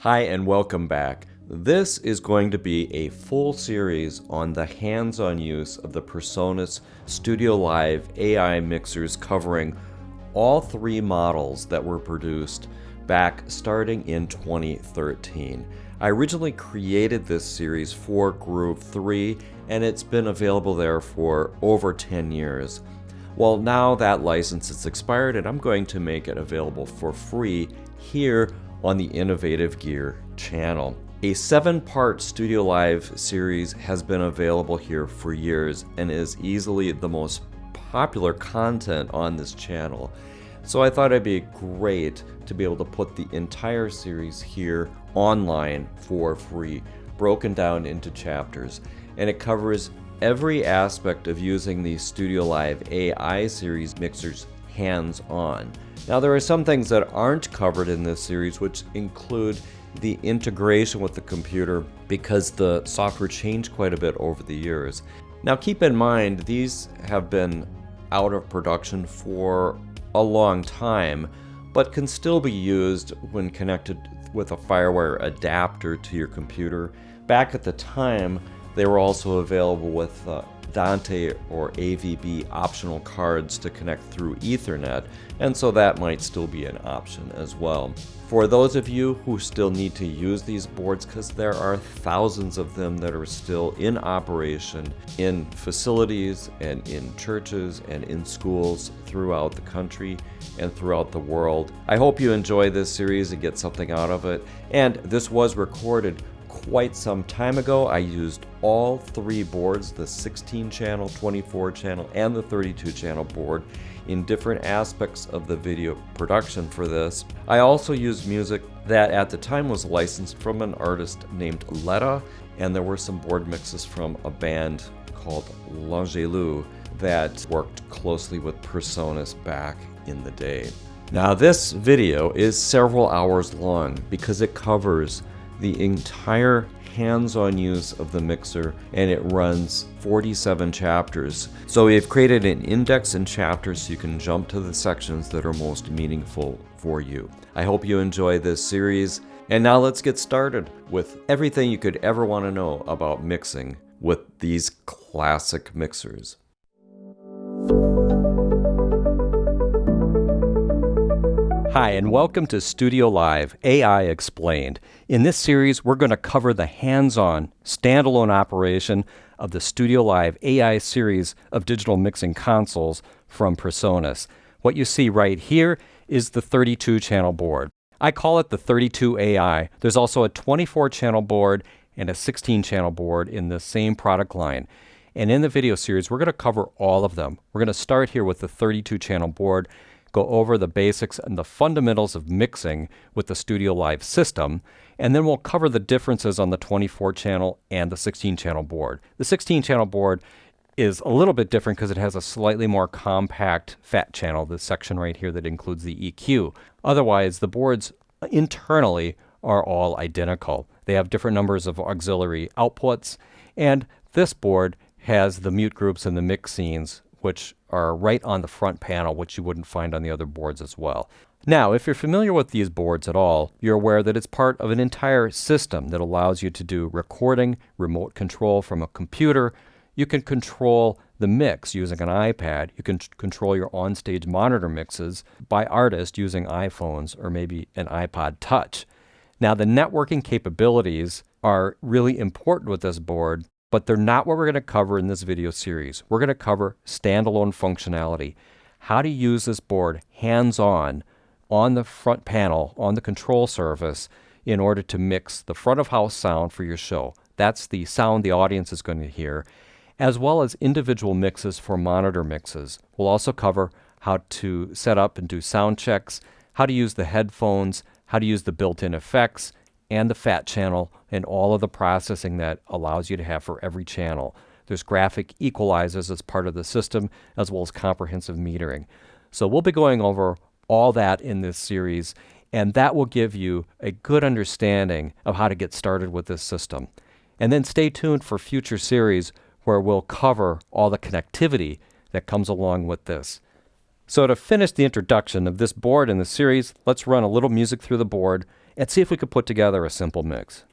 Hi and welcome back. This is going to be a full series on the hands-on use of the Presonus StudioLive AI mixers covering all three models that were produced back starting in 2013. I originally created this series for Group 3 and it's been available there for over 10 years. Well, now that license has expired and I'm going to make it available for free here on the Innovative Gear channel. A 7-part StudioLive series has been available here for years and is easily the most popular content on this channel. So I thought it'd be great to be able to put the entire series here online for free, broken down into chapters. And it covers every aspect of using the StudioLive AI series mixers hands-on. Now there are some things that aren't covered in this series, which include the integration with the computer because the software changed quite a bit over the years. Now keep in mind, these have been out of production for a long time, but can still be used when connected with a Firewire adapter to your computer. Back at the time, they were also available with Dante or AVB optional cards to connect through Ethernet, and so that might still be an option as well. For those of you who still need to use these boards, because there are thousands of them that are still in operation in facilities and in churches and in schools throughout the country and throughout the world, I hope you enjoy this series and get something out of it. And this was recorded quite some time ago. I used all three boards, the 16 channel, 24 channel, and the 32 channel board in different aspects of the video production for this. I also used music that at the time was licensed from an artist named Letta, and there were some board mixes from a band called L'Angelou that worked closely with Presonus back in the day. Now this video is several hours long because it covers the entire hands-on use of the mixer, and it runs 47 chapters. So we've created an index and chapters so you can jump to the sections that are most meaningful for you. I hope you enjoy this series, and now let's get started with everything you could ever want to know about mixing with these classic mixers. Hi, and welcome to StudioLive AI Explained. In this series, we're going to cover the hands-on, standalone operation of the StudioLive AI series of digital mixing consoles from Presonus. What you see right here is the 32-channel board. I call it the 32 AI. There's also a 24-channel board and a 16-channel board in the same product line. And in the video series, we're going to cover all of them. We're going to start here with the 32-channel board, go over the basics and the fundamentals of mixing with the StudioLive system, and then we'll cover the differences on the 24-channel and the 16-channel board. The 16-channel board is a little bit different because it has a slightly more compact fat channel, this section right here that includes the EQ. Otherwise, the boards internally are all identical. They have different numbers of auxiliary outputs, and this board has the mute groups and the mix scenes, which are right on the front panel, which you wouldn't find on the other boards as well. Now, if you're familiar with these boards at all, you're aware that it's part of an entire system that allows you to do recording, remote control from a computer. You can control the mix using an iPad. You can control your on-stage monitor mixes by artist using iPhones or maybe an iPod Touch. Now, the networking capabilities are really important with this board, but they're not what we're going to cover in this video series. We're going to cover standalone functionality, how to use this board hands-on on the front panel, on the control surface, in order to mix the front of house sound for your show. That's the sound the audience is going to hear, as well as individual mixes for monitor mixes. We'll also cover how to set up and do sound checks, how to use the headphones, how to use the built-in effects, and the fat channel, and all of the processing that allows you to have for every channel. There's graphic equalizers as part of the system, as well as comprehensive metering. So we'll be going over all that in this series, and that will give you a good understanding of how to get started with this system. And then stay tuned for future series where we'll cover all the connectivity that comes along with this. So to finish the introduction of this board in the series, let's run a little music through the board, and see if we could put together a simple mix.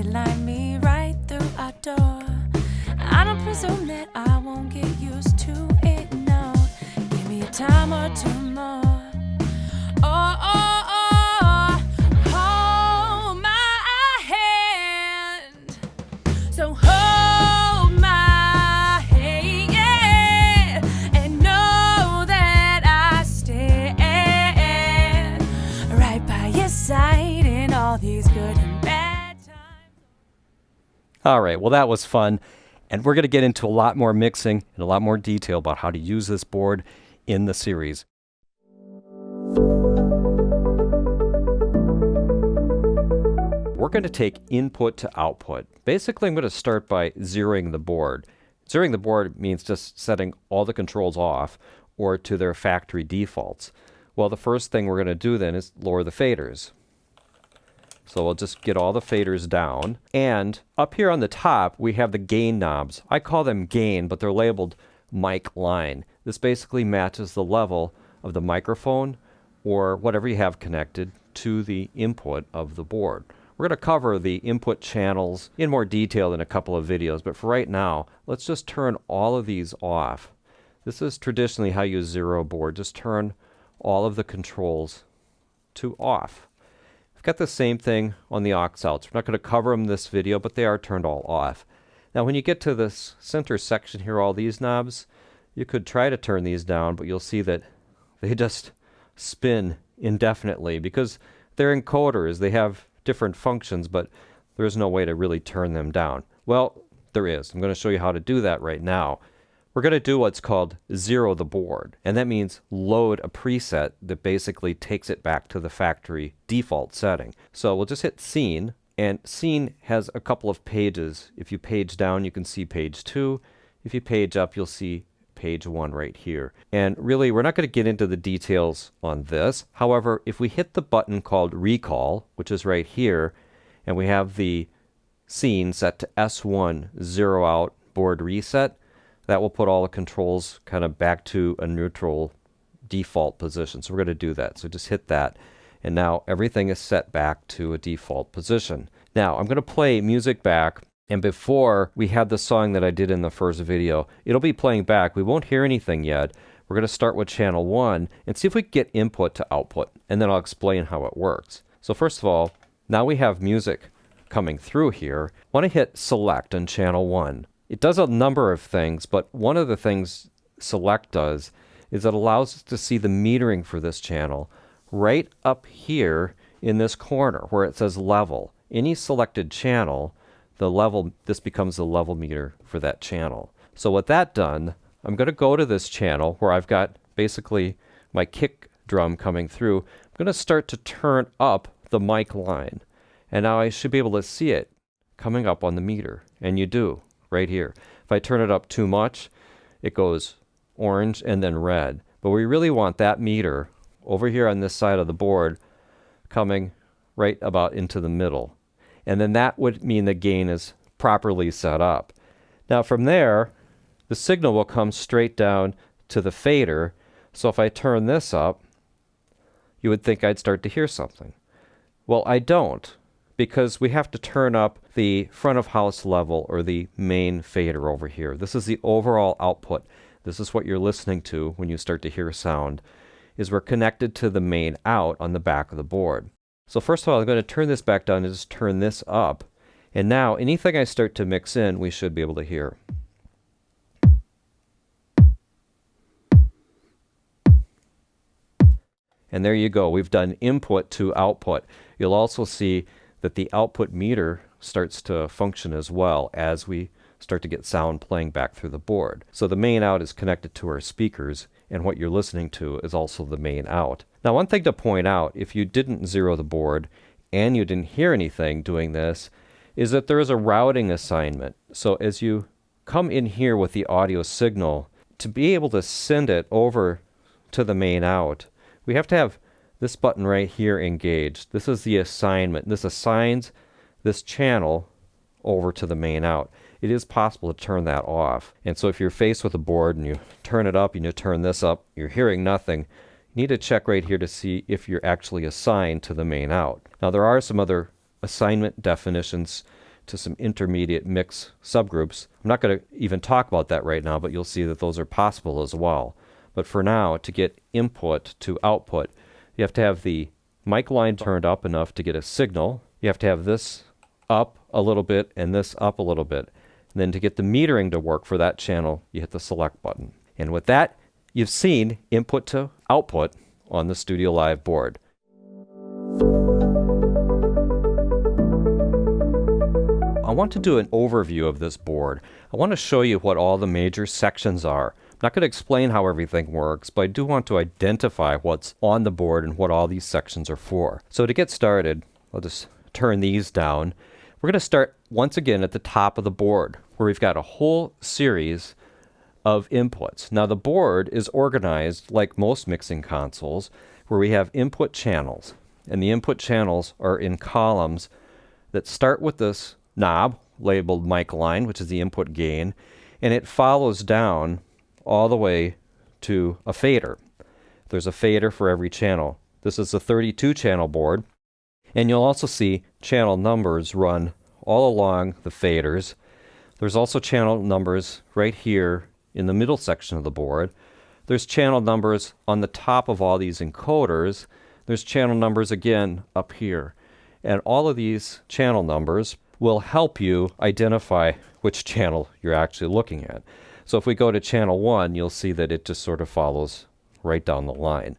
Line me right through our door. I don't presume that I won't get used to it, no. Give me a time or two more. Oh, oh, oh, hold my hand. So hold my hand and know that I stand right by your side in all these good and bad. All right, well, that was fun. And we're going to get into a lot more mixing and a lot more detail about how to use this board in the series. We're going to take input to output. Basically, I'm going to start by zeroing the board. Zeroing the board means just setting all the controls off or to their factory defaults. Well, the first thing we're going to do then is lower the faders. So we'll just get all the faders down. And up here on the top, we have the gain knobs. I call them gain, but they're labeled mic line. This basically matches the level of the microphone or whatever you have connected to the input of the board. We're going to cover the input channels in more detail in a couple of videos, but for right now, let's just turn all of these off. This is traditionally how you zero a board. Just turn all of the controls to off. I've got the same thing on the aux outs. We're not going to cover them in this video, but they are turned all off. Now when you get to this center section here, all these knobs, you could try to turn these down, but you'll see that they just spin indefinitely because they're encoders. They have different functions, but there's no way to really turn them down. Well, there is. I'm going to show you how to do that right now. We're going to do what's called zero the board, and that means load a preset that basically takes it back to the factory default setting. So we'll just hit Scene, and Scene has a couple of pages. If you page down, you can see page 2. If you page up, you'll see page 1 right here. And really, we're not going to get into the details on this. However, if we hit the button called Recall, which is right here, and we have the scene set to S1, zero out, board reset, that will put all the controls kind of back to a neutral default position. So we're going to do that. So just hit that. And now everything is set back to a default position. Now I'm going to play music back. And before we had the song that I did in the first video, it'll be playing back. We won't hear anything yet. We're going to start with channel 1 and see if we can get input to output. And then I'll explain how it works. So first of all, now we have music coming through here. I want to hit select on channel 1. It does a number of things, but one of the things select does is it allows us to see the metering for this channel right up here in this corner where it says level. Any selected channel, the level, this becomes the level meter for that channel. So with that done, I'm going to go to this channel where I've got basically my kick drum coming through. I'm going to start to turn up the mic line. And now I should be able to see it coming up on the meter. And you do. Right here. If I turn it up too much, it goes orange and then red. But we really want that meter over here on this side of the board coming right about into the middle. And then that would mean the gain is properly set up. Now from there, the signal will come straight down to the fader. So if I turn this up, you would think I'd start to hear something. Well, I don't, because we have to turn up the front of house level or the main fader over here. This is the overall output. This is what you're listening to when you start to hear sound, is we're connected to the main out on the back of the board. So first of all, I'm going to turn this back down and just turn this up. And now anything I start to mix in, we should be able to hear. And there you go. We've done input to output. You'll also see that the output meter starts to function as well as we start to get sound playing back through the board. So the main out is connected to our speakers, and what you're listening to is also the main out. Now, one thing to point out, if you didn't zero the board and you didn't hear anything doing this, is that there is a routing assignment. So as you come in here with the audio signal, to be able to send it over to the main out, we have to have this button right here engaged. This is the assignment. This assigns this channel over to the main out. It is possible to turn that off. And so if you're faced with a board and you turn it up and you turn this up, you're hearing nothing, you need to check right here to see if you're actually assigned to the main out. Now there are some other assignment definitions to some intermediate mix subgroups. I'm not going to even talk about that right now, but you'll see that those are possible as well. But for now, to get input to output, you have to have the mic line turned up enough to get a signal. You have to have this up a little bit and this up a little bit. And then to get the metering to work for that channel, you hit the select button. And with that, you've seen input to output on the StudioLive board. I want to do an overview of this board. I want to show you what all the major sections are. I'm not going to explain how everything works, but I do want to identify what's on the board and what all these sections are for. So to get started, I'll just turn these down. We're going to start once again at the top of the board, where we've got a whole series of inputs. Now the board is organized like most mixing consoles, where we have input channels, and the input channels are in columns that start with this knob labeled mic line, which is the input gain, and it follows down all the way to a fader. There's a fader for every channel. This is a 32 channel board, and you'll also see channel numbers run all along the faders. There's also channel numbers right here in the middle section of the board. There's channel numbers on the top of all these encoders. There's channel numbers again up here. And all of these channel numbers will help you identify which channel you're actually looking at. So if we go to channel 1, you'll see that it just sort of follows right down the line.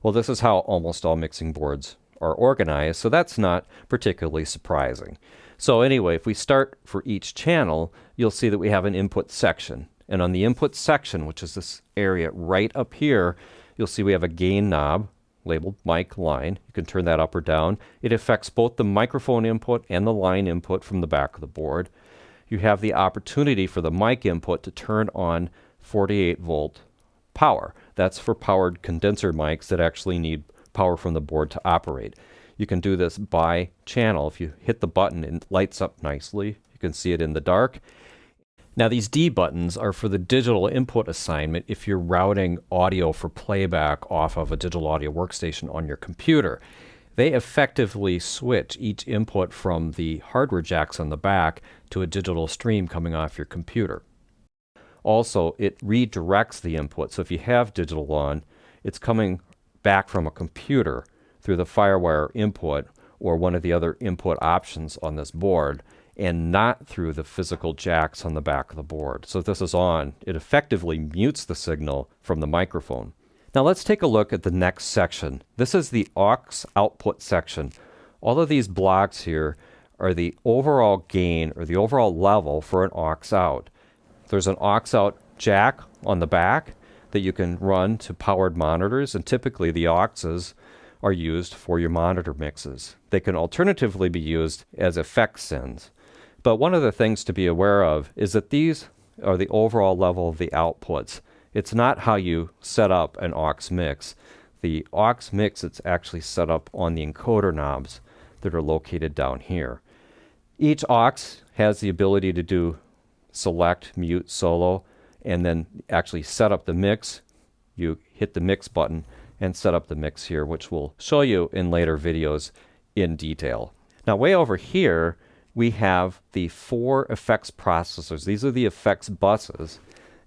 Well, this is how almost all mixing boards are organized, so that's not particularly surprising. So anyway, if we start for each channel, you'll see that we have an input section. And on the input section, which is this area right up here, you'll see we have a gain knob labeled mic line. You can turn that up or down. It affects both the microphone input and the line input from the back of the board. You have the opportunity for the mic input to turn on 48 volt power. That's for powered condenser mics that actually need power from the board to operate. You can do this by channel. If you hit the button, it lights up nicely. You can see it in the dark. Now these D buttons are for the digital input assignment if you're routing audio for playback off of a digital audio workstation on your computer. They effectively switch each input from the hardware jacks on the back to a digital stream coming off your computer. Also, it redirects the input. So if you have digital on, it's coming back from a computer through the Firewire input or one of the other input options on this board, and not through the physical jacks on the back of the board. So if this is on, it effectively mutes the signal from the microphone. Now let's take a look at the next section. This is the aux output section. All of these blocks here are the overall gain or the overall level for an aux out. There's an aux out jack on the back that you can run to powered monitors, and typically the auxes are used for your monitor mixes. They can alternatively be used as effect sends. But one of the things to be aware of is that these are the overall level of the outputs. It's not how you set up an aux mix. The aux mix, it's actually set up on the encoder knobs that are located down here. Each aux has the ability to do select, mute, solo, and then actually set up the mix. You hit the mix button and set up the mix here, which we'll show you in later videos in detail. Now way over here, we have the 4 effects processors. These are the effects buses,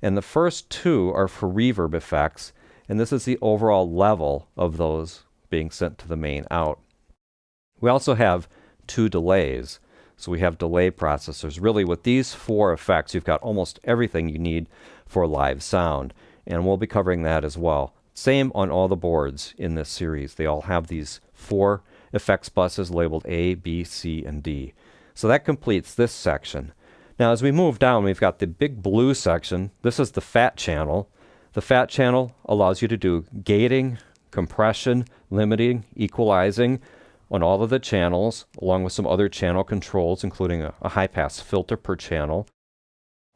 and the first 2 are for reverb effects, and this is the overall level of those being sent to the main out. We also have 2 delays. So we have delay processors. Really, with these 4 effects, you've got almost everything you need for live sound, and we'll be covering that as well. Same on all the boards in this series. They all have these 4 effects buses labeled A, B, C, and D. So that completes this section. Now as we move down, we've got the big blue section. This is the fat channel. The fat channel allows you to do gating, compression, limiting, equalizing on all of the channels, along with some other channel controls, including a high-pass filter per channel.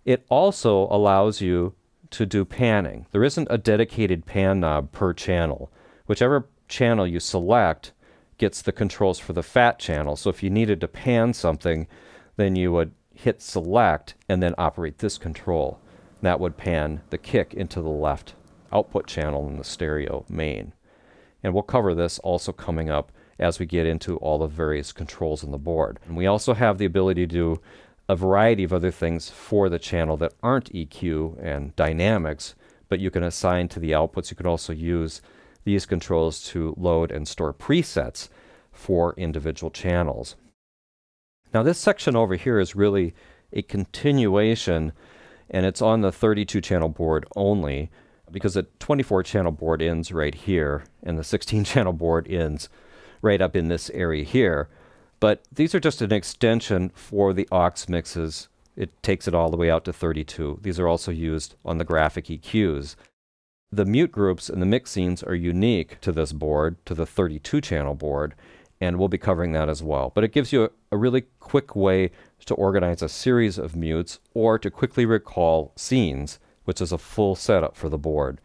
It also allows you to do panning. There isn't a dedicated pan knob per channel. Whichever channel you select gets the controls for the fat channel. So if you needed to pan something, then you would hit select and then operate this control. That would pan the kick into the left output channel in the stereo main. And we'll cover this also coming up as we get into all the various controls on the board. And we also have the ability to do a variety of other things for the channel that aren't EQ and dynamics, but you can assign to the outputs. You can also use these controls to load and store presets for individual channels. Now this section over here is really a continuation, and it's on the 32 channel board only, because the 24 channel board ends right here and the 16 channel board ends right up in this area here. But these are just an extension for the aux mixes. It takes it all the way out to 32. These are also used on the graphic EQs. The mute groups and the mix scenes are unique to this board, to the 32 channel board, and we'll be covering that as well. But it gives you a really quick way to organize a series of mutes or to quickly recall scenes, which is a full setup for the board.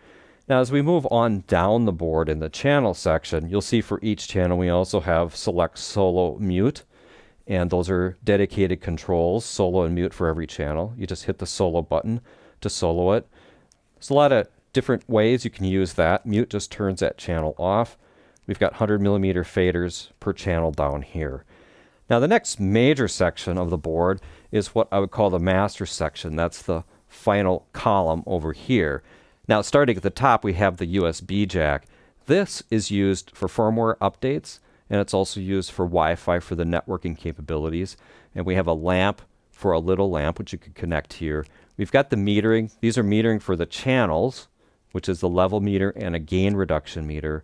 Now as we move on down the board in the channel section, you'll see for each channel we also have select, solo, mute, and those are dedicated controls, solo and mute for every channel. You just hit the solo button to solo it. There's a lot of different ways you can use that. Mute just turns that channel off. We've got 100mm faders per channel down here. Now the next major section of the board is what I would call the master section. That's the final column over here. Now starting at the top we have the USB jack. This is used for firmware updates, and it's also used for Wi-Fi for the networking capabilities. And we have a lamp for a little lamp which you can connect here. We've got the metering. These are metering for the channels, which is the level meter and a gain reduction meter.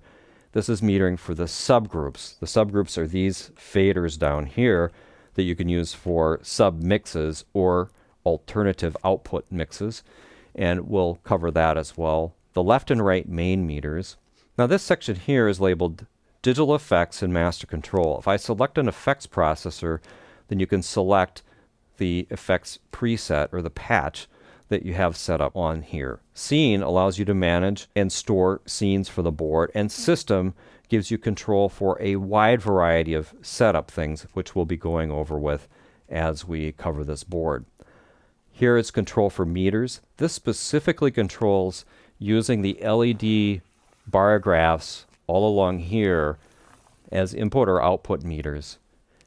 This is metering for the subgroups. The subgroups are these faders down here that you can use for submixes or alternative output mixes, and we'll cover that as well. The left and right main meters. Now this section here is labeled digital effects and master control. If I select an effects processor, then you can select the effects preset or the patch that you have set up on here. Scene allows you to manage and store scenes for the board, and system gives you control for a wide variety of setup things, which we'll be going over with as we cover this board. Here is control for meters. This specifically controls using the LED bar graphs all along here as input or output meters.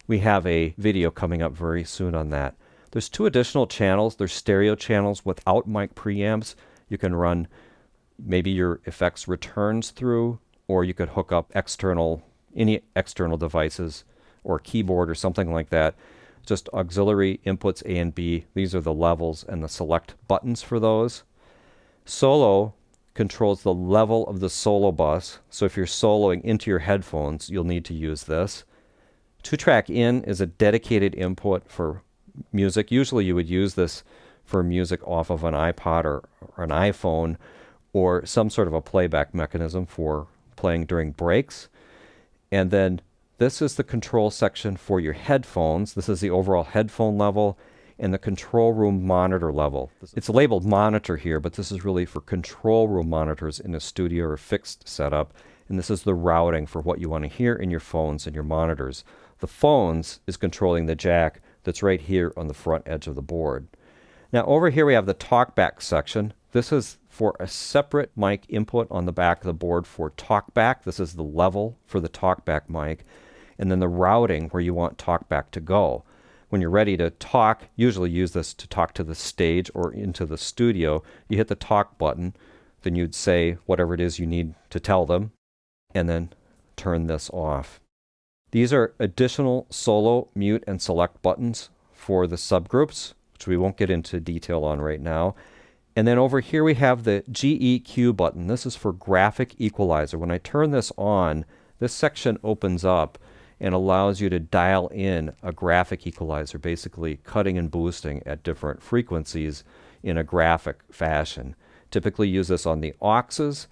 We have a video coming up very soon on that. There's 2 additional channels. There's stereo channels without mic preamps. You can run maybe your effects returns through, or you could hook up any external devices or keyboard or something like that. Just auxiliary inputs A and B. These are the levels and the select buttons for those. Solo controls the level of the solo bus. So if you're soloing into your headphones, you'll need to use this. 2-track in is a dedicated input for music. Usually you would use this for music off of an iPod or an iPhone, or some sort of a playback mechanism for playing during breaks. And then this is the control section for your headphones. This is the overall headphone level and the control room monitor level. It's labeled monitor here, but this is really for control room monitors in a studio or fixed setup. And this is the routing for what you want to hear in your phones and your monitors. The phones is controlling the jack that's right here on the front edge of the board. Now over here we have the Talkback section. This is for a separate mic input on the back of the board for Talkback. This is the level for the Talkback mic. And then the routing where you want Talkback to go. When you're ready to talk, usually use this to talk to the stage or into the studio. You hit the talk button, then you'd say whatever it is you need to tell them, and then turn this off. These are additional solo, mute, and select buttons for the subgroups, which we won't get into detail on right now. And then over here we have the GEQ button. This is for graphic equalizer. When I turn this on, this section opens up and allows you to dial in a graphic equalizer, basically cutting and boosting at different frequencies in a graphic fashion. Typically use this on the auxes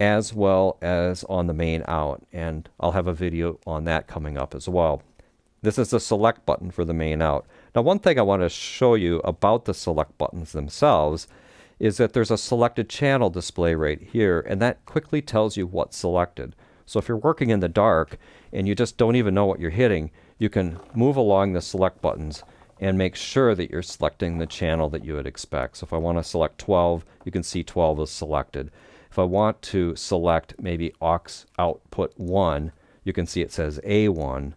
as well as on the main out, and I'll have a video on that coming up as well. This is the select button for the main out. Now, one thing I want to show you about the select buttons themselves is that there's a selected channel display right here, and that quickly tells you what's selected. So if you're working in the dark and you just don't even know what you're hitting, you can move along the select buttons and make sure that you're selecting the channel that you would expect. So if I want to select 12, you can see 12 is selected. If I want to select maybe aux output 1, you can see it says A1,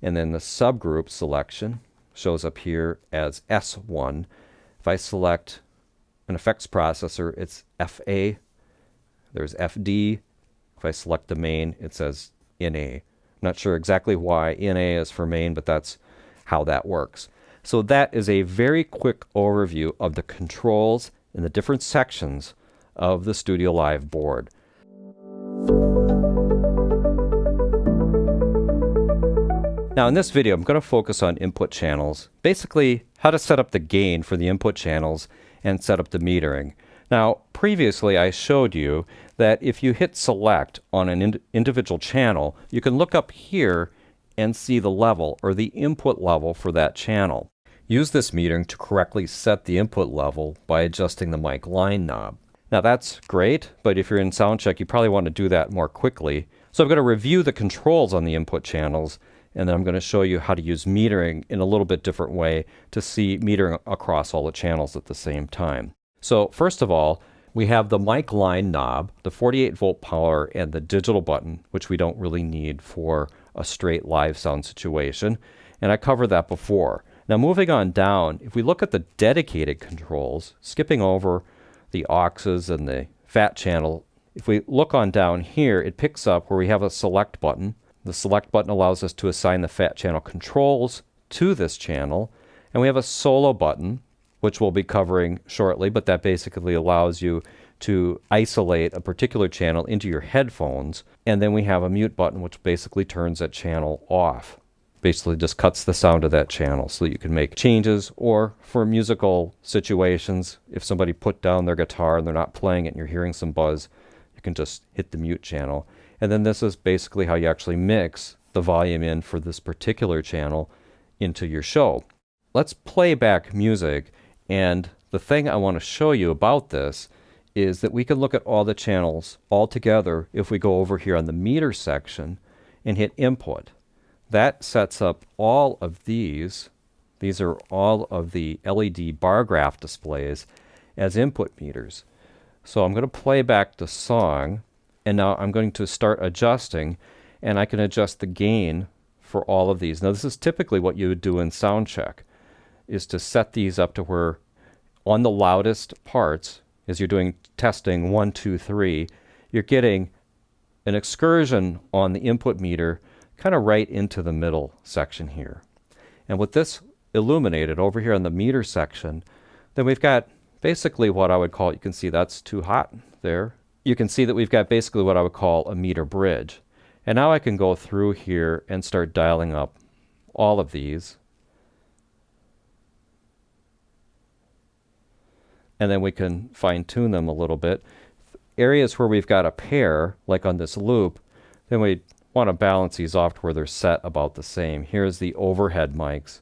and then the subgroup selection shows up here as S1. If I select an effects processor, it's FA. There's FD. If I select the main, it says NA. Not sure exactly why NA is for main, but that's how that works. So that is a very quick overview of the controls in the different sections of the StudioLive board. Now in this video, I'm going to focus on input channels, basically how to set up the gain for the input channels and set up the metering. Now, previously I showed you that if you hit select on an individual channel, you can look up here and see the level or the input level for that channel. Use this metering to correctly set the input level by adjusting the mic line knob. Now that's great, but if you're in sound check, you probably want to do that more quickly. So I'm going to review the controls on the input channels, and then I'm going to show you how to use metering in a little bit different way to see metering across all the channels at the same time. So first of all, we have the mic line knob, the 48-volt power, and the digital button, which we don't really need for a straight live sound situation. And I covered that before. Now moving on down, if we look at the dedicated controls, skipping over the auxes and the fat channel, if we look on down here, it picks up where we have a select button. The select button allows us to assign the fat channel controls to this channel. And we have a solo button, which we'll be covering shortly, but that basically allows you to isolate a particular channel into your headphones. And then we have a mute button, which basically turns that channel off. Basically just cuts the sound of that channel so that you can make changes, or for musical situations, if somebody put down their guitar and they're not playing it and you're hearing some buzz, you can just hit the mute channel. And then this is basically how you actually mix the volume in for this particular channel into your show. Let's play back music, and the thing I want to show you about this is that we can look at all the channels all together if we go over here on the meter section and hit input. That sets up all of these. These are all of the LED bar graph displays as input meters. So I'm going to play back the song, and now I'm going to start adjusting, and I can adjust the gain for all of these. Now this is typically what you would do in sound check, is to set these up to where on the loudest parts, as you're doing testing 1, 2, 3, you're getting an excursion on the input meter kind of right into the middle section here. And with this illuminated over here on the meter section, then we've got basically what I would call, you can see that's too hot there. You can see that we've got basically what I would call a meter bridge. And now I can go through here and start dialing up all of these. And then we can fine tune them a little bit. Areas where we've got a pair, like on this loop, then we want to balance these off to where they're set about the same. Here's the overhead mics.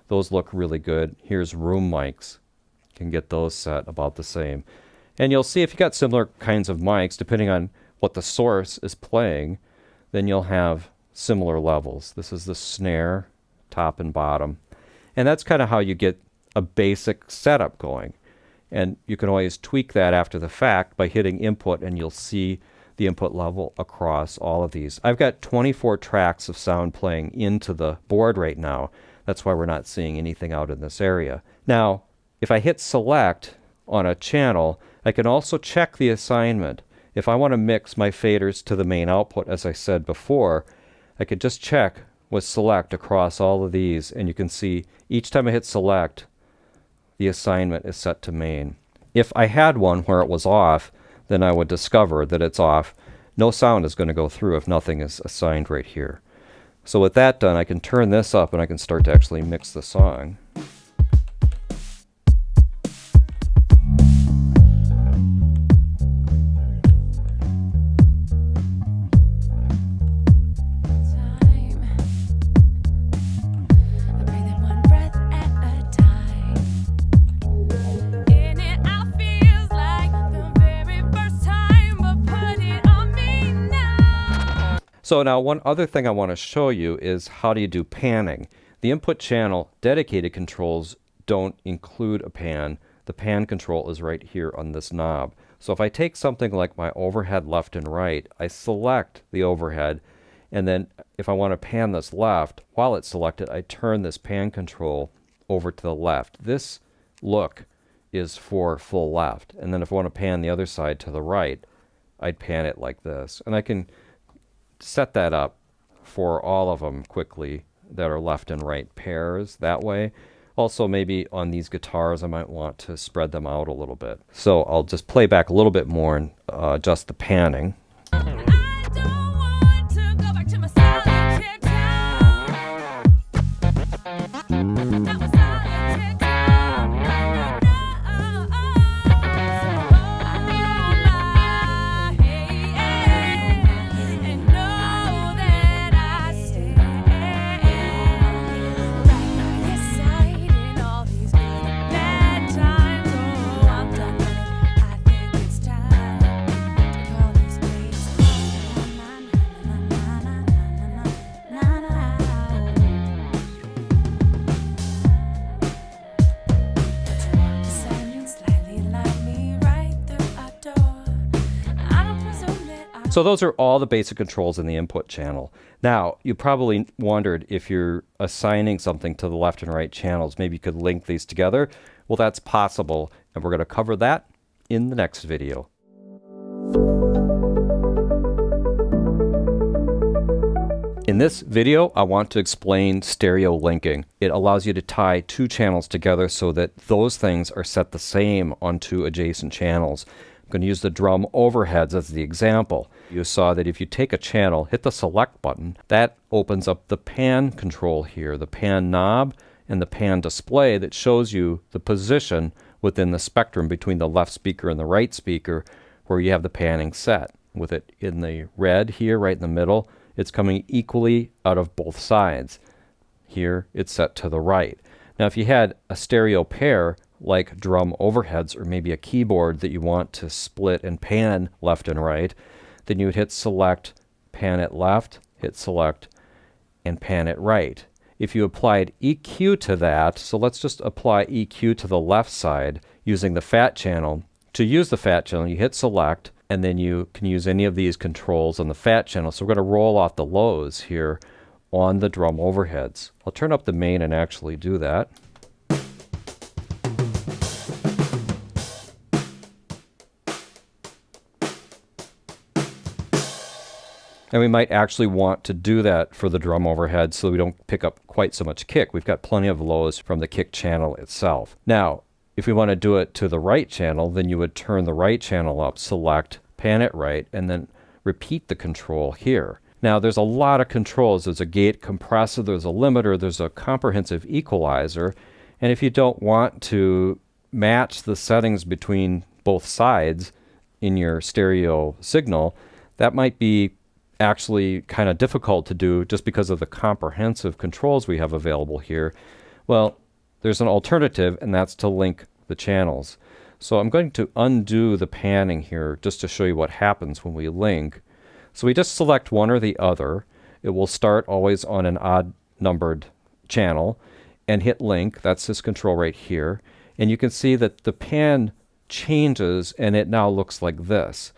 Those look really good. Here's room mics. You can get those set about the same. And you'll see if you got similar kinds of mics, depending on what the source is playing, then you'll have similar levels. This is the snare, top and bottom. And that's kind of how you get a basic setup going. And you can always tweak that after the fact by hitting input, and you'll see the input level across all of these. I've got 24 tracks of sound playing into the board right now. That's why we're not seeing anything out in this area. Now, if I hit select on a channel, I can also check the assignment. If I want to mix my faders to the main output, as I said before, I could just check with select across all of these, and you can see each time I hit select, the assignment is set to main. if I had one where it was off, then I would discover that it's off. No sound is going to go through if nothing is assigned right here. So with that done, I can turn this up and I can start to actually mix the song. So now one other thing I want to show you is how do you do panning. The input channel dedicated controls don't include a pan. The pan control is right here on this knob. So if I take something like my overhead left and right, I select the overhead, and then if I want to pan this left, while it's selected, I turn this pan control over to the left. This look is for full left. And then if I want to pan the other side to the right, I'd pan it like this. And I can set that up for all of them quickly that are left and right pairs that way. Also, maybe on these guitars, I might want to spread them out a little bit. So I'll just play back a little bit more and adjust the panning. So those are all the basic controls in the input channel. Now, you probably wondered if you're assigning something to the left and right channels, maybe you could link these together. Well, that's possible, and we're going to cover that in the next video. In this video, I want to explain stereo linking. It allows you to tie two channels together so that those things are set the same on two adjacent channels. I'm going to use the drum overheads as the example. You saw that if you take a channel, hit the select button, that opens up the pan control here, the pan knob and the pan display that shows you the position within the spectrum between the left speaker and the right speaker where you have the panning set. With it in the red here, right in the middle, it's coming equally out of both sides. Here, it's set to the right. Now, if you had a stereo pair, like drum overheads or maybe a keyboard that you want to split and pan left and right, then you would hit select, pan it left, hit select, and pan it right. If you applied EQ to that, so let's just apply EQ to the left side using the fat channel. To use the fat channel, you hit select, and then you can use any of these controls on the fat channel. So we're going to roll off the lows here on the drum overheads. I'll turn up the main and actually do that. And we might actually want to do that for the drum overhead so we don't pick up quite so much kick. We've got plenty of lows from the kick channel itself. Now, if we want to do it to the right channel, then you would turn the right channel up, select, pan it right, and then repeat the control here. Now, there's a lot of controls. There's a gate compressor, there's a limiter, there's a comprehensive equalizer. And if you don't want to match the settings between both sides in your stereo signal, that might be actually kind of difficult to do just because of the comprehensive controls we have available here. Well, there's an alternative, and that's to link the channels. So I'm going to undo the panning here just to show you what happens when we link. So we just select one or the other. It will start always on an odd numbered channel and hit link. That's this control right here. And you can see that the pan changes and it now looks like this.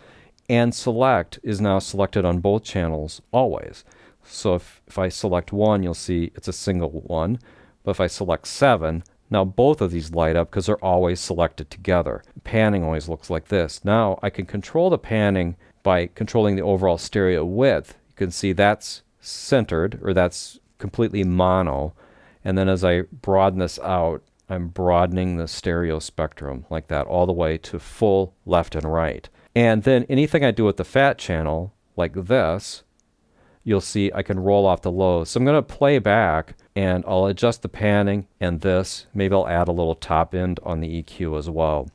And select is now selected on both channels always. So if I select one, you'll see it's a single one. But if I select 7, now both of these light up because they're always selected together. Panning always looks like this. Now I can control the panning by controlling the overall stereo width. You can see that's centered, or that's completely mono. And then as I broaden this out, I'm broadening the stereo spectrum like that all the way to full left and right. And then anything I do with the fat channel, like this, you'll see I can roll off the lows. So I'm going to play back and I'll adjust the panning and this. Maybe I'll add a little top end on the EQ as well.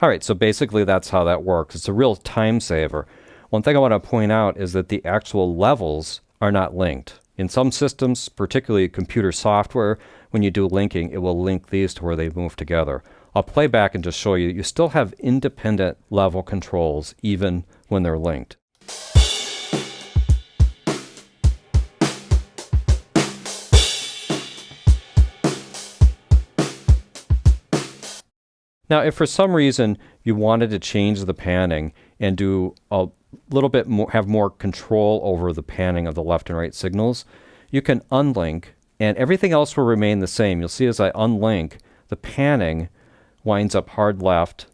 All right, so basically that's how that works. It's a real time saver. One thing I want to point out is that the actual levels are not linked. In some systems, particularly computer software, when you do linking, it will link these to where they move together. I'll play back and just show you, you still have independent level controls even when they're linked. Now, if for some reason you wanted to change the panning and do a little bit more, have more control over the panning of the left and right signals, you can unlink and everything else will remain the same. You'll see as I unlink, the panning winds up hard left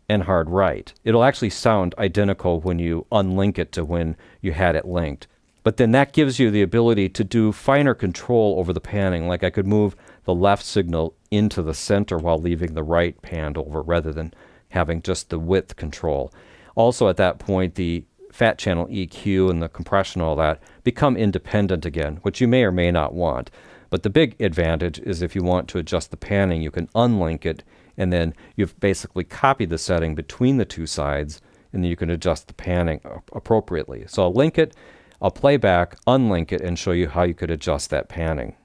and hard right. It'll actually sound identical when you unlink it to when you had it linked. But then that gives you the ability to do finer control over the panning. Like I could move the left signal into the center while leaving the right panned over rather than having just the width control. Also at that point, the fat channel EQ and the compression, all that, become independent again, which you may or may not want. But the big advantage is if you want to adjust the panning, you can unlink it, and then you've basically copied the setting between the two sides, and then you can adjust the panning appropriately. So I'll link it, I'll play back, unlink it, and show you how you could adjust that panning.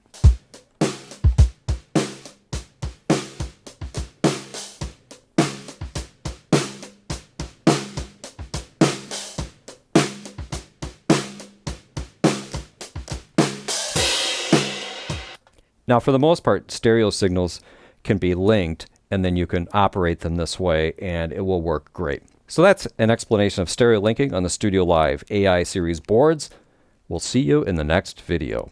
Now, for the most part, stereo signals can be linked, and then you can operate them this way, and it will work great. So that's an explanation of stereo linking on the StudioLive AI series boards. We'll see you in the next video.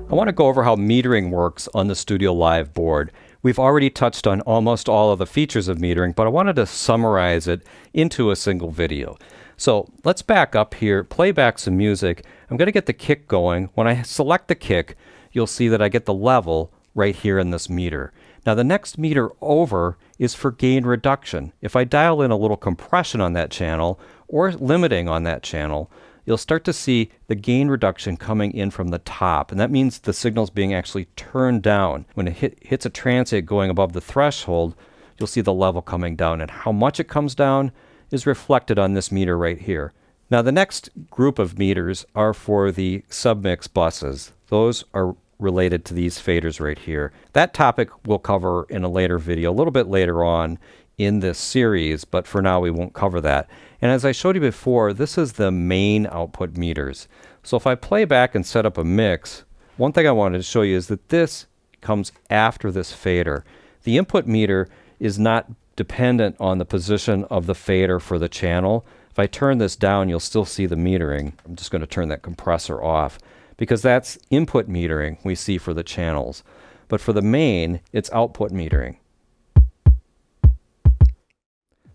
I want to go over how metering works on the StudioLive board. We've already touched on almost all of the features of metering, but I wanted to summarize it into a single video. So let's back up here, play back some music. I'm going to get the kick going. When I select the kick, you'll see that I get the level right here in this meter. Now the next meter over is for gain reduction. If I dial in a little compression on that channel or limiting on that channel, you'll start to see the gain reduction coming in from the top. And that means the signal's being actually turned down. When it hits a transient going above the threshold, you'll see the level coming down. And how much it comes down is reflected on this meter right here. Now the next group of meters are for the submix buses. Those are related to these faders right here. That topic we'll cover in a later video, a little bit later on in this series, but for now we won't cover that. And as I showed you before, this is the main output meters. So if I play back and set up a mix, one thing I wanted to show you is that this comes after this fader. The input meter is not dependent on the position of the fader for the channel. If I turn this down, you'll still see the metering. I'm just going to turn that compressor off because that's input metering we see for the channels. But for the main, it's output metering.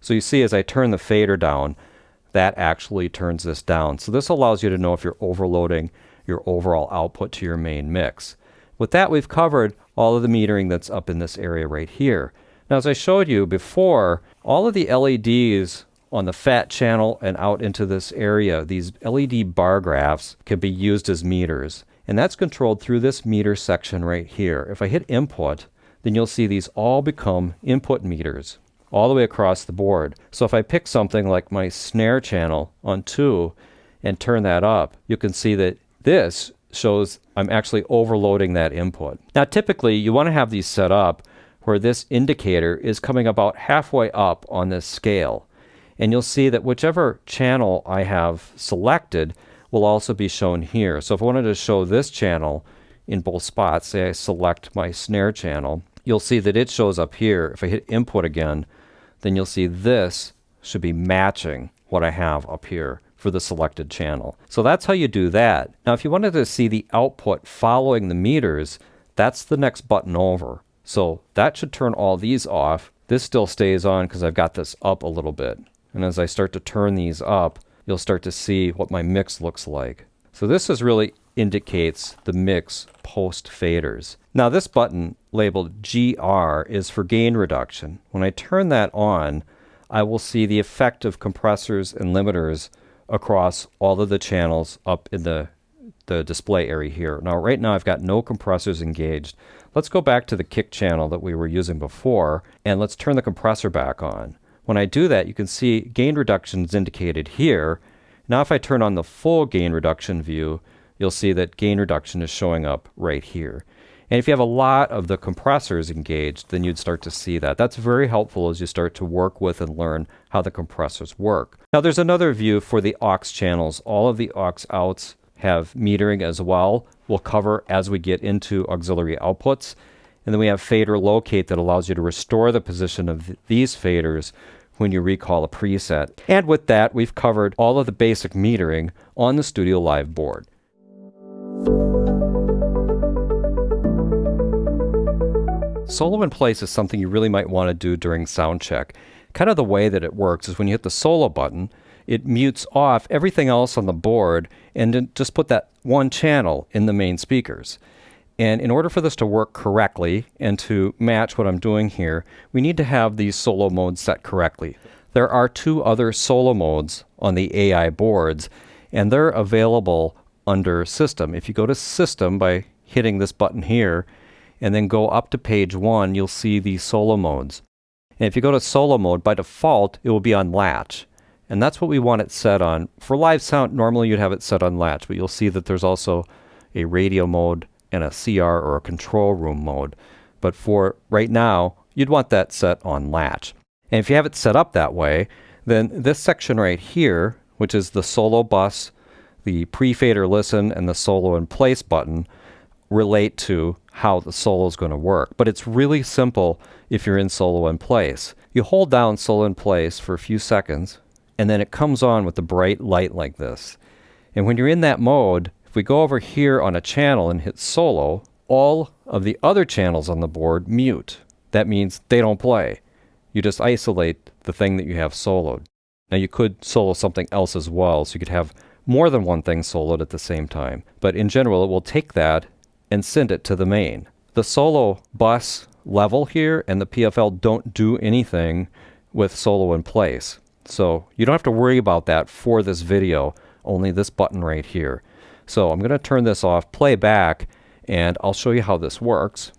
So you see as I turn the fader down, that actually turns this down. So this allows you to know if you're overloading your overall output to your main mix. With that, we've covered all of the metering that's up in this area right here. Now, as I showed you before, all of the LEDs on the fat channel and out into this area, these LED bar graphs can be used as meters. And that's controlled through this meter section right here. If I hit input, then you'll see these all become input meters all the way across the board. So if I pick something like my snare channel on 2 and turn that up, you can see that this shows I'm actually overloading that input. Now, typically, you want to have these set up where this indicator is coming about halfway up on this scale. And you'll see that whichever channel I have selected will also be shown here. So if I wanted to show this channel in both spots, say I select my snare channel, you'll see that it shows up here. If I hit input again, then you'll see this should be matching what I have up here for the selected channel. So that's how you do that. Now if you wanted to see the output following the meters, that's the next button over. So that should turn all these off. This still stays on because I've got this up a little bit. And as I start to turn these up, you'll start to see what my mix looks like. So this is really indicates the mix post faders. Now this button labeled GR is for gain reduction. When I turn that on, I will see the effect of compressors and limiters across all of the channels up in the display area here. Now right now I've got no compressors engaged. Let's go back to the kick channel that we were using before and let's turn the compressor back on. When I do that, you can see gain reduction is indicated here. Now if I turn on the full gain reduction view, you'll see that gain reduction is showing up right here. And if you have a lot of the compressors engaged, then you'd start to see that. That's very helpful as you start to work with and learn how the compressors work. Now there's another view for the aux channels. All of the aux outs have metering as well. We'll cover as we get into auxiliary outputs. And then we have fader locate that allows you to restore the position of these faders when you recall a preset. And with that, we've covered all of the basic metering on the StudioLive board. Solo in place is something you really might want to do during sound check. Kind of the way that it works is when you hit the solo button, it mutes off everything else on the board and then just put that one channel in the main speakers. And in order for this to work correctly and to match what I'm doing here, we need to have these solo modes set correctly. There are two other solo modes on the AI boards, and they're available under System. If you go to System by hitting this button here, and then go up to page 1, you'll see the solo modes. And if you go to solo mode, by default, it will be on latch. And that's what we want it set on. For live sound, normally you'd have it set on latch, but you'll see that there's also a radio mode and a CR or a control room mode. But for right now, you'd want that set on latch. And if you have it set up that way, then this section right here, which is the solo bus, the pre-fader listen, and the solo in place button, relate to how the solo is going to work. But it's really simple if you're in solo in place. You hold down solo in place for a few seconds, and then it comes on with a bright light like this. And when you're in that mode, if we go over here on a channel and hit solo, all of the other channels on the board mute. That means they don't play. You just isolate the thing that you have soloed. Now you could solo something else as well, so you could have more than one thing soloed at the same time. But in general, it will take that and send it to the main. The solo bus level here and the PFL don't do anything with solo in place. So you don't have to worry about that for this video, only this button right here. So I'm going to turn this off, play back, and I'll show you how this works.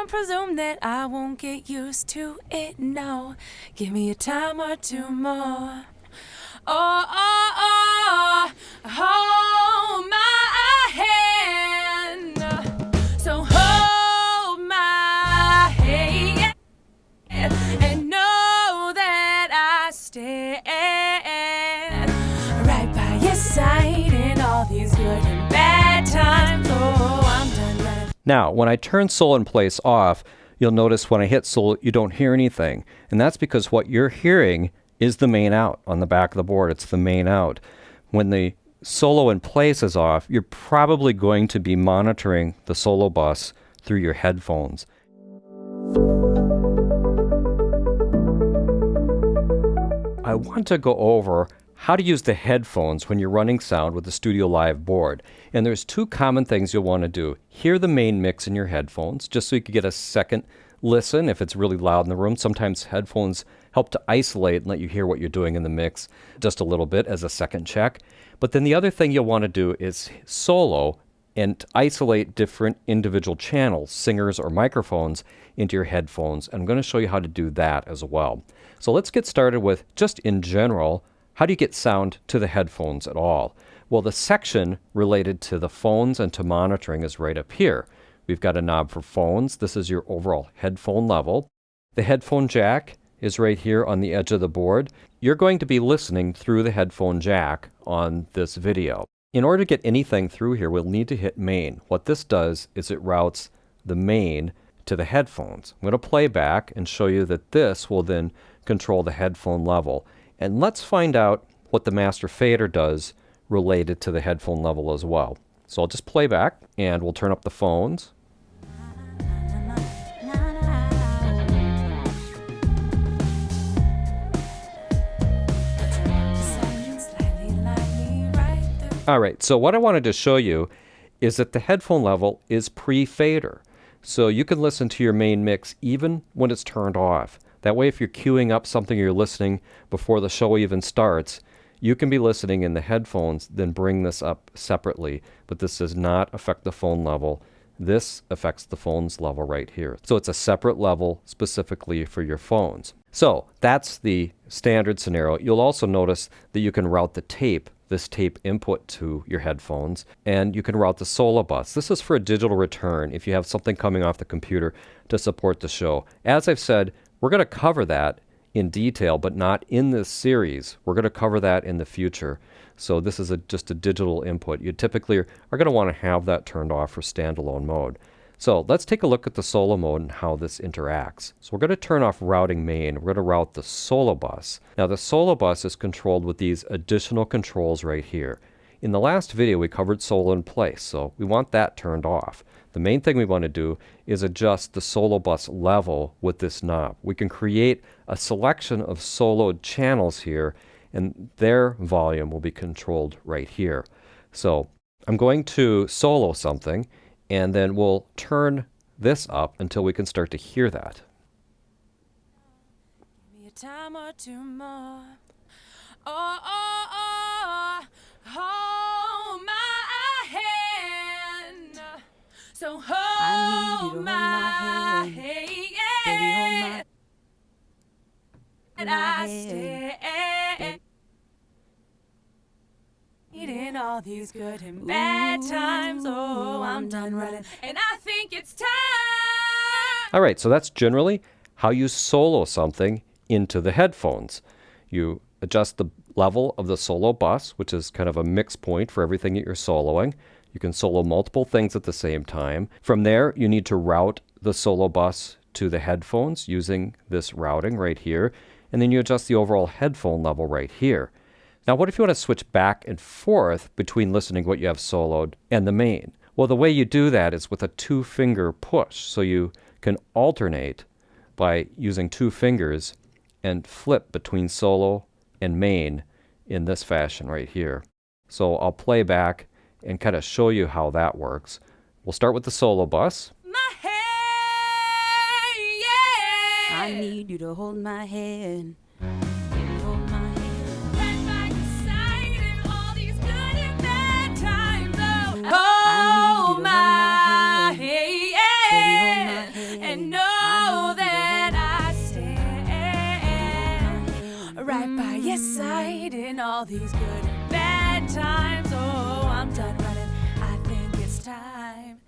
Presume that I won't get used to it, no. Give me a time or two more. Oh, oh, oh, hold my hand. So hold my hand and know that I stand right by your side in all these good and bad times. Oh, I'm done right. Now, when I turn solo in place off, you'll notice when I hit solo, you don't hear anything. And that's because what you're hearing is the main out on the back of the board. It's the main out. When the solo in place is off, you're probably going to be monitoring the solo bus through your headphones. I want to go over how to use the headphones when you're running sound with the StudioLive board. And there's two common things you'll want to do. Hear the main mix in your headphones, just so you can get a second listen if it's really loud in the room. Sometimes headphones help to isolate and let you hear what you're doing in the mix just a little bit as a second check. But then the other thing you'll want to do is solo and isolate different individual channels, singers or microphones, into your headphones. And I'm going to show you how to do that as well. So let's get started with, just in general, how do you get sound to the headphones at all? Well, the section related to the phones and to monitoring is right up here. We've got a knob for phones. This is your overall headphone level. The headphone jack is right here on the edge of the board. you're going to be listening through the headphone jack on this video. In order to get anything through here, we'll need to hit main. What this does is it routes the main to the headphones. I'm going to play back and show you that this will then control the headphone level. And let's find out what the master fader does related to the headphone level as well. So I'll just play back and we'll turn up the phones. All right, so what I wanted to show you is that the headphone level is pre-fader. So you can listen to your main mix even when it's turned off. That way if you're queuing up something you're listening before the show even starts, you can be listening in the headphones, then bring this up separately. But this does not affect the phone level. This affects the phone's level right here. So it's a separate level specifically for your phones. So that's the standard scenario. You'll also notice that you can route the tape, this tape input to your headphones, and you can route the solo bus. This is for a digital return if you have something coming off the computer to support the show. As I've said, we're going to cover that in detail, but not in this series. We're going to cover that in the future. So this is just a digital input. You typically are going to want to have that turned off for standalone mode. So let's take a look at the solo mode and how this interacts. So we're going to turn off routing main. We're going to route the solo bus. Now the solo bus is controlled with these additional controls right here. In the last video we covered solo in place, so we want that turned off. The main thing we want to do is adjust the solo bus level with this knob. We can create a selection of soloed channels here, and their volume will be controlled right here. So I'm going to solo something, and then we'll turn this up until we can start to hear that. Give me a time or two more. Oh, oh, oh, hold my hand. So hold my hand. Baby, hold my and I stay in all these good and bad times. Oh, I'm done running, and I think it's time. All right, so that's generally how you solo something into the headphones. You adjust the level of the solo bus, which is kind of a mix point for everything that you're soloing. You can solo multiple things at the same time. From there, you need to route the solo bus to the headphones using this routing right here, and then you adjust the overall headphone level right here. Now, what if you want to switch back and forth between listening what you have soloed and the main? Well, the way you do that is with a two-finger push. So you can alternate by using two fingers and flip between solo and main in this fashion right here. So I'll play back and kind of show you how that works. We'll start with the solo bus. My hand, yeah. I need you to hold my hand. Hold my hand and know that I stand right by your side in all these good and bad times. Oh, I'm done running. I think it's time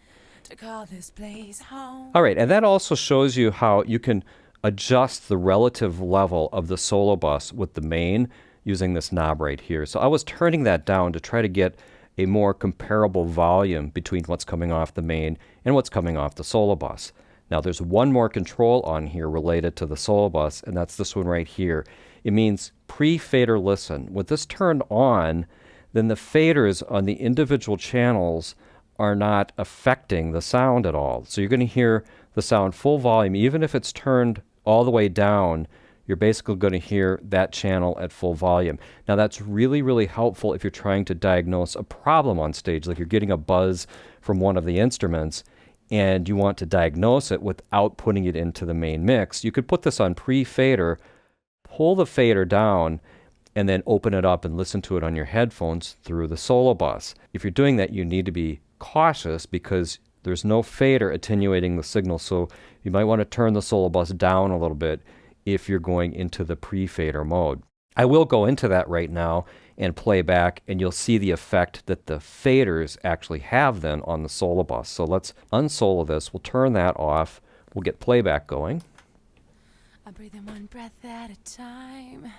to call this place home. All right, and that also shows you how you can adjust the relative level of the solo bus with the main using this knob right here. So I was turning that down to try to get a more comparable volume between what's coming off the main and what's coming off the solo bus. Now there's one more control on here related to the solo bus, and that's this one right here. It means pre-fader listen. With this turned on, then the faders on the individual channels are not affecting the sound at all. So you're going to hear the sound full volume, even if it's turned all the way down. You're basically going to hear that channel at full volume. Now that's really, really helpful if you're trying to diagnose a problem on stage, like you're getting a buzz from one of the instruments and you want to diagnose it without putting it into the main mix. You could put this on pre-fader, pull the fader down, and then open it up and listen to it on your headphones through the solo bus. If you're doing that, you need to be cautious because there's no fader attenuating the signal, so you might want to turn the solo bus down a little bit if you're going into the pre-fader mode. I will go into that right now and play back, and you'll see the effect that the faders actually have then on the solo bus. So let's unsolo this. We'll turn that off. We'll get playback going. I'm breathing one breath at a time.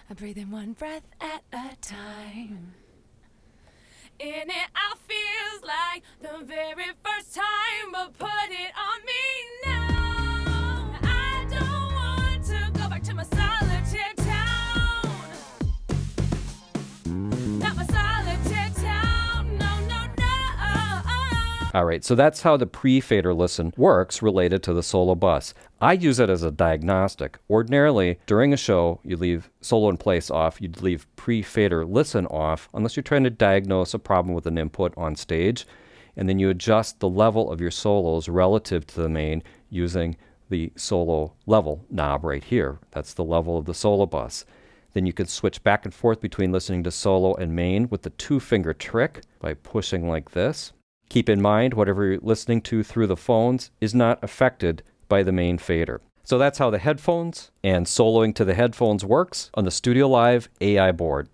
I breathe in one breath at a time. In it, I feels like the very first time, but put it on me now. I don't want to go back to my solitaire town. Not my solitaire town, no, no, no. All right, so that's how the pre-fader listen works related to the solo bus. I use it as a diagnostic. Ordinarily, during a show, you leave solo in place off. You'd leave pre-fader listen off unless you're trying to diagnose a problem with an input on stage. And then you adjust the level of your solos relative to the main using the solo level knob right here. That's the level of the solo bus. Then you can switch back and forth between listening to solo and main with the 2-finger trick by pushing like this. Keep in mind, whatever you're listening to through the phones is not affected by the main fader. So that's how the headphones and soloing to the headphones works on the StudioLive AI board.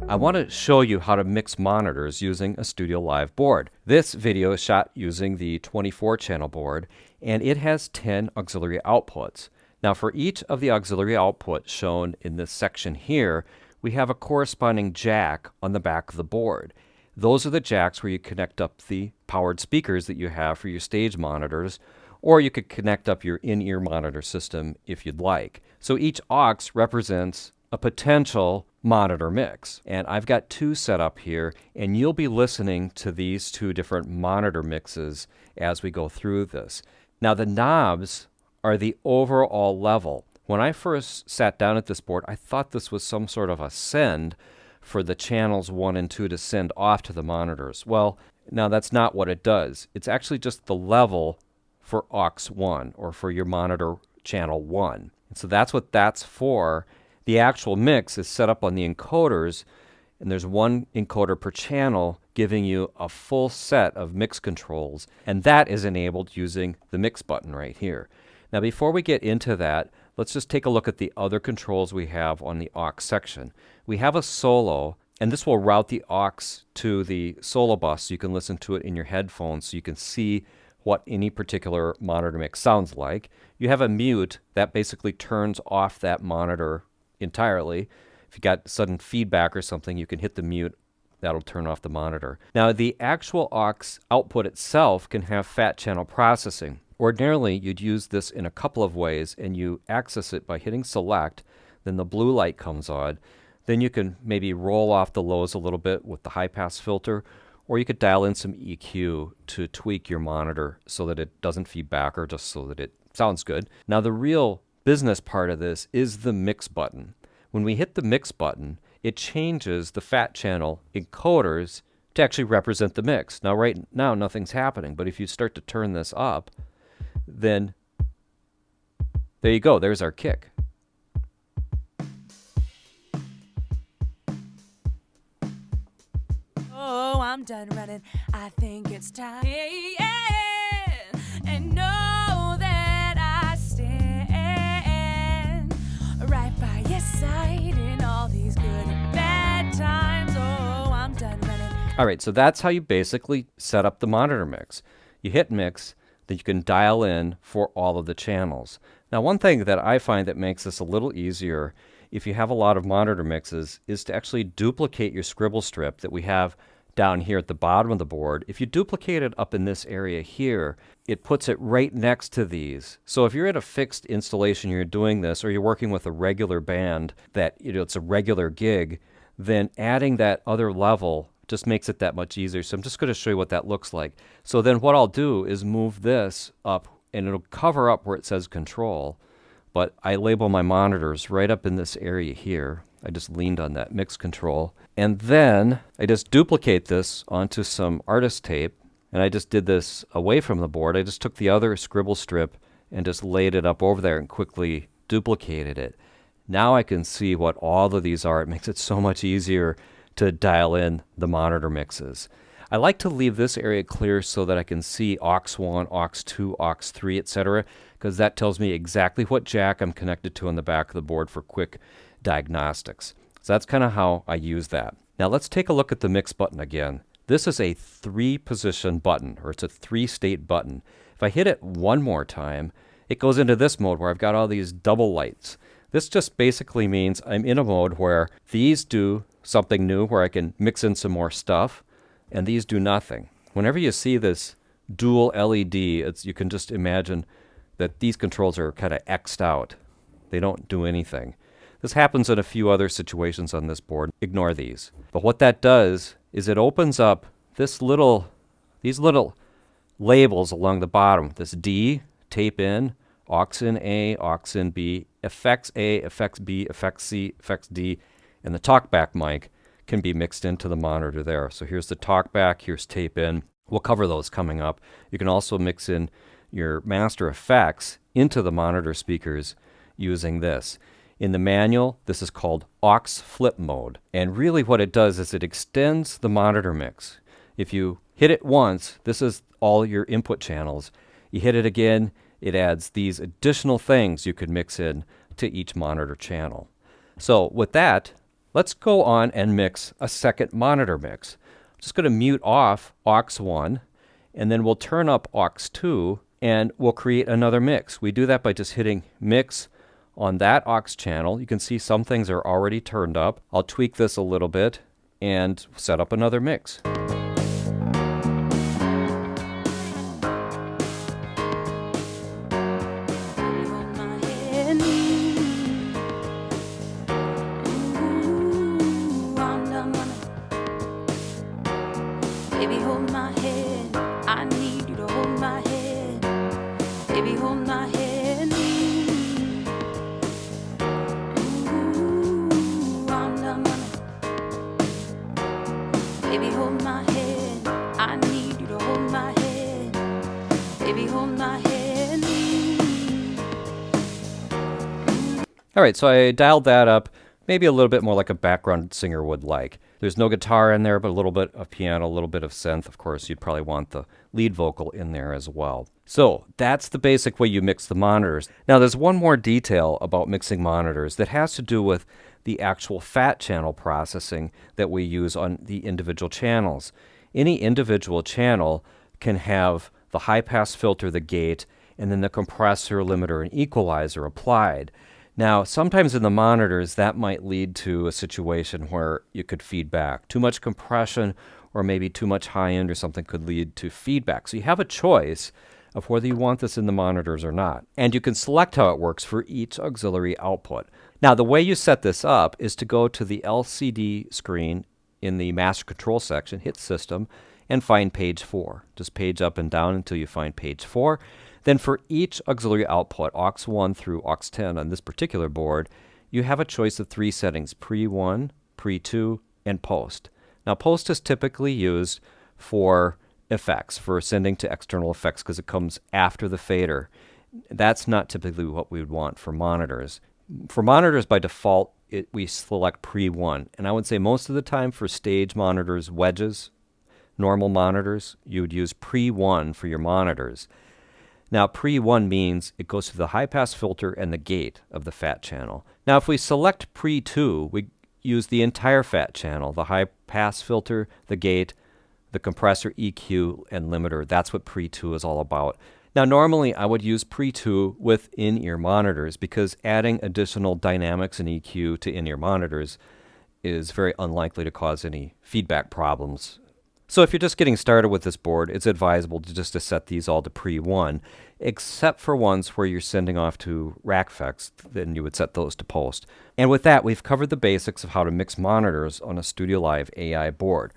I want to show you how to mix monitors using a StudioLive board. This video is shot using the 24-channel board, and it has 10 auxiliary outputs. Now for each of the auxiliary outputs shown in this section here, we have a corresponding jack on the back of the board. Those are the jacks where you connect up the powered speakers that you have for your stage monitors, or you could connect up your in-ear monitor system if you'd like. So each aux represents a potential monitor mix. And I've got 2 set up here, and you'll be listening to these 2 different monitor mixes as we go through this. Now the knobs are the overall level. When I first sat down at this board, I thought this was some sort of a send for the channels 1 and 2 to send off to the monitors. Well, now that's not what it does. It's actually just the level for aux 1 or for your monitor channel 1. And so that's what that's for. The actual mix is set up on the encoders, and there's 1 encoder per channel giving you a full set of mix controls, and that is enabled using the mix button right here. Now before we get into that, let's just take a look at the other controls we have on the aux section. We have a solo, and this will route the aux to the solo bus so you can listen to it in your headphones so you can see what any particular monitor mix sounds like. You have a mute that basically turns off that monitor entirely. If you got sudden feedback or something, you can hit the mute. That'll turn off the monitor. Now the actual aux output itself can have fat channel processing. Ordinarily, you'd use this in a couple of ways, and you access it by hitting select, then the blue light comes on. Then you can maybe roll off the lows a little bit with the high pass filter, or you could dial in some EQ to tweak your monitor so that it doesn't feedback or just so that it sounds good. Now the real business part of this is the mix button. When we hit the mix button, it changes the fat channel encoders to actually represent the mix. Now right now nothing's happening, but if you start to turn this up, then there you go, there's our kick. Oh, I'm done running. I think it's time. And know that I stand right by your side in all these good and bad times. Oh, I'm done running. All right, so that's how you basically set up the monitor mix. You hit mix, that you can dial in for all of the channels. Now one thing that I find that makes this a little easier if you have a lot of monitor mixes is to actually duplicate your Scribble strip that we have down here at the bottom of the board. If you duplicate it up in this area here, it puts it right next to these. So if you're at a fixed installation, you're doing this, or you're working with a regular band that, it's a regular gig, then adding that other level just makes it that much easier. So I'm just going to show you what that looks like. So then what I'll do is move this up, and it'll cover up where it says control, but I label my monitors right up in this area here. I just leaned on that mix control, and then I just duplicate this onto some artist tape, and I just did this away from the board. I just took the other Scribble strip and just laid it up over there and quickly duplicated it. Now I can see what all of these are. It makes it so much easier to dial in the monitor mixes. I like to leave this area clear so that I can see aux 1, aux 2, aux 3, etc., because that tells me exactly what jack I'm connected to on the back of the board for quick diagnostics. So that's kind of how I use that. Now let's take a look at the mix button again. This is a 3-position button, or it's a 3-state button. If I hit it one more time, it goes into this mode where I've got all these double lights. This just basically means I'm in a mode where these do something new, where I can mix in some more stuff, and these do nothing. Whenever you see this dual LED, you can just imagine that these controls are kind of X'd out. They don't do anything. This happens in a few other situations on this board. Ignore these. But what that does is it opens up these little labels along the bottom. This D, tape in, aux in A, aux in B, effects A, effects B, effects C, effects D, and the Talkback mic can be mixed into the monitor there. So here's the Talkback, here's tape in. We'll cover those coming up. You can also mix in your master effects into the monitor speakers using this. In the manual, this is called aux flip mode. And really what it does is it extends the monitor mix. If you hit it once, this is all your input channels. You hit it again, it adds these additional things you could mix in to each monitor channel. So with that, let's go on and mix a second monitor mix. I'm just going to mute off aux 1, and then we'll turn up aux 2, and we'll create another mix. We do that by just hitting mix on that aux channel. You can see some things are already turned up. I'll tweak this a little bit and set up another mix. Baby, hold my hand. I need you to hold my hand. Baby, hold my hand. Ooh, I'm baby, hold my hand. I need you to hold my hand. Baby, hold my hand. All right, so I dialed that up maybe a little bit more like a background singer would like. There's no guitar in there, but a little bit of piano, a little bit of synth. Of course, you'd probably want the lead vocal in there as well. So that's the basic way you mix the monitors. Now, there's one more detail about mixing monitors that has to do with the actual fat channel processing that we use on the individual channels. Any individual channel can have the high-pass filter, the gate, and then the compressor, limiter, and equalizer applied. Now, sometimes in the monitors, that might lead to a situation where you could feedback. Too much compression or maybe too much high-end or something could lead to feedback. So you have a choice of whether you want this in the monitors or not. And you can select how it works for each auxiliary output. Now, the way you set this up is to go to the LCD screen in the Master Control section, hit System, and find page 4. Just page up and down until you find page 4. Then for each auxiliary output, aux 1 through aux 10 on this particular board, you have a choice of 3 settings, pre-1, pre-2, and post. Now, post is typically used for effects, for sending to external effects, because it comes after the fader. That's not typically what we would want for monitors. For monitors, by default, we select pre-1. And I would say most of the time for stage monitors, wedges, normal monitors, you would use pre-1 for your monitors. Now, pre-1 means it goes through the high-pass filter and the gate of the fat channel. Now, if we select pre-2, we use the entire fat channel, the high-pass filter, the gate, the compressor, EQ, and limiter. That's what pre-2 is all about. Now, normally I would use pre-2 with in-ear monitors because adding additional dynamics and EQ to in-ear monitors is very unlikely to cause any feedback problems. So if you're just getting started with this board, it's advisable to just set these all to pre-1, except for ones where you're sending off to rack effects, then you would set those to post. And with that, we've covered the basics of how to mix monitors on a StudioLive AI board.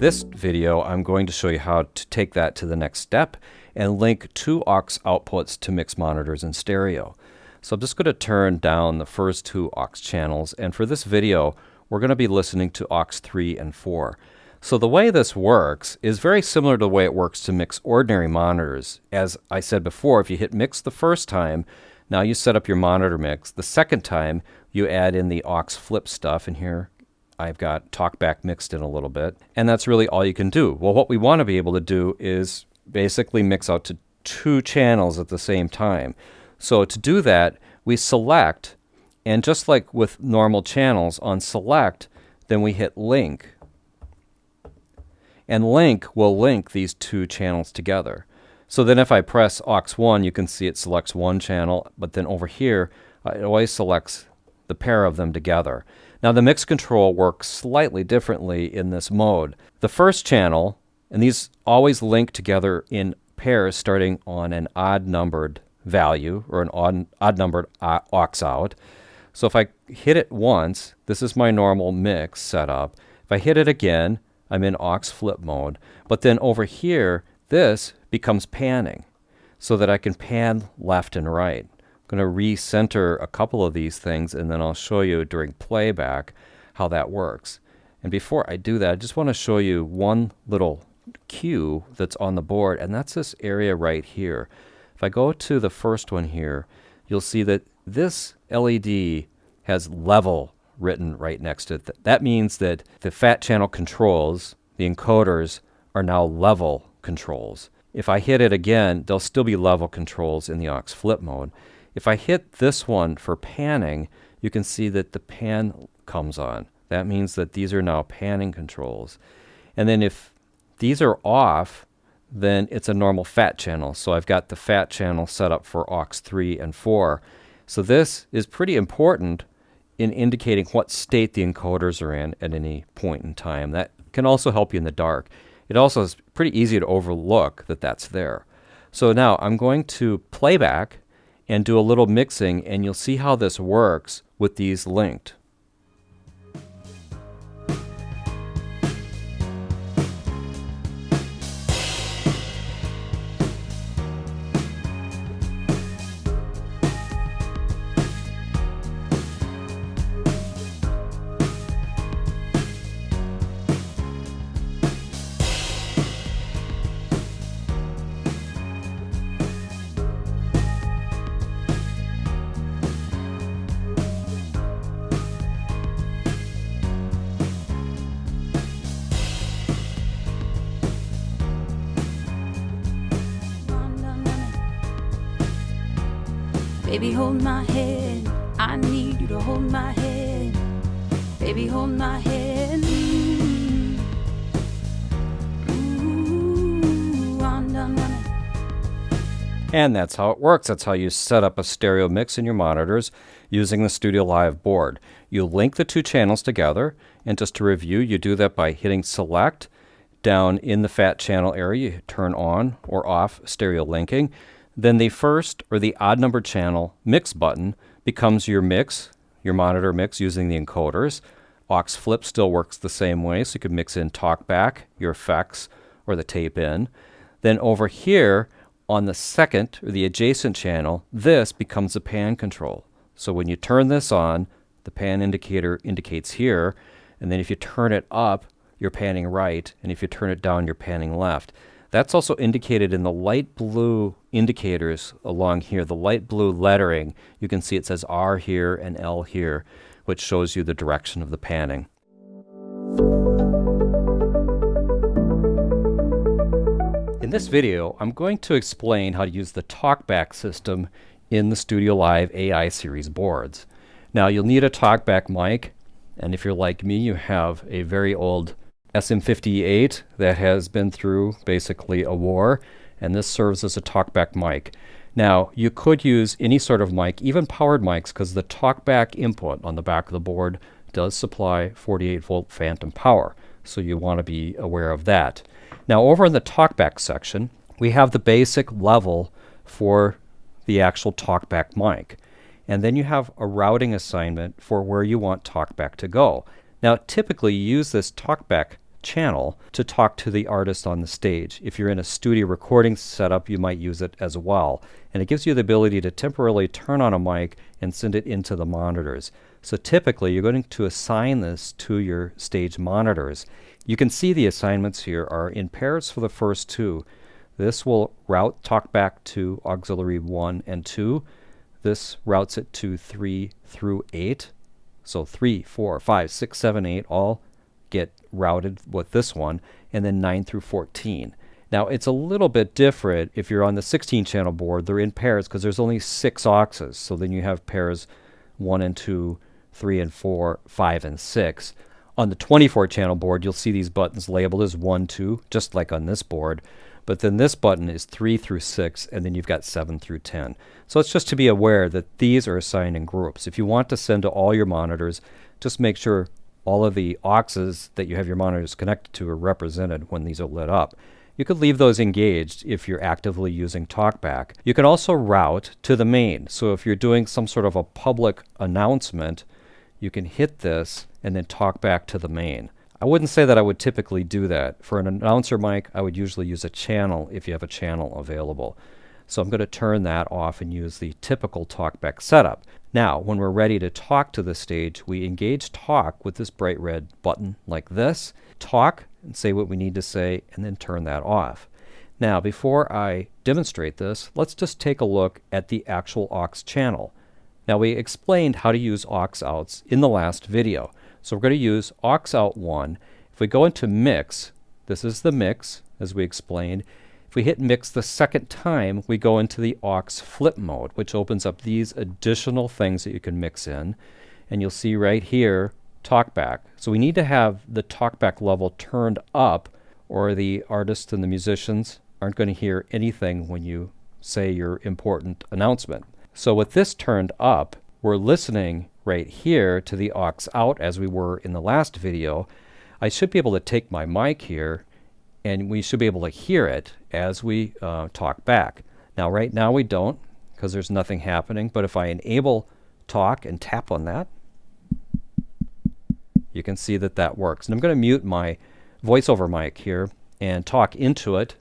This video, I'm going to show you how to take that to the next step and link 2 aux outputs to mix monitors in stereo. So I'm just going to turn down the first 2 aux channels, and for this video, we're going to be listening to aux 3 and 4. So the way this works is very similar to the way it works to mix ordinary monitors. As I said before, if you hit mix the first time, now you set up your monitor mix. The second time, you add in the aux flip stuff, and here I've got Talkback mixed in a little bit, and that's really all you can do. Well, what we want to be able to do is basically mix out to 2 channels at the same time. So to do that, we select, and just like with normal channels, on select, then we hit link. And link will link these two channels together. So then if I press aux1, you can see it selects one channel, but then over here, it always selects the pair of them together. Now the mix control works slightly differently in this mode. The first channel, and these always link together in pairs starting on an odd numbered value or an odd numbered aux out. So if I hit it once, this is my normal mix setup. If I hit it again, I'm in aux flip mode. But then over here, this becomes panning so that I can pan left and right. I'm going to recenter a couple of these things, and then I'll show you during playback how that works. And before I do that, I just want to show you one little cue that's on the board, and that's this area right here. If I go to the first one here, you'll see that this LED has level written right next to it. That means that the fat channel controls, the encoders, are now level controls. If I hit it again, there'll still be level controls in the aux flip mode. If I hit this one for panning, you can see that the pan comes on. That means that these are now panning controls. And then if these are off, then it's a normal fat channel. So I've got the fat channel set up for aux 3 and 4. So this is pretty important in indicating what state the encoders are in at any point in time. That can also help you in the dark. It also is pretty easy to overlook that that's there. So now I'm going to playback and do a little mixing, and you'll see how this works with these linked. Baby, hold my hand. I need you to hold my hand. Baby, hold my hand. Ooh, I'm done running. And that's how it works. That's how you set up a stereo mix in your monitors using the StudioLive board. You link the two channels together, and just to review, you do that by hitting select down in the fat channel area. You turn on or off stereo linking. Then the first or the odd numbered channel mix button becomes your mix, your monitor mix using the encoders. Aux flip still works the same way, so you could mix in Talkback, your effects, or the tape in. Then over here on the second or the adjacent channel, this becomes a pan control. So when you turn this on, the pan indicator indicates here, and then if you turn it up, you're panning right, and if you turn it down, you're panning left. That's also indicated in the light blue indicators along here, the light blue lettering. You can see it says R here and L here, which shows you the direction of the panning. In this video, I'm going to explain how to use the Talkback system in the StudioLive AI series boards. Now, you'll need a Talkback mic, and if you're like me, you have a very old SM58 that has been through basically a war, and this serves as a Talkback mic. Now, you could use any sort of mic, even powered mics, because the Talkback input on the back of the board does supply 48-volt phantom power, so you want to be aware of that. Now, over in the Talkback section, we have the basic level for the actual Talkback mic, and then you have a routing assignment for where you want Talkback to go. Now, typically, you use this Talkback channel to talk to the artist on the stage. If you're in a studio recording setup, you might use it as well. And it gives you the ability to temporarily turn on a mic and send it into the monitors. So typically, you're going to assign this to your stage monitors. You can see the assignments here are in pairs for the first two. This will route Talkback to auxiliary 1 and 2. This routes it to 3 through 8. So 3, 4, 5, 6, 7, 8 all get routed with this one, and then 9 through 14. Now, it's a little bit different if you're on the 16-channel board. They're in pairs because there's only 6 auxes. So then you have pairs 1 and 2, 3 and 4, 5 and 6. On the 24 channel board, you'll see these buttons labeled as 1, 2, just like on this board. But then this button is 3 through 6, and then you've got 7 through 10. So it's just to be aware that these are assigned in groups. If you want to send to all your monitors, just make sure all of the auxes that you have your monitors connected to are represented when these are lit up. You could leave those engaged if you're actively using Talkback. You can also route to the main. So if you're doing some sort of a public announcement, you can hit this and then talk back to the main. I wouldn't say that I would typically do that. For an announcer mic, I would usually use a channel if you have a channel available. So I'm going to turn that off and use the typical Talkback setup. Now, when we're ready to talk to the stage, we engage talk with this bright red button like this. Talk and say what we need to say, and then turn that off. Now, before I demonstrate this, let's just take a look at the actual aux channel. Now, we explained how to use aux outs in the last video. So we're going to use aux out 1. If we go into mix, this is the mix, as we explained. If we hit mix the second time, we go into the aux flip mode, which opens up these additional things that you can mix in. And you'll see right here, Talkback. So we need to have the Talkback level turned up, or the artists and the musicians aren't going to hear anything when you say your important announcement. So with this turned up, we're listening right here to the aux out as we were in the last video. I should be able to take my mic here and we should be able to hear it as we talk back. Now right now we don't because there's nothing happening, but if I enable talk and tap on that, you can see that that works. And I'm going to mute my voiceover mic here and talk into it.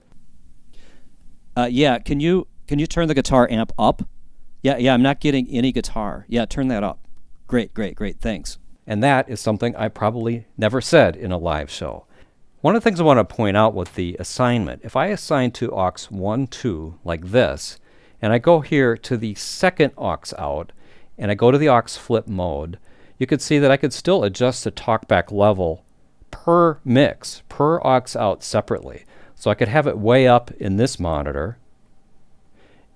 Yeah, can you turn the guitar amp up? Yeah, I'm not getting any guitar. Yeah, turn that up. Great, thanks. And that is something I probably never said in a live show. One of the things I want to point out with the assignment, if I assign to aux 1, 2 like this, and I go here to the second aux out, and I go to the aux flip mode, you can see that I could still adjust the talkback level per mix, per aux out separately. So I could have it way up in this monitor,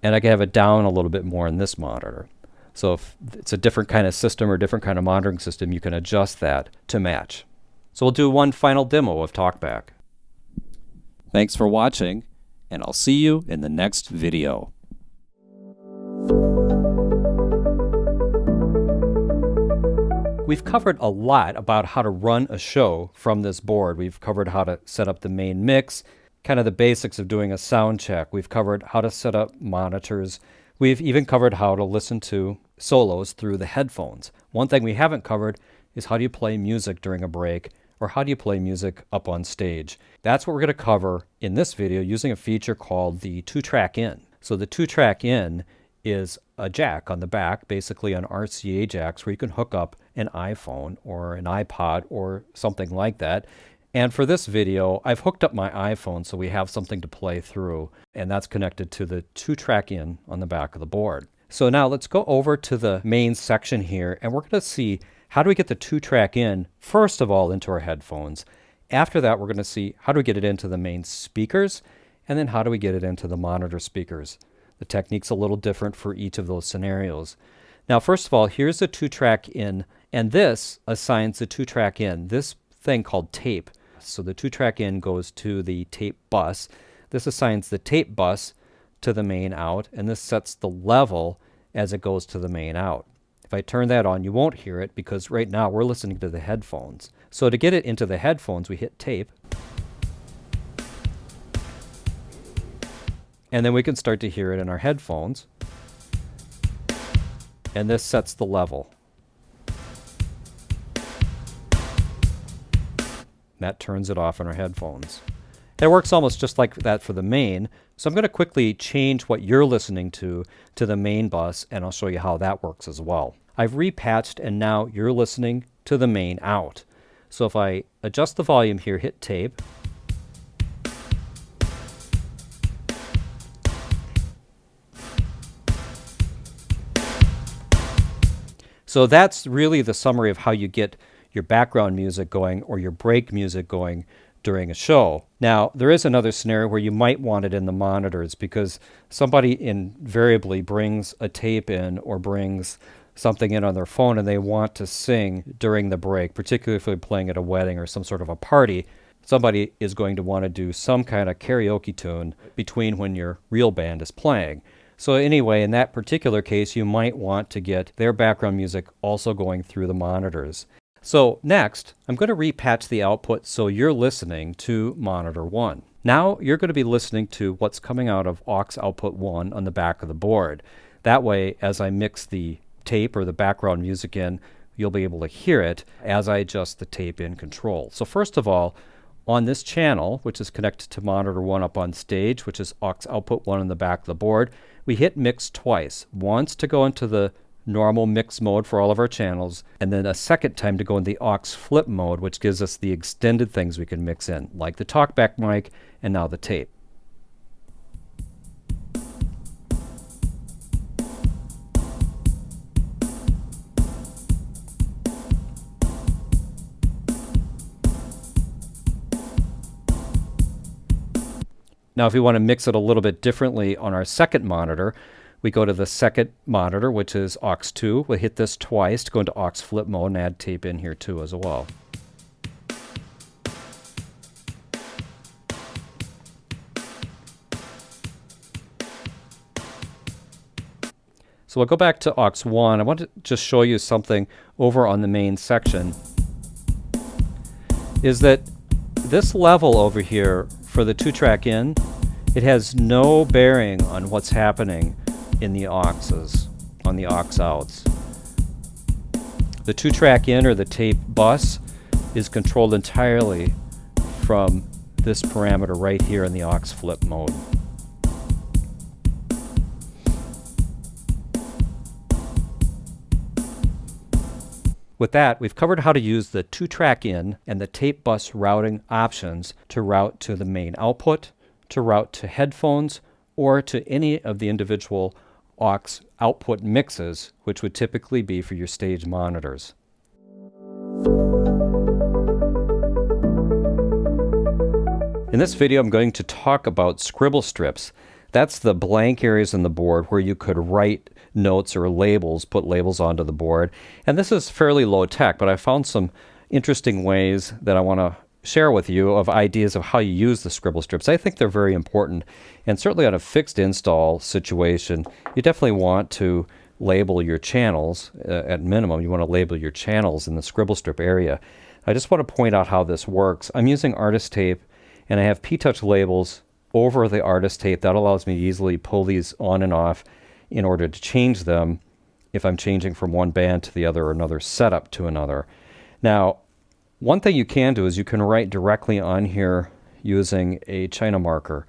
and I could have it down a little bit more in this monitor. So if it's a different kind of system or different kind of monitoring system, you can adjust that to match. So we'll do one final demo of Talkback. Thanks for watching, and I'll see you in the next video. We've covered a lot about how to run a show from this board. We've covered how to set up the main mix, kind of the basics of doing a sound check. We've covered how to set up monitors. We've even covered how to listen to solos through the headphones. One thing we haven't covered is how do you play music during a break, or how do you play music up on stage. That's what we're going to cover in this video using a feature called the 2-track in. So the 2-track in is a jack on the back, basically an RCA jacks where you can hook up an iPhone or an iPod or something like that. And for this video, I've hooked up my iPhone so we have something to play through, and that's connected to the 2-track in on the back of the board. So now let's go over to the main section here, and we're going to see how do we get the 2-track in, first of all, into our headphones. After that, we're going to see how do we get it into the main speakers, and then how do we get it into the monitor speakers. The technique's a little different for each of those scenarios. Now, first of all, here's the 2-track in, and this assigns the 2-track in, this thing called tape. So the 2-track in goes to the tape bus. This assigns the tape bus to the main out, and this sets the level as it goes to the main out. If I turn that on, you won't hear it because right now we're listening to the headphones. So to get it into the headphones, we hit tape. And then we can start to hear it in our headphones. And this sets the level. That turns it off in our headphones. It works almost just like that for the main. So I'm going to quickly change what you're listening to the main bus, and I'll show you how that works as well. I've repatched, and now you're listening to the main out. So if I adjust the volume here, hit tape, so that's really the summary of how you get your background music going or your break music going during a show. Now, there is another scenario where you might want it in the monitors because somebody invariably brings a tape in or brings something in on their phone and they want to sing during the break, particularly if they're playing at a wedding or some sort of a party, somebody is going to want to do some kind of karaoke tune between when your real band is playing. So anyway, in that particular case, you might want to get their background music also going through the monitors. So next, I'm going to repatch the output so you're listening to monitor 1. Now you're going to be listening to what's coming out of aux output 1 on the back of the board. That way, as I mix the tape or the background music in, you'll be able to hear it as I adjust the tape in control. So first of all, on this channel, which is connected to monitor 1 up on stage, which is aux output 1 on the back of the board, we hit mix twice. Once to go into the normal mix mode for all of our channels, and then a second time to go in the aux flip mode, which gives us the extended things we can mix in, like the talkback mic and now the tape. Now, if we want to mix it a little bit differently on our second monitor, we go to the second monitor, which is aux 2. We'll hit this twice to go into aux flip mode and add tape in here too as well. So we'll go back to aux 1. I want to just show you something over on the main section. Is that this level over here for the 2-track in, it has no bearing on what's happening in the auxes, on the aux outs. The 2-track in or the tape bus is controlled entirely from this parameter right here in the aux flip mode. With that, we've covered how to use the 2-track in and the tape bus routing options to route to the main output, to route to headphones, or to any of the individual aux output mixes, which would typically be for your stage monitors. In this video, I'm going to talk about Scribble strips. That's the blank areas in the board where you could write notes or labels, put labels onto the board. And this is fairly low tech, but I found some interesting ways that I want to share with you of ideas of how you use the Scribble strips. I think they're very important, and certainly on a fixed install situation, you definitely want to label your channels. At minimum, you want to label your channels in the Scribble strip area. I just want to point out how this works. I'm using artist tape, and I have P-Touch labels over the artist tape. That allows me to easily pull these on and off in order to change them if I'm changing from one band to the other or another setup to another. Now, one thing you can do is you can write directly on here using a China marker.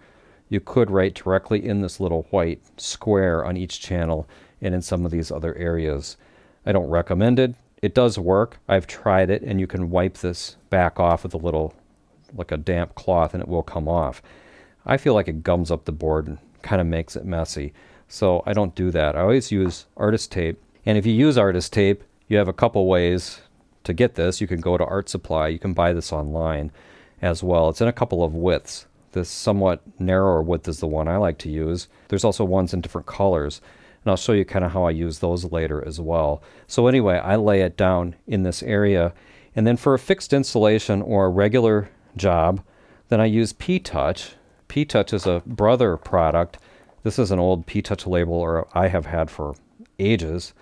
You could write directly in this little white square on each channel and in some of these other areas. I don't recommend it. It does work. I've tried it, and you can wipe this back off with a little, like a damp cloth, and it will come off. I feel like it gums up the board and kind of makes it messy. So I don't do that. I always use artist tape. And if you use artist tape, you have a couple ways to get this. You can go to Art Supply. You can buy this online as well. It's in a couple of widths. This somewhat narrower width is the one I like to use. There's also ones in different colors. And I'll show you kind of how I use those later as well. So anyway, I lay it down in this area. And then for a fixed installation or a regular job, then I use P-Touch. P-Touch is a brother product. This is an old P-Touch label, or I have had for ages.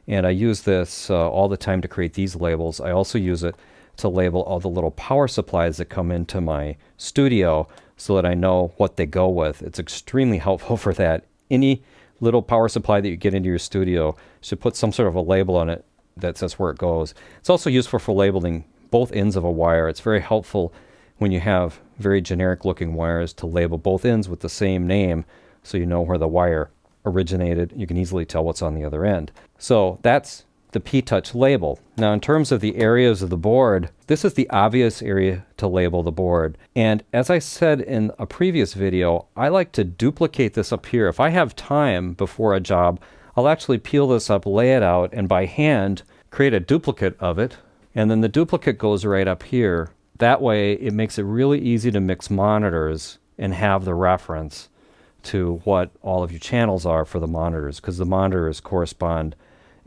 And I use this all the time to create these labels. I also use it to label all the little power supplies that come into my studio so that I know what they go with. It's extremely helpful for that. Any little power supply that you get into your studio should put some sort of a label on it that says where it goes. It's also useful for labeling both ends of a wire. It's very helpful when you have very generic looking wires to label both ends with the same name so you know where the wire originated. You can easily tell what's on the other end. So that's the P-Touch label. Now in terms of the areas of the board, this is the obvious area to label the board. And as I said in a previous video, I like to duplicate this up here. If I have time before a job, I'll actually peel this up, lay it out, and by hand create a duplicate of it. And then the duplicate goes right up here. That way it makes it really easy to mix monitors and have the reference to what all of your channels are for the monitors, because the monitors correspond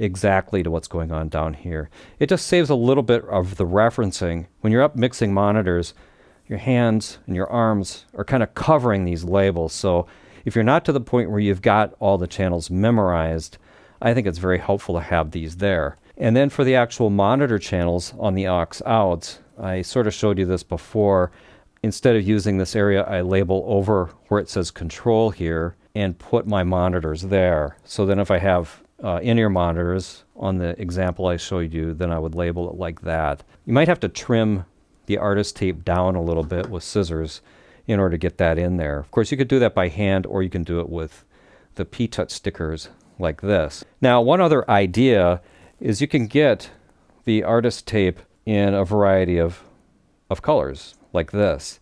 exactly to what's going on down here. It just saves a little bit of the referencing. When you're up mixing monitors, your hands and your arms are kind of covering these labels. So if you're not to the point where you've got all the channels memorized, I think it's very helpful to have these there. And then for the actual monitor channels on the aux outs, I sort of showed you this before. Instead of using this area, I label over where it says control here and put my monitors there. So then if I have in-ear monitors on the example I showed you, then I would label it like that. You might have to trim the artist tape down a little bit with scissors in order to get that in there. Of course, you could do that by hand, or you can do it with the P-Touch stickers like this. Now, one other idea is you can get the artist tape in a variety of colors like this.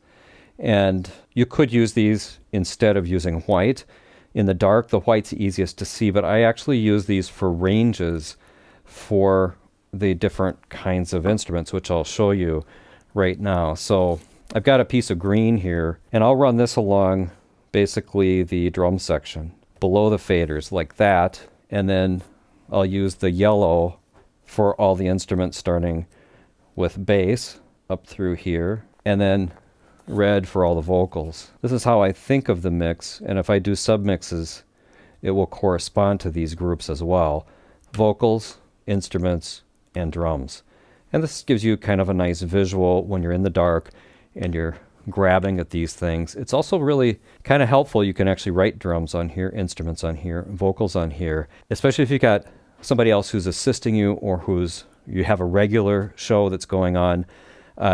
And you could use these instead of using white. In the dark, the white's easiest to see, but I actually use these for ranges for the different kinds of instruments, which I'll show you right now. So I've got a piece of green here, and I'll run this along basically the drum section below the faders like that, and then I'll use the yellow for all the instruments starting with bass up through here, and then red for all the vocals. This is how I think of the mix, and if I do submixes, it will correspond to these groups as well. Vocals, instruments, and drums. And this gives you kind of a nice visual when you're in the dark and you're grabbing at these things. It's also really kind of helpful. You can actually write drums on here, instruments on here, vocals on here, especially if you got somebody else who's assisting you, or you have a regular show that's going on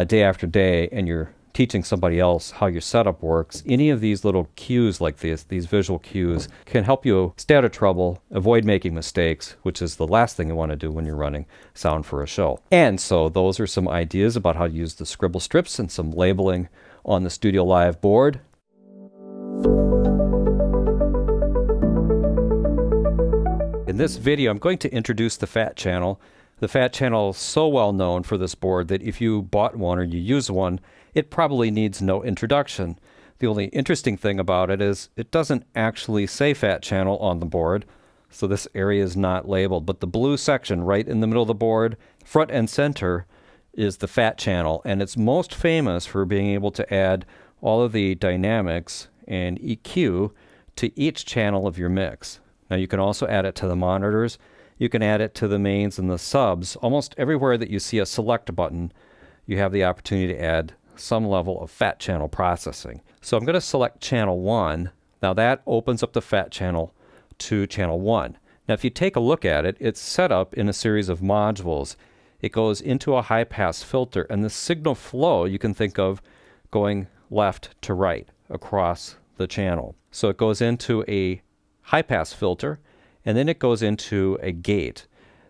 day after day, and you're teaching somebody else how your setup works. Any of these little cues like this, these visual cues, can help you stay out of trouble, avoid making mistakes, which is the last thing you want to do when you're running sound for a show. And so those are some ideas about how to use the Scribble strips and some labeling on the StudioLive board. In this video, I'm going to introduce the Fat Channel. The Fat Channel is so well known for this board that if you bought one or you use one, it probably needs no introduction. The only interesting thing about it is it doesn't actually say Fat Channel on the board, so this area is not labeled. But the blue section right in the middle of the board, front and center, is the Fat Channel, and it's most famous for being able to add all of the dynamics and EQ to each channel of your mix. Now you can also add it to the monitors. You can add it to the mains and the subs. Almost everywhere that you see a select button, you have the opportunity to add some level of Fat Channel processing. So I'm going to select channel 1. Now that opens up the Fat Channel to channel 1. Now if you take a look at it, it's set up in a series of modules. It goes into a high-pass filter, and the signal flow you can think of going left to right across the channel. So it goes into a high-pass filter, and then it goes into a gate.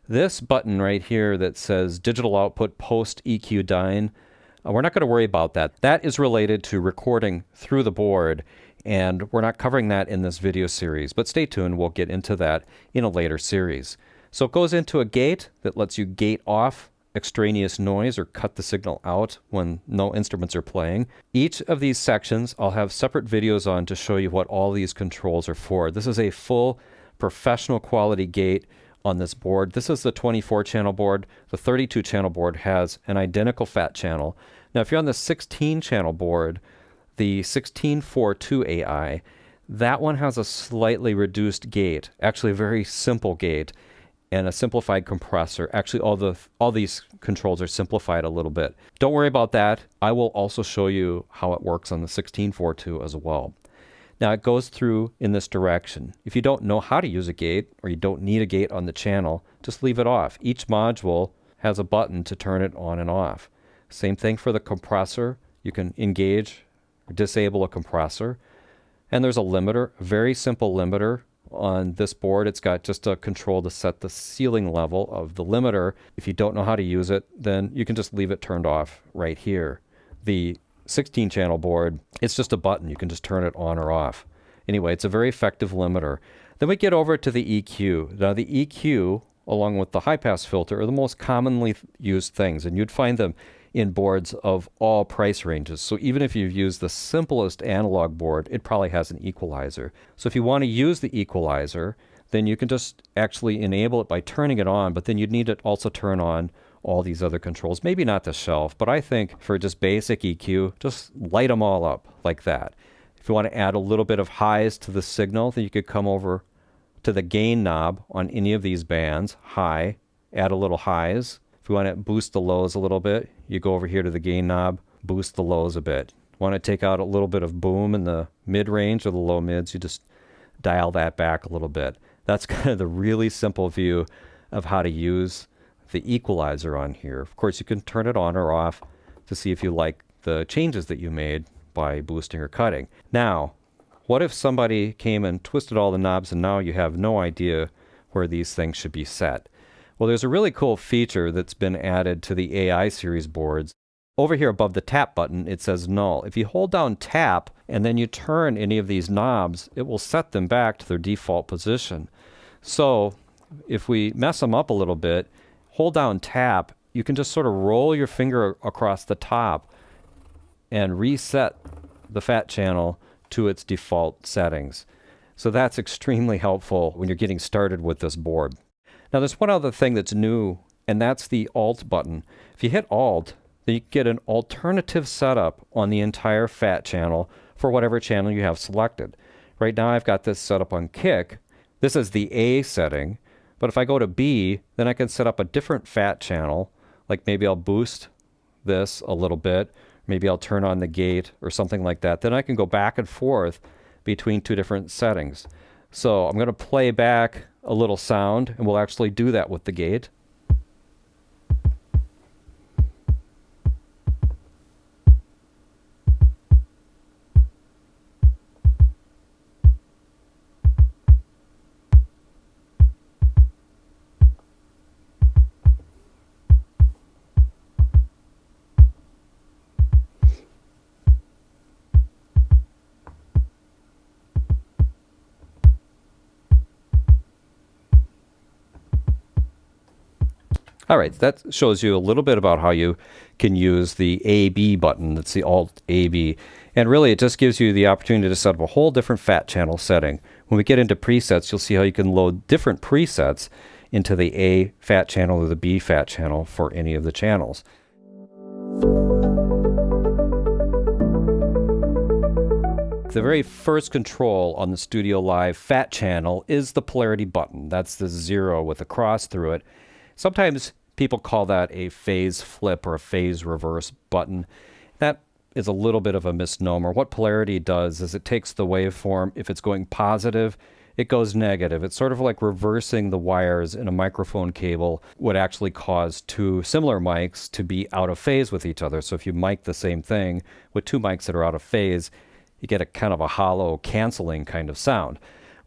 This button right here that says Digital Output Post EQ Dyne, we're not going to worry about that. That is related to recording through the board, and we're not covering that in this video series, but stay tuned, we'll get into that in a later series. So it goes into a gate that lets you gate off extraneous noise or cut the signal out when no instruments are playing. Each of these sections I'll have separate videos on to show you what all these controls are for. This is a full professional quality gate on this board. This is the 24 channel board. The 32 channel board has an identical Fat Channel. Now if you're on the 16 channel board, the 1642 AI, that one has a slightly reduced gate, actually a very simple gate, and a simplified compressor. Actually, all these controls are simplified a little bit. Don't worry about that. I will also show you how it works on the 1642 as well. Now it goes through in this direction. If you don't know how to use a gate, or you don't need a gate on the channel, just leave it off. Each module has a button to turn it on and off. Same thing for the compressor. You can engage or disable a compressor. And there's a limiter, a very simple limiter. On this board, it's got just a control to set the ceiling level of the limiter. If you don't know how to use it, then you can just leave it turned off right here. The 16 channel board, it's just a button. You can just turn it on or off. Anyway, it's a very effective limiter. Then we get over to the EQ. Now the EQ, along with the high pass filter, are the most commonly used things, and you'd find them in boards of all price ranges. So even if you've used the simplest analog board, it probably has an equalizer. So if you want to use the equalizer, then you can just actually enable it by turning it on, but then you'd need to also turn on all these other controls. Maybe not the shelf, but I think for just basic EQ, just light them all up like that. If you want to add a little bit of highs to the signal, then you could come over to the gain knob on any of these bands, high, add a little highs. If you want to boost the lows a little bit, you go over here to the gain knob, boost the lows a bit. Want to take out a little bit of boom in the mid-range or the low mids, you just dial that back a little bit. That's kind of the really simple view of how to use the equalizer on here. Of course, you can turn it on or off to see if you like the changes that you made by boosting or cutting. Now, what if somebody came and twisted all the knobs and now you have no idea where these things should be set? Well, there's a really cool feature that's been added to the AI series boards. Over here above the tap button, it says null. If you hold down tap and then you turn any of these knobs, it will set them back to their default position. So if we mess them up a little bit, hold down tap, you can just sort of roll your finger across the top and reset the fat channel to its default settings. So that's extremely helpful when you're getting started with this board. Now there's one other thing that's new, and that's the Alt button. If you hit Alt, then you get an alternative setup on the entire fat channel for whatever channel you have selected. Right now I've got this set up on kick. This is the A setting, but if I go to B, then I can set up a different fat channel, like maybe I'll boost this a little bit, maybe I'll turn on the gate or something like that. Then I can go back and forth between two different settings. So I'm going to play back a little sound, and we'll actually do that with the gate. All right, that shows you a little bit about how you can use the AB button. That's the Alt AB. And really, it just gives you the opportunity to set up a whole different fat channel setting. When we get into presets, you'll see how you can load different presets into the A fat channel or the B fat channel for any of the channels. The very first control on the StudioLive fat channel is the Polarity button. That's the 0 with a cross through it. Sometimes people call that a phase flip or a phase reverse button. That is a little bit of a misnomer. What Polarity does is it takes the waveform. If it's going positive, it goes negative. It's sort of like reversing the wires in a microphone cable would actually cause two similar mics to be out of phase with each other. So if you mic the same thing with two mics that are out of phase, you get a kind of a hollow canceling kind of sound.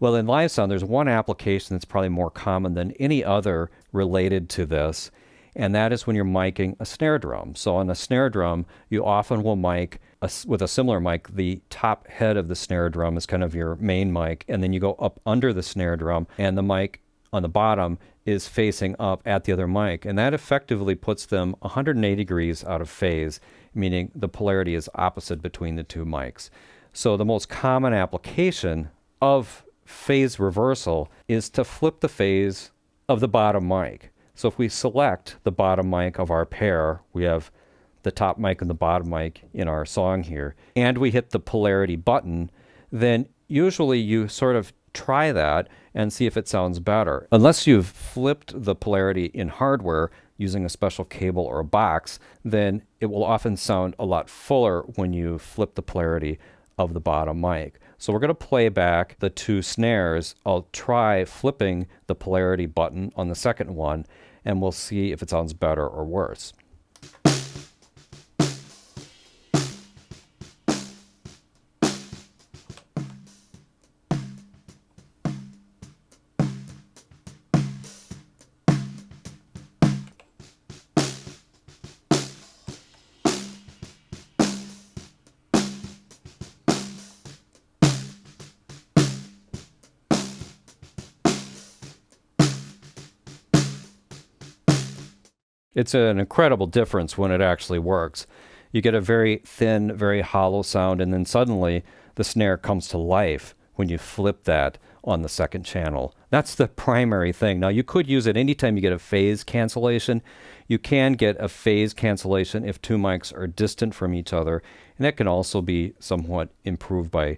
Well, in live sound, there's one application that's probably more common than any other related to this, and that is when you're miking a snare drum. So on a snare drum, you often will mic, with a similar mic, the top head of the snare drum is kind of your main mic, and then you go up under the snare drum, and the mic on the bottom is facing up at the other mic, and that effectively puts them 180 degrees out of phase, meaning the polarity is opposite between the two mics. So the most common application of phase reversal is to flip the phase of the bottom mic. So if we select the bottom mic of our pair, we have the top mic and the bottom mic in our song here, and we hit the Polarity button, then usually you sort of try that and see if it sounds better. Unless you've flipped the Polarity in hardware using a special cable or a box, then it will often sound a lot fuller when you flip the Polarity of the bottom mic. So we're going to play back the two snares. I'll try flipping the Polarity button on the second one, and we'll see if it sounds better or worse. It's an incredible difference when it actually works. You get a very thin, very hollow sound, and then suddenly the snare comes to life when you flip that on the second channel. That's the primary thing. Now, you could use it anytime you get a phase cancellation. You can get a phase cancellation if two mics are distant from each other, and that can also be somewhat improved by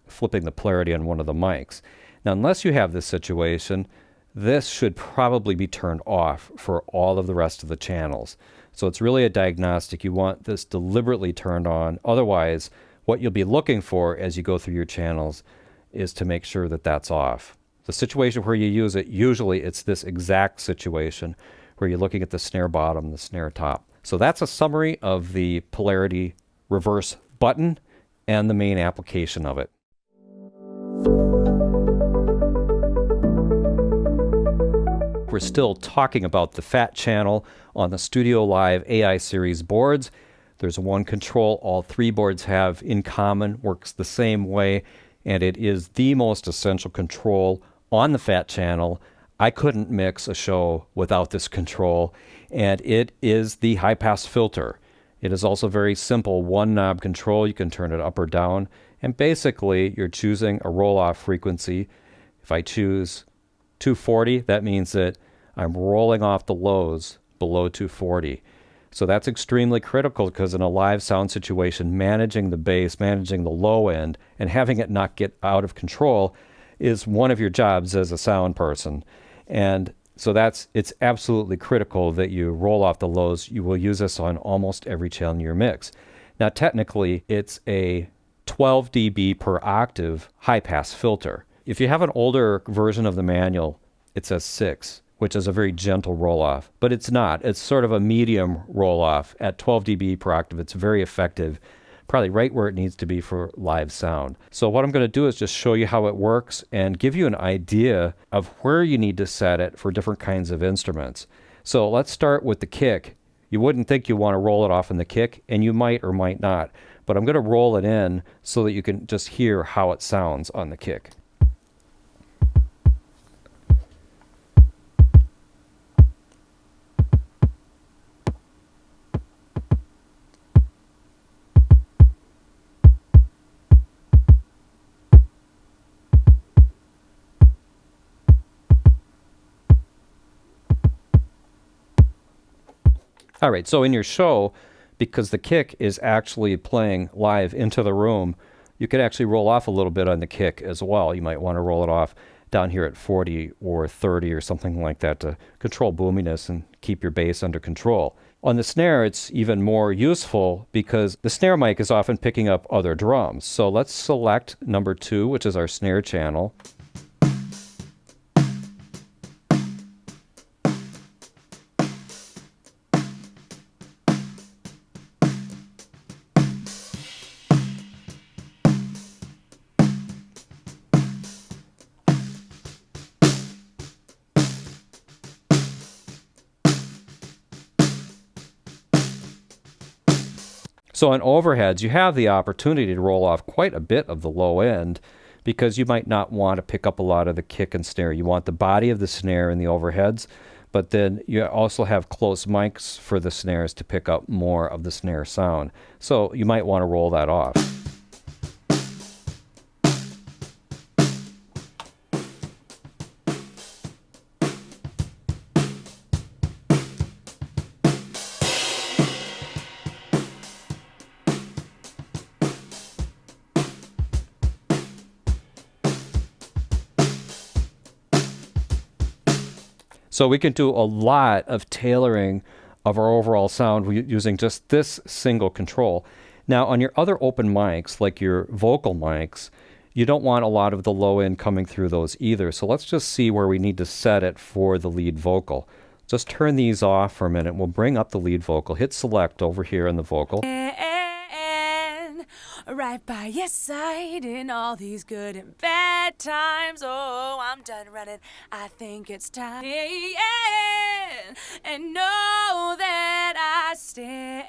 flipping the polarity on one of the mics. Now, unless you have this situation, this should probably be turned off for all of the rest of the channels. So it's really a diagnostic. You want this deliberately turned on. Otherwise, what you'll be looking for as you go through your channels is to make sure that that's off. The situation where you use it, usually it's this exact situation where you're looking at the snare bottom, the snare top. So that's a summary of the polarity reverse button and the main application of it. We're still talking about the fat channel on the StudioLive AI series boards. There's one control all three boards have in common, works the same way, and it is the most essential control on the fat channel. I couldn't mix a show without this control, and it is the high pass filter. It is also very simple, one knob control. You can turn it up or down, and basically you're choosing a roll-off frequency. If I choose 240, that means that I'm rolling off the lows below 240. So that's extremely critical because in a live sound situation, managing the bass, managing the low end, and having it not get out of control is one of your jobs as a sound person. And so it's absolutely critical that you roll off the lows. You will use this on almost every channel in your mix. Now, technically, it's a 12 dB per octave high-pass filter. If you have an older version of the manual, it says 6, which is a very gentle roll-off. But it's not. It's sort of a medium roll-off. At 12 dB per octave, it's very effective, probably right where it needs to be for live sound. So what I'm going to do is just show you how it works and give you an idea of where you need to set it for different kinds of instruments. So let's start with the kick. You wouldn't think you want to roll it off in the kick, and you might or might not. But I'm going to roll it in so that you can just hear how it sounds on the kick. All right, so in your show, because the kick is actually playing live into the room, you could actually roll off a little bit on the kick as well. You might want to roll it off down here at 40 or 30 or something like that to control boominess and keep your bass under control. On the snare, it's even more useful because the snare mic is often picking up other drums. So let's select number 2, which is our snare channel. So on overheads, you have the opportunity to roll off quite a bit of the low end because you might not want to pick up a lot of the kick and snare. You want the body of the snare in the overheads, but then you also have close mics for the snares to pick up more of the snare sound. So you might want to roll that off. So we can do a lot of tailoring of our overall sound using just this single control. Now on your other open mics, like your vocal mics, you don't want a lot of the low end coming through those either. So let's just see where we need to set it for the lead vocal. Just turn these off for a minute. We'll bring up the lead vocal. Hit select over here in the vocal. Right by your side in all these good and bad times. Oh, I'm done running. I think it's time. And know that I stand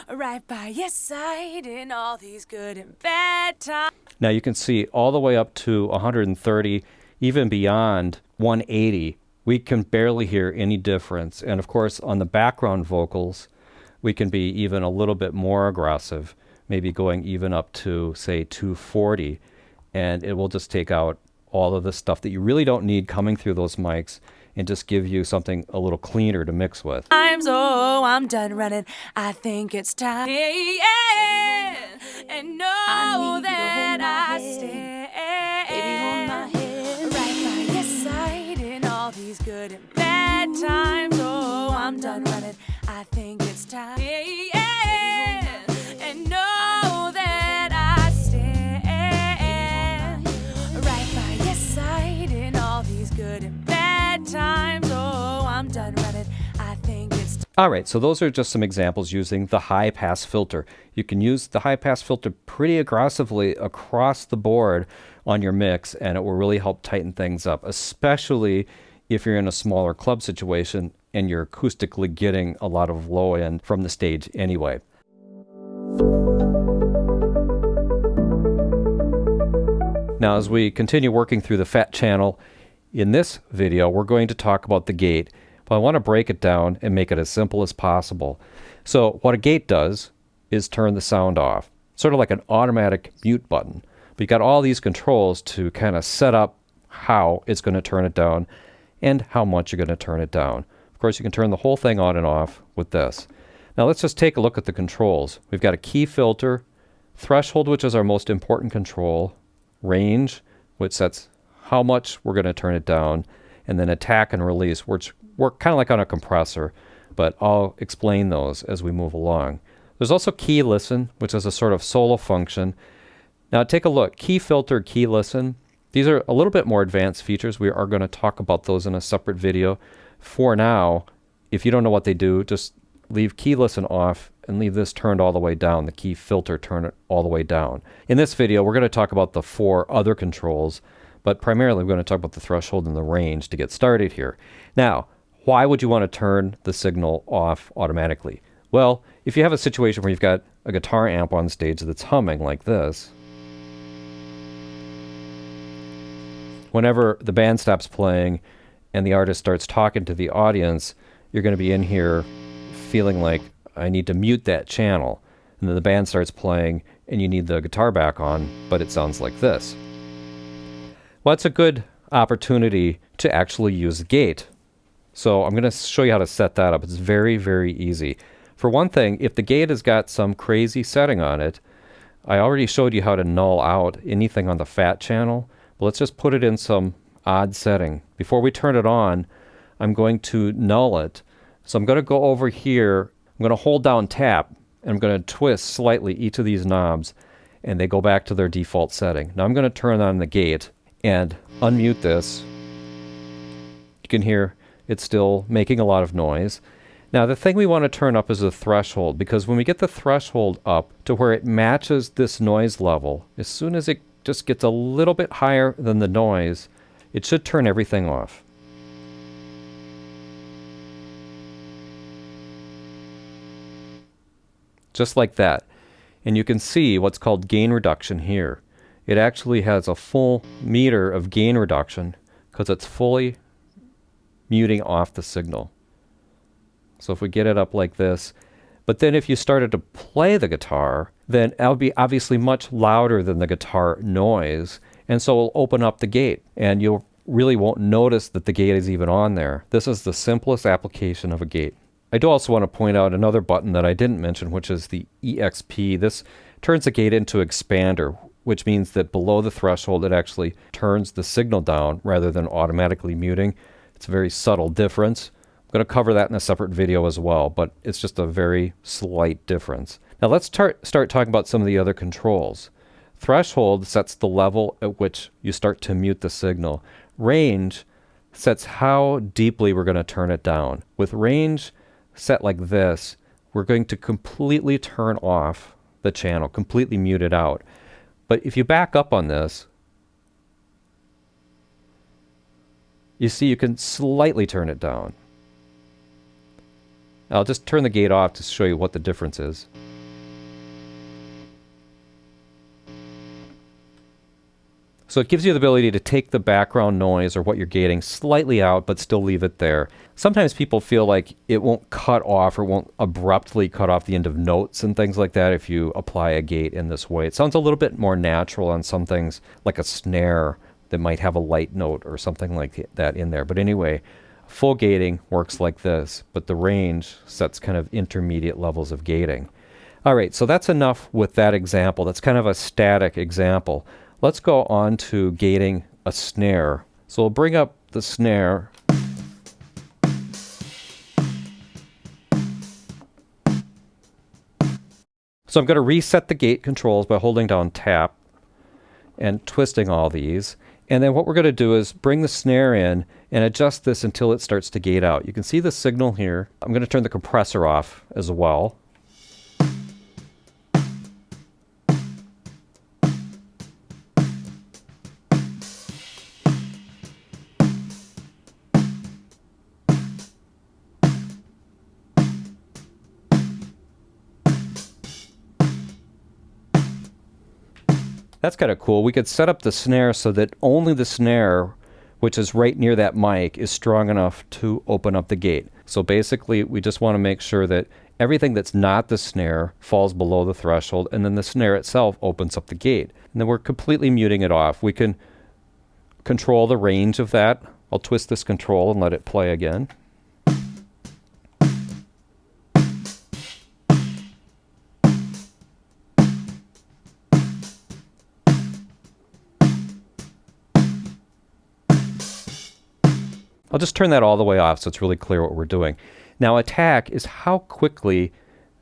right by your side in all these good and bad times. Now you can see all the way up to 130, even beyond 180. We can barely hear any difference. And of course, on the background vocals, we can be even a little bit more aggressive, maybe going even up to, say, 240. and it will just take out all of the stuff that you really don't need coming through those mics and just give you something a little cleaner to mix with. I'm done running. I think it's time. And know that I stand right by your side in all these good and bad times. Oh, I'm done running. I think it's time. And know that I stand right by your side in all these good and bad times. Oh, I'm done running. I think it's time. All right, so those are just some examples using the high pass filter. You can use the high pass filter pretty aggressively across the board on your mix, and it will really help tighten things up, especially if you're in a smaller club situation and you're acoustically getting a lot of low end from the stage anyway. Now, as we continue working through the fat channel, in this video, we're going to talk about the gate, but I want to break it down and make it as simple as possible. So what a gate does is turn the sound off, sort of like an automatic mute button. But you got all these controls to kind of set up how it's going to turn it down and how much you're going to turn it down. Of course, you can turn the whole thing on and off with this. Now let's just take a look at the controls. We've got a key filter, threshold, which is our most important control, range, which sets how much we're going to turn it down, and then attack and release, which work kind of like on a compressor, but I'll explain those as we move along. There's also key listen, which is a sort of solo function. Now take a look, key filter, key listen. These are a little bit more advanced features. We are going to talk about those in a separate video. For now, if you don't know what they do, just leave key listen off and leave this turned all the way down, the key filter turn it all the way down. In this video, we're going to talk about the 4 other controls, but primarily we're going to talk about the threshold and the range to get started here. Now, why would you want to turn the signal off automatically? Well, if you have a situation where you've got a guitar amp on stage that's humming like this, whenever the band stops playing and the artist starts talking to the audience, you're going to be in here feeling like, I need to mute that channel. And then the band starts playing and you need the guitar back on, but it sounds like this. Well, it's a good opportunity to actually use the gate. So I'm going to show you how to set that up. It's very, very easy. For one thing, if the gate has got some crazy setting on it, I already showed you how to null out anything on the fat channel. But let's just put it in some odd setting. Before we turn it on, I'm going to null it. So I'm going to go over here, I'm going to hold down tap, and I'm going to twist slightly each of these knobs, and they go back to their default setting. Now I'm going to turn on the gate and unmute this. You can hear it's still making a lot of noise. Now the thing we want to turn up is the threshold, because when we get the threshold up to where it matches this noise level, as soon as it just gets a little bit higher than the noise, it should turn everything off. Just like that. And you can see what's called gain reduction here. It actually has a full meter of gain reduction because it's fully muting off the signal. So if we get it up like this, but then if you started to play the guitar, then that would be obviously much louder than the guitar noise, and so it'll open up the gate, and you really won't notice that the gate is even on there. This is the simplest application of a gate. I do also want to point out another button that I didn't mention, which is the EXP. This turns the gate into expander, which means that below the threshold it actually turns the signal down rather than automatically muting. It's a very subtle difference. I'm going to cover that in a separate video as well, but it's just a very slight difference. Now let's start talking about some of the other controls. Threshold sets the level at which you start to mute the signal. Range sets how deeply we're going to turn it down. With range set like this, we're going to completely turn off the channel, completely mute it out. But if you back up on this, you see you can slightly turn it down. I'll just turn the gate off to show you what the difference is. So it gives you the ability to take the background noise or what you're gating slightly out, but still leave it there. Sometimes people feel like it won't cut off or won't abruptly cut off the end of notes and things like that if you apply a gate in this way. It sounds a little bit more natural on some things, like a snare that might have a light note or something like that in there. But anyway, full gating works like this, but the range sets kind of intermediate levels of gating. All right, so that's enough with that example. That's kind of a static example. Let's go on to gating a snare. So we'll bring up the snare. So I'm going to reset the gate controls by holding down tap and twisting all these. And then what we're going to do is bring the snare in and adjust this until it starts to gate out. You can see the signal here. I'm going to turn the compressor off as well. That's kind of cool. We could set up the snare so that only the snare, which is right near that mic, is strong enough to open up the gate. So basically, we just want to make sure that everything that's not the snare falls below the threshold, and then the snare itself opens up the gate. And then we're completely muting it off. We can control the range of that. I'll twist this control and let it play again. I'll just turn that all the way off so it's really clear what we're doing. Now, attack is how quickly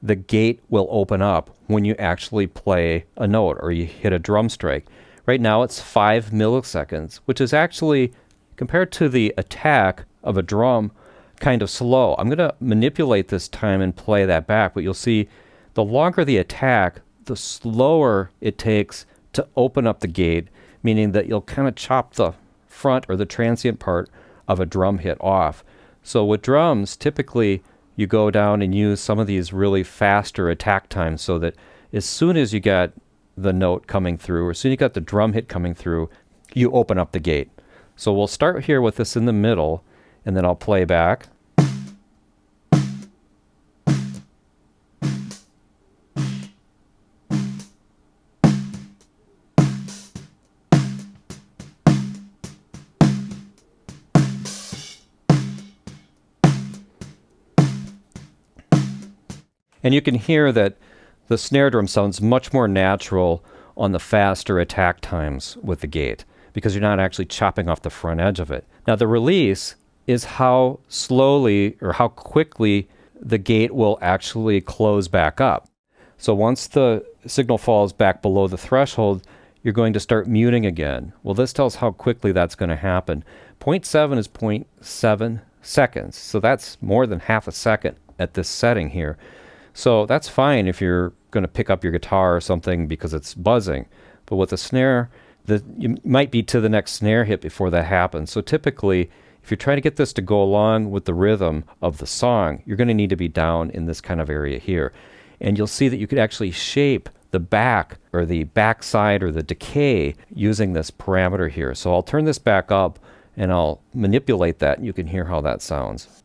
the gate will open up when you actually play a note or you hit a drum strike. Right now it's 5 milliseconds, which is actually, compared to the attack of a drum, kind of slow. I'm going to manipulate this time and play that back, but you'll see the longer the attack, the slower it takes to open up the gate, meaning that you'll kind of chop the front or the transient part of a drum hit off. So with drums, typically you go down and use some of these really faster attack times so that as soon as you got the note coming through, or as soon as you got the drum hit coming through, you open up the gate. So we'll start here with this in the middle, and then I'll play back. And you can hear that the snare drum sounds much more natural on the faster attack times with the gate, because you're not actually chopping off the front edge of it. Now, the release is how slowly or how quickly the gate will actually close back up. So once the signal falls back below the threshold, you're going to start muting again. Well, this tells how quickly that's going to happen. 0.7 is 0.7 seconds, so that's more than half a second at this setting here. So that's fine if you're going to pick up your guitar or something because it's buzzing. But with a snare, you might be to the next snare hit before that happens. So typically, if you're trying to get this to go along with the rhythm of the song, you're going to need to be down in this kind of area here. And you'll see that you could actually shape the back or the backside or the decay using this parameter here. So I'll turn this back up and I'll manipulate that, and you can hear how that sounds.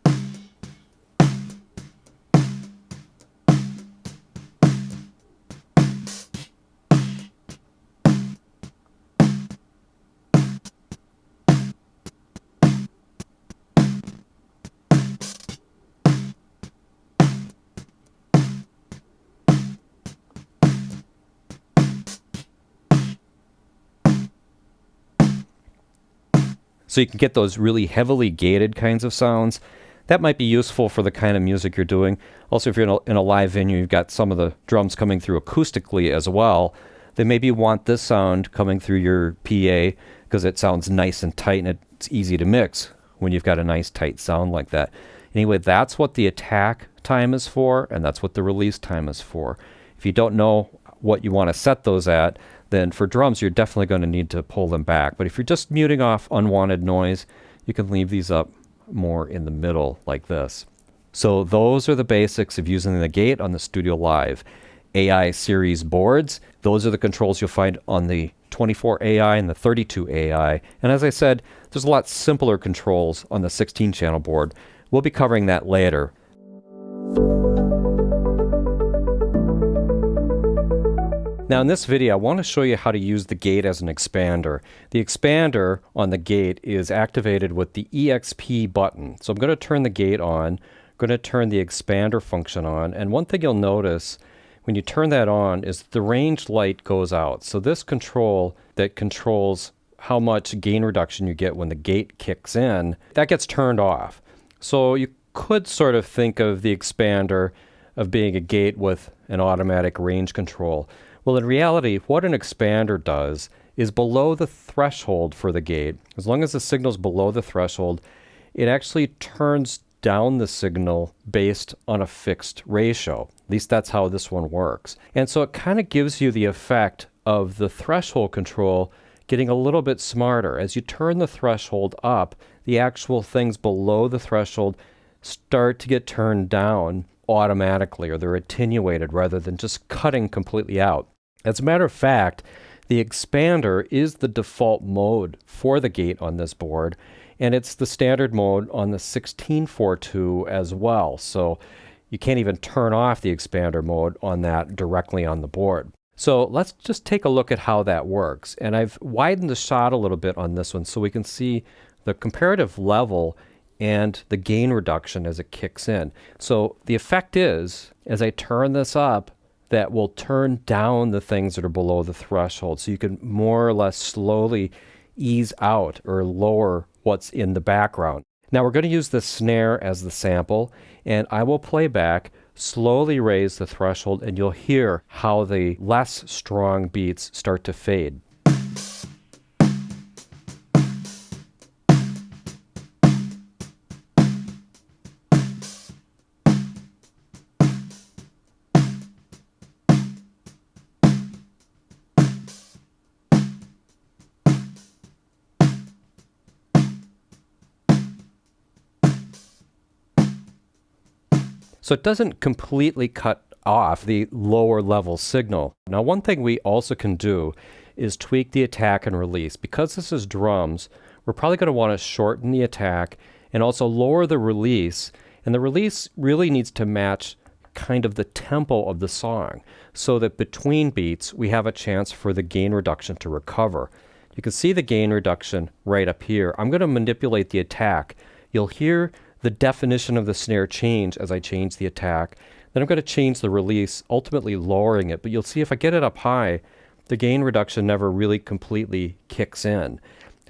So you can get those really heavily gated kinds of sounds. That might be useful for the kind of music you're doing. Also, if you're in a live venue, you've got some of the drums coming through acoustically as well. They maybe want this sound coming through your PA because it sounds nice and tight and it's easy to mix when you've got a nice tight sound like that. Anyway, that's what the attack time is for, and that's what the release time is for. If you don't know what you want to set those at, then for drums, you're definitely going to need to pull them back. But if you're just muting off unwanted noise, you can leave these up more in the middle like this. So those are the basics of using the gate on the StudioLive AI series boards. Those are the controls you'll find on the 24 AI and the 32 AI. And as I said, there's a lot simpler controls on the 16 channel board. We'll be covering that later. Now in this video, I want to show you how to use the gate as an expander. The expander on the gate is activated with the EXP button. So I'm going to turn the gate on, I'm going to turn the expander function on, and one thing you'll notice when you turn that on is the range light goes out. So this control that controls how much gain reduction you get when the gate kicks in, that gets turned off. So you could sort of think of the expander of being a gate with an automatic range control. Well, in reality, what an expander does is below the threshold for the gate, as long as the signal's below the threshold, it actually turns down the signal based on a fixed ratio. At least that's how this one works. And so it kind of gives you the effect of the threshold control getting a little bit smarter. As you turn the threshold up, the actual things below the threshold start to get turned down automatically, or they're attenuated rather than just cutting completely out. As a matter of fact, the expander is the default mode for the gate on this board, and it's the standard mode on the 1642 as well. So you can't even turn off the expander mode on that directly on the board. So let's just take a look at how that works. And I've widened the shot a little bit on this one so we can see the comparative level and the gain reduction as it kicks in. So the effect is, as I turn this up, that will turn down the things that are below the threshold. So you can more or less slowly ease out or lower what's in the background. Now we're going to use the snare as the sample, and I will play back, slowly raise the threshold, and you'll hear how the less strong beats start to fade. So it doesn't completely cut off the lower level signal. Now one thing we also can do is tweak the attack and release. Because this is drums, we're probably going to want to shorten the attack and also lower the release. And the release really needs to match kind of the tempo of the song so that between beats we have a chance for the gain reduction to recover. You can see the gain reduction right up here. I'm going to manipulate the attack. You'll hear the definition of the snare change as I change the attack. Then I'm going to change the release, ultimately lowering it. But you'll see if I get it up high, the gain reduction never really completely kicks in.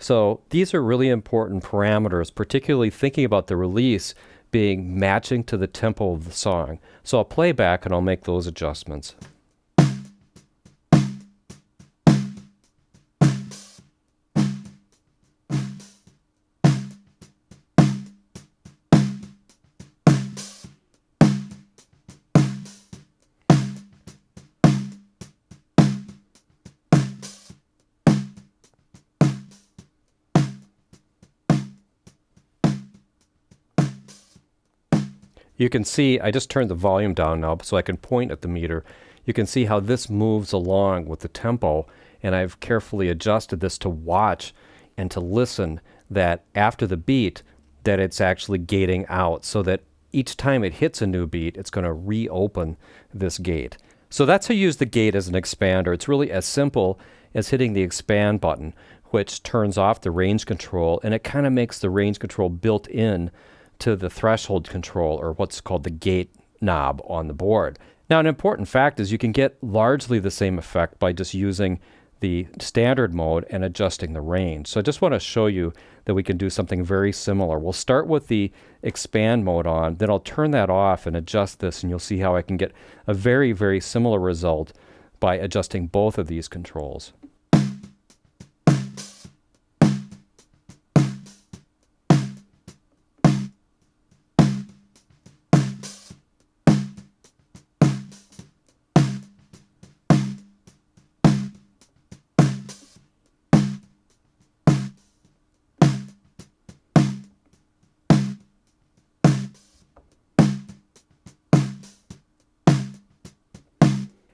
So these are really important parameters, particularly thinking about the release being matching to the tempo of the song. So I'll play back and I'll make those adjustments. You can see, I just turned the volume down now so I can point at the meter. You can see how this moves along with the tempo, and I've carefully adjusted this to watch and to listen that after the beat that it's actually gating out, so that each time it hits a new beat, it's going to reopen this gate. So that's how you use the gate as an expander. It's really as simple as hitting the expand button, which turns off the range control, and it kind of makes the range control built in to the threshold control, or what's called the gate knob on the board. Now, an important fact is you can get largely the same effect by just using the standard mode and adjusting the range. So I just want to show you that we can do something very similar. We'll start with the expand mode on, then I'll turn that off and adjust this, and you'll see how I can get a very, very similar result by adjusting both of these controls.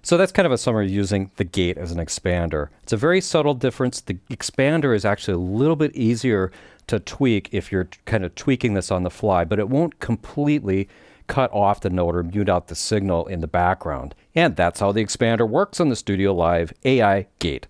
So that's kind of a summary using the gate as an expander. It's a very subtle difference. The expander is actually a little bit easier to tweak if you're kind of tweaking this on the fly, but it won't completely cut off the note or mute out the signal in the background. And that's how the expander works on the StudioLive AI gate.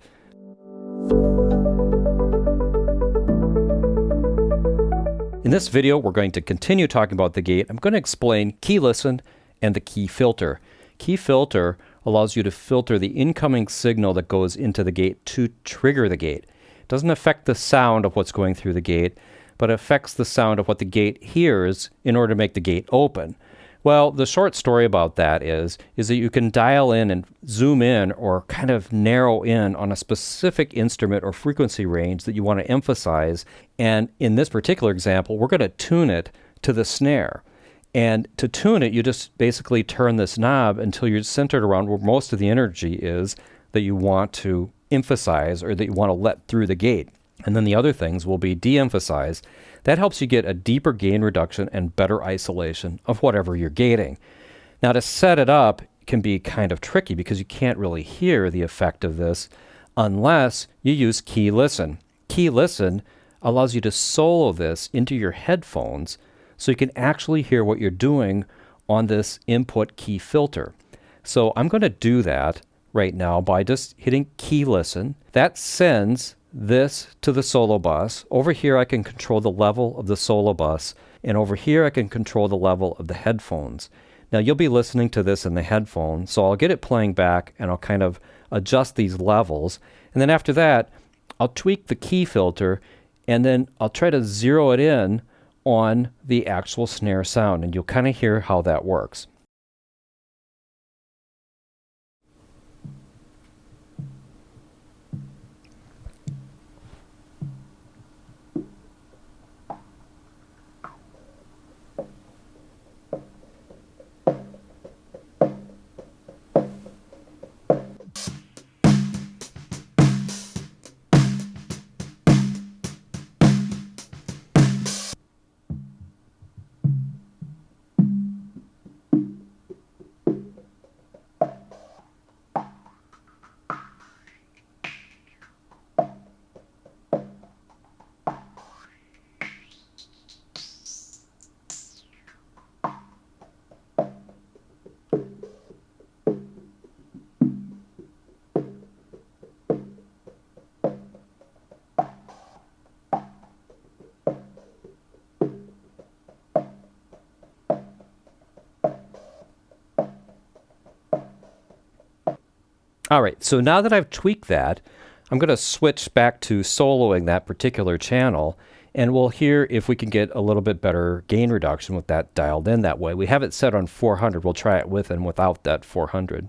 In this video, we're going to continue talking about the gate. I'm going to explain key listen and the key filter. Key filter allows you to filter the incoming signal that goes into the gate to trigger the gate. It doesn't affect the sound of what's going through the gate, but it affects the sound of what the gate hears in order to make the gate open. Well, the short story about that is that you can dial in and zoom in or kind of narrow in on a specific instrument or frequency range that you want to emphasize. And in this particular example, we're going to tune it to the snare. And to tune it, you just basically turn this knob until you're centered around where most of the energy is that you want to emphasize or that you want to let through the gate. And then the other things will be de-emphasized. That helps you get a deeper gain reduction and better isolation of whatever you're gating. Now, to set it up can be kind of tricky because you can't really hear the effect of this unless you use key listen. Key listen allows you to solo this into your headphones so you can actually hear what you're doing on this input key filter. So I'm going to do that right now by just hitting key listen. That sends this to the solo bus. Over here I can control the level of the solo bus, and over here I can control the level of the headphones. Now you'll be listening to this in the headphone, so I'll get it playing back and I'll kind of adjust these levels. And then after that, I'll tweak the key filter and then I'll try to zero it in on the actual snare sound, and you'll kind of hear how that works. All right, so now that I've tweaked that, I'm going to switch back to soloing that particular channel, and we'll hear if we can get a little bit better gain reduction with that dialed in that way. We have it set on 400. We'll try it with and without that 400.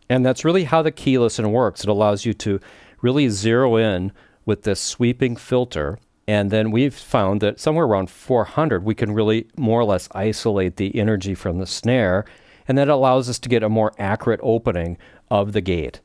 And that's really how the key listen works. It allows you to really zero in with this sweeping filter. And then we've found that somewhere around 400, we can really more or less isolate the energy from the snare. And that allows us to get a more accurate opening of the gate.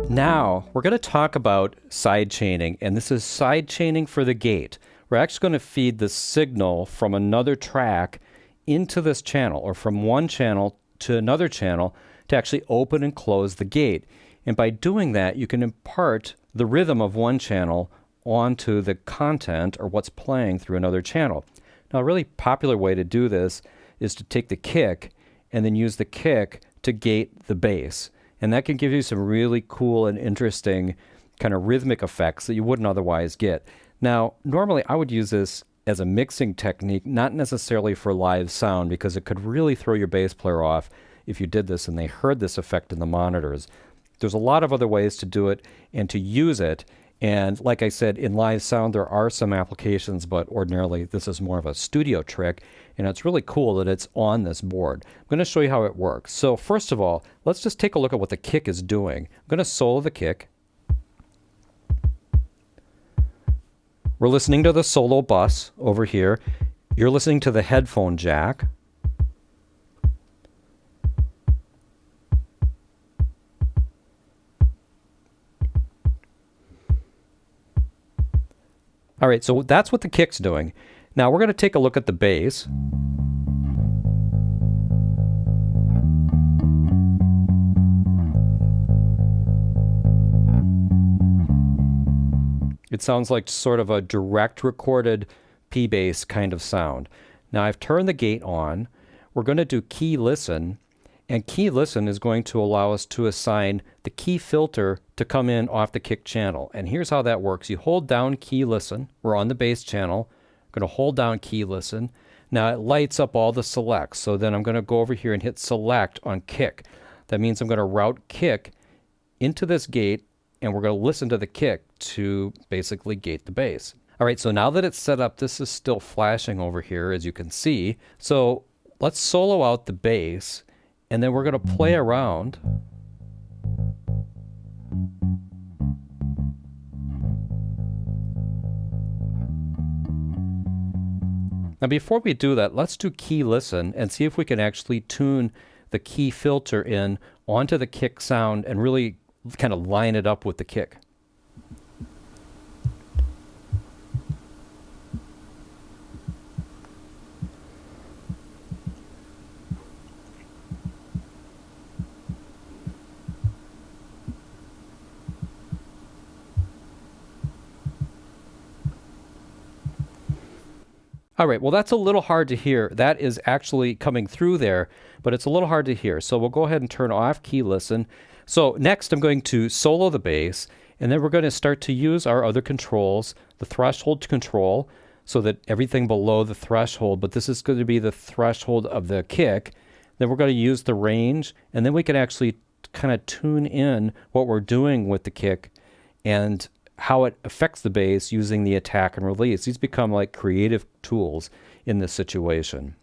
Now, we're going to talk about sidechaining. And this is sidechaining for the gate. We're actually going to feed the signal from another track into this channel, or from one channel to another channel, to actually open and close the gate. And by doing that, you can impart the rhythm of one channel onto the content or what's playing through another channel. Now, a really popular way to do this is to take the kick and then use the kick to gate the bass. And that can give you some really cool and interesting kind of rhythmic effects that you wouldn't otherwise get. Now, normally I would use this as a mixing technique, not necessarily for live sound, because it could really throw your bass player off if you did this and they heard this effect in the monitors. There's a lot of other ways to do it and to use it, And like I said, in live sound, there are some applications, but ordinarily this is more of a studio trick. And it's really cool that it's on this board. I'm going to show you how it works. So first of all, let's just take a look at what the kick is doing. I'm going to solo the kick. We're listening to the solo bus over here. You're listening to the headphone jack. All right, so that's what the kick's doing. Now we're going to take a look at the bass. It sounds like sort of a direct recorded P-bass kind of sound. Now I've turned the gate on. We're going to do key listen, and key listen is going to allow us to assign the key filter to come in off the kick channel. And here's how that works. You hold down key listen. We're on the bass channel. I'm going to hold down key listen. Now it lights up all the selects. So then I'm going to go over here and hit select on kick. That means I'm going to route kick into this gate, and we're going to listen to the kick to basically gate the bass. All right, so now that it's set up, this is still flashing over here, as you can see. So let's solo out the bass, and then we're going to play around. Now before we do that, let's do key listen and see if we can actually tune the key filter in onto the kick sound and really kind of line it up with the kick. All right, well, that's a little hard to hear. That is actually coming through there, but it's a little hard to hear. So we'll go ahead and turn off key listen. So next I'm going to solo the bass, and then we're going to start to use our other controls, the threshold control, so that everything below the threshold, but this is going to be the threshold of the kick. Then we're going to use the range, and then we can actually kind of tune in what we're doing with the kick and how it affects the bass using the attack and release. These become like creative tools in this situation.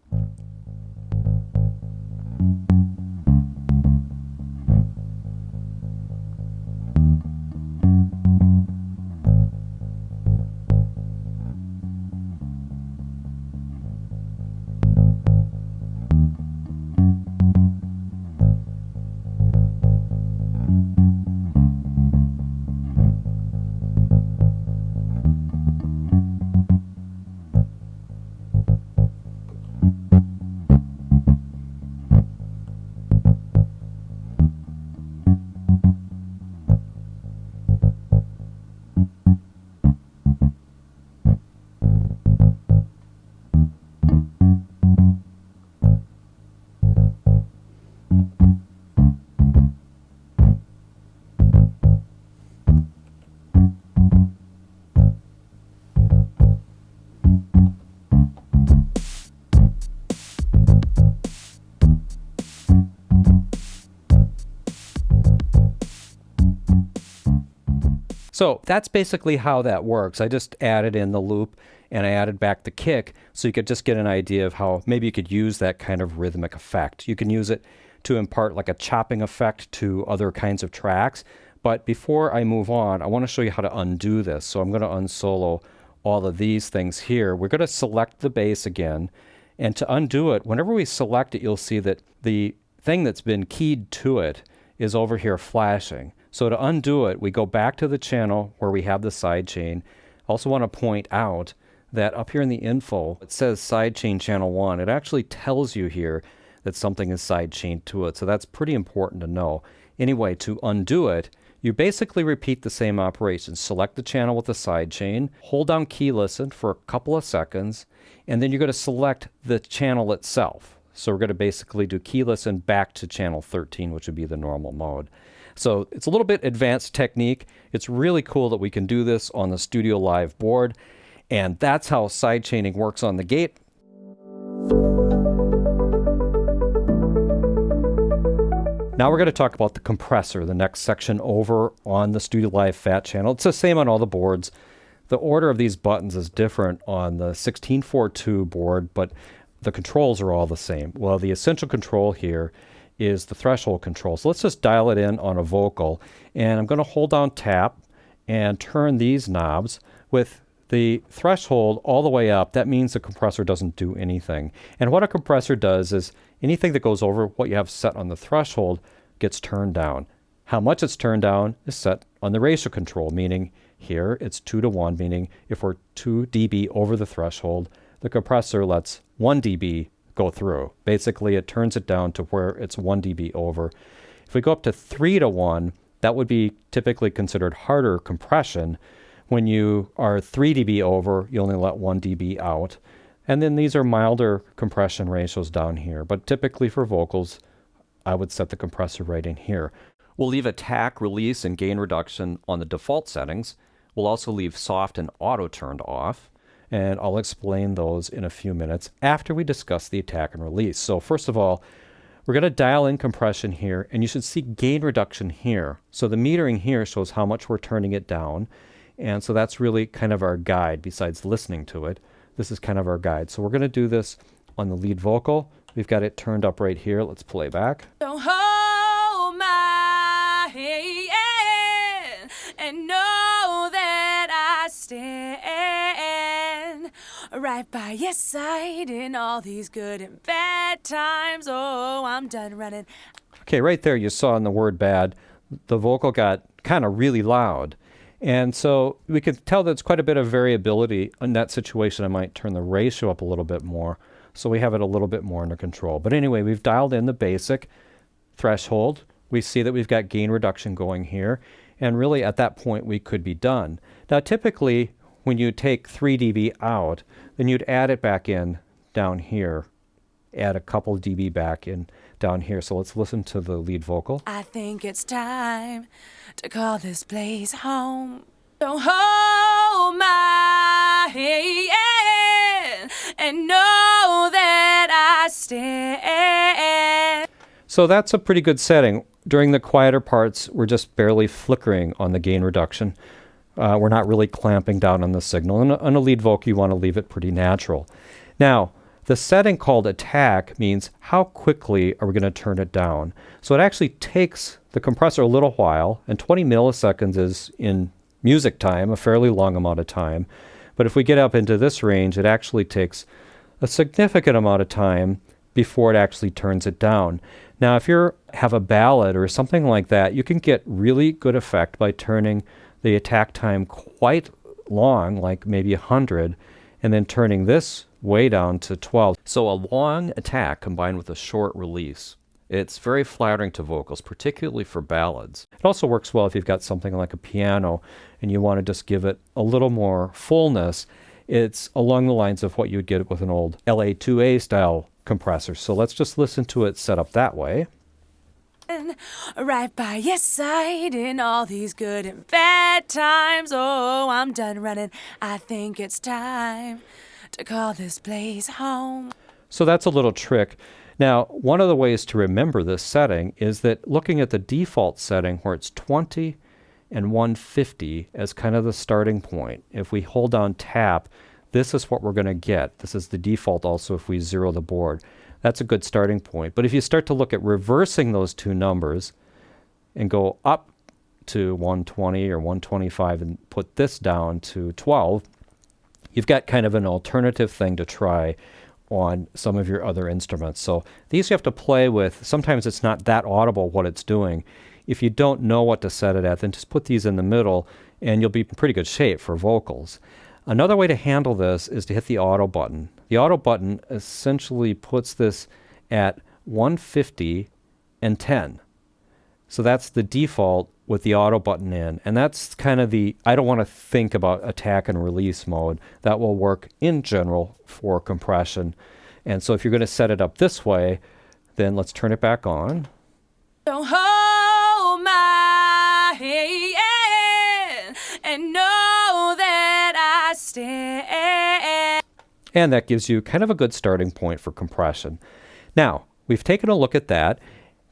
So that's basically how that works. I just added in the loop and I added back the kick so you could just get an idea of how maybe you could use that kind of rhythmic effect. You can use it to impart like a chopping effect to other kinds of tracks. But before I move on, I want to show you how to undo this. So I'm going to unsolo all of these things here. We're going to select the bass again. And to undo it, whenever we select it, you'll see that the thing that's been keyed to it is over here flashing. So to undo it, we go back to the channel where we have the sidechain. Also want to point out that up here in the info, it says sidechain channel 1. It actually tells you here that something is sidechained to it. So that's pretty important to know. Anyway, to undo it, you basically repeat the same operation. Select the channel with the sidechain, hold down key listen for a couple of seconds, and then you're going to select the channel itself. So we're going to basically do key listen back to channel 13, which would be the normal mode. So it's a little bit advanced technique. It's really cool that we can do this on the StudioLive board. And that's how sidechaining works on the gate. Now we're going to talk about the compressor, the next section over on the StudioLive Fat channel. It's the same on all the boards. The order of these buttons is different on the 1642 board, but the controls are all the same. Well, the essential control here is the threshold control. So let's just dial it in on a vocal, and I'm going to hold down tap and turn these knobs with the threshold all the way up. That means the compressor doesn't do anything. And what a compressor does is anything that goes over what you have set on the threshold gets turned down. How much it's turned down is set on the ratio control, meaning here it's 2 to 1, meaning if we're 2 dB over the threshold, the compressor lets 1 dB go through. Basically, it turns it down to where it's 1 dB over. If we go up to 3 to 1, that would be typically considered harder compression. When you are 3 dB over, you only let 1 dB out. And then these are milder compression ratios down here. But typically for vocals, I would set the compressor right in here. We'll leave attack, release, and gain reduction on the default settings. We'll also leave soft and auto turned off. And I'll explain those in a few minutes after we discuss the attack and release. So first of all, we're going to dial in compression here, and you should see gain reduction here. So the metering here shows how much we're turning it down. And so that's really kind of our guide besides listening to it. This is kind of our guide. So we're going to do this on the lead vocal. We've got it turned up right here. Let's play back. Don't hold my hand and know that I stand right by your side in all these good and bad times. Oh, I'm done running. Okay, right there you saw in the word bad, the vocal got kind of really loud. And so we could tell there's quite a bit of variability in that situation. I might turn the ratio up a little bit more so we have it a little bit more under control. But anyway, we've dialed in the basic threshold. We see that we've got gain reduction going here. And really at that point we could be done. Now typically when you take 3 dB out, then you'd add it back in down here. Add a couple dB back in down here. So let's listen to the lead vocal. I think it's time to call this place home. Don't hold my hand and know that I stand. So that's a pretty good setting. During the quieter parts, we're just barely flickering on the gain reduction. We're not really clamping down on the signal. And on a lead vocal, you want to leave it pretty natural. Now, the setting called attack means how quickly are we going to turn it down. So it actually takes the compressor a little while, and 20 milliseconds is in music time, a fairly long amount of time. But if we get up into this range, it actually takes a significant amount of time before it actually turns it down. Now, if you have a ballad or something like that, you can get really good effect by turning the attack time quite long, like maybe 100, and then turning this way down to 12. So a long attack combined with a short release. It's very flattering to vocals, particularly for ballads. It also works well if you've got something like a piano and you want to just give it a little more fullness. It's along the lines of what you would get with an old LA2A style compressor. So let's just listen to it set up that way. Right by your side in all these good and bad times. Oh, I'm done running. I think it's time to call this place home. So that's a little trick. Now, one of the ways to remember this setting is that looking at the default setting where it's 20 and 150 as kind of the starting point. If we hold down tap, this is what we're going to get. This is the default also if we zero the board. That's a good starting point. But if you start to look at reversing those two numbers and go up to 120 or 125 and put this down to 12, you've got kind of an alternative thing to try on some of your other instruments. So these you have to play with. Sometimes it's not that audible what it's doing. If you don't know what to set it at, then just put these in the middle and you'll be in pretty good shape for vocals. Another way to handle this is to hit the auto button. The auto button essentially puts this at 150 and 10. So that's the default with the auto button in. And that's kind of the, I don't want to think about attack and release mode. That will work in general for compression. And so if you're going to set it up this way, then let's turn it back on. Don't hold my hand and know that I stand. And that gives you kind of a good starting point for compression. Now, we've taken a look at that.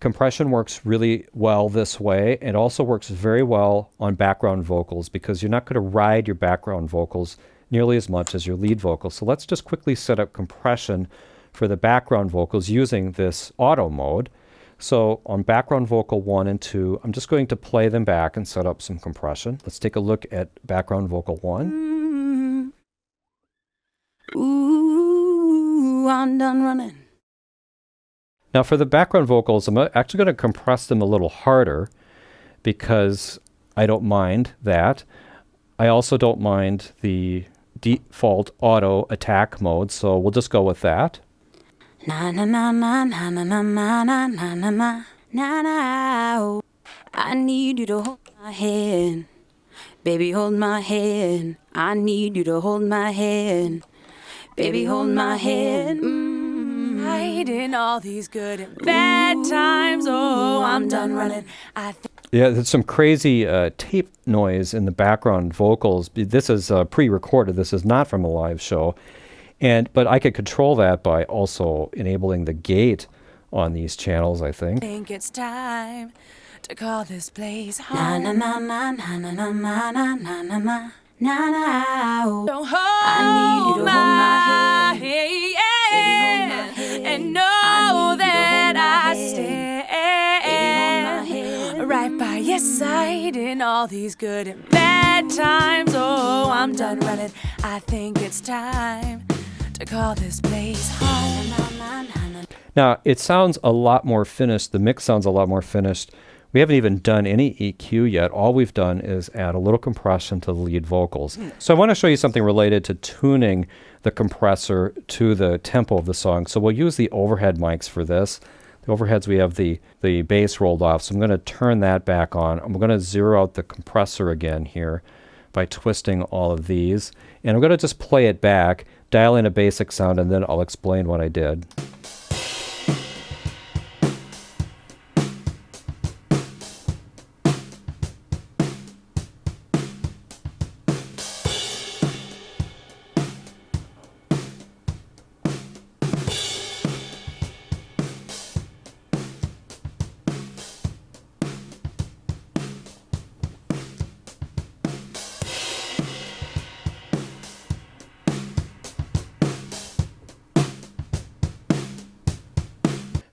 Compression works really well this way. It also works very well on background vocals because you're not going to ride your background vocals nearly as much as your lead vocals. So let's just quickly set up compression for the background vocals using this auto mode. So on background vocal 1 and 2, I'm just going to play them back and set up some compression. Let's take a look at background vocal 1. Ooh, I'm done running. Now for the background vocals, I'm actually going to compress them a little harder because I don't mind that. I also don't mind the default auto attack mode, so we'll just go with that. Na na na na na na na na na na na na na na. I need you to hold my hand, baby, hold my hand. I need you to hold my hand, baby, hold my hand. Hiding all these good and bad times. Oh, I'm done running. Yeah, there's some crazy tape noise in the background vocals. This is pre-recorded. This is not from a live show. But I could control that by also enabling the gate on these channels, I think. I think it's time to call this place home. Na na na na na na na na na na na na na. Don't I need you to hold my hand, hand, baby, hold my hand. and know that I stand, stand right by your side in all these good and bad times. Oh, I'm done running. I think it's time to call this place home. Now, it sounds a lot more finished. The mix sounds a lot more finished. We haven't even done any EQ yet. All we've done is add a little compression to the lead vocals. So I want to show you something related to tuning the compressor to the tempo of the song. So we'll use the overhead mics for this. The overheads, we have the bass rolled off. So I'm going to turn that back on. I'm going to zero out the compressor again here by twisting all of these. And I'm going to just play it back, dial in a basic sound, and then I'll explain what I did.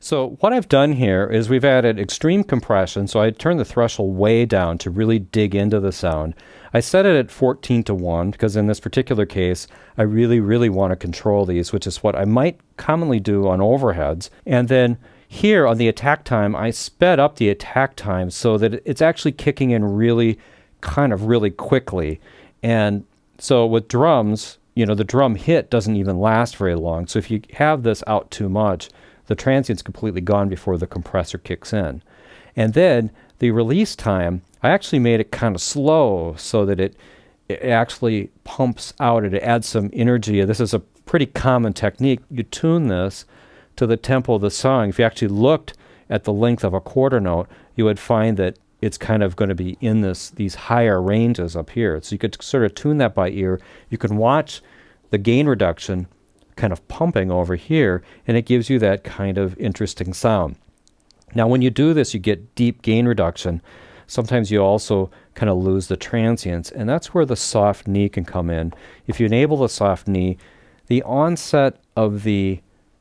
So what I've done here is we've added extreme compression, so I turned the threshold way down to really dig into the sound. I set it at 14:1 because in this particular case, I really want to control these, which is what I might commonly do on overheads. And then here on the attack time, I sped up the attack time so that it's actually kicking in really quickly. And so with drums, you know, the drum hit doesn't even last very long. So if you have this out too much, the transient's completely gone before the compressor kicks in. And then the release time, I actually made it kind of slow so that it actually pumps out and it adds some energy. This is a pretty common technique. You tune this to the tempo of the song. If you actually looked at the length of a quarter note, you would find that it's kind of going to be in these higher ranges up here. So you could sort of tune that by ear. You can watch the gain reduction kind of pumping over here, and it gives you that kind of interesting sound. Now when you do this, you get deep gain reduction. Sometimes you also kind of lose the transients, and that's where the soft knee can come in. If you enable the soft knee, the onset of the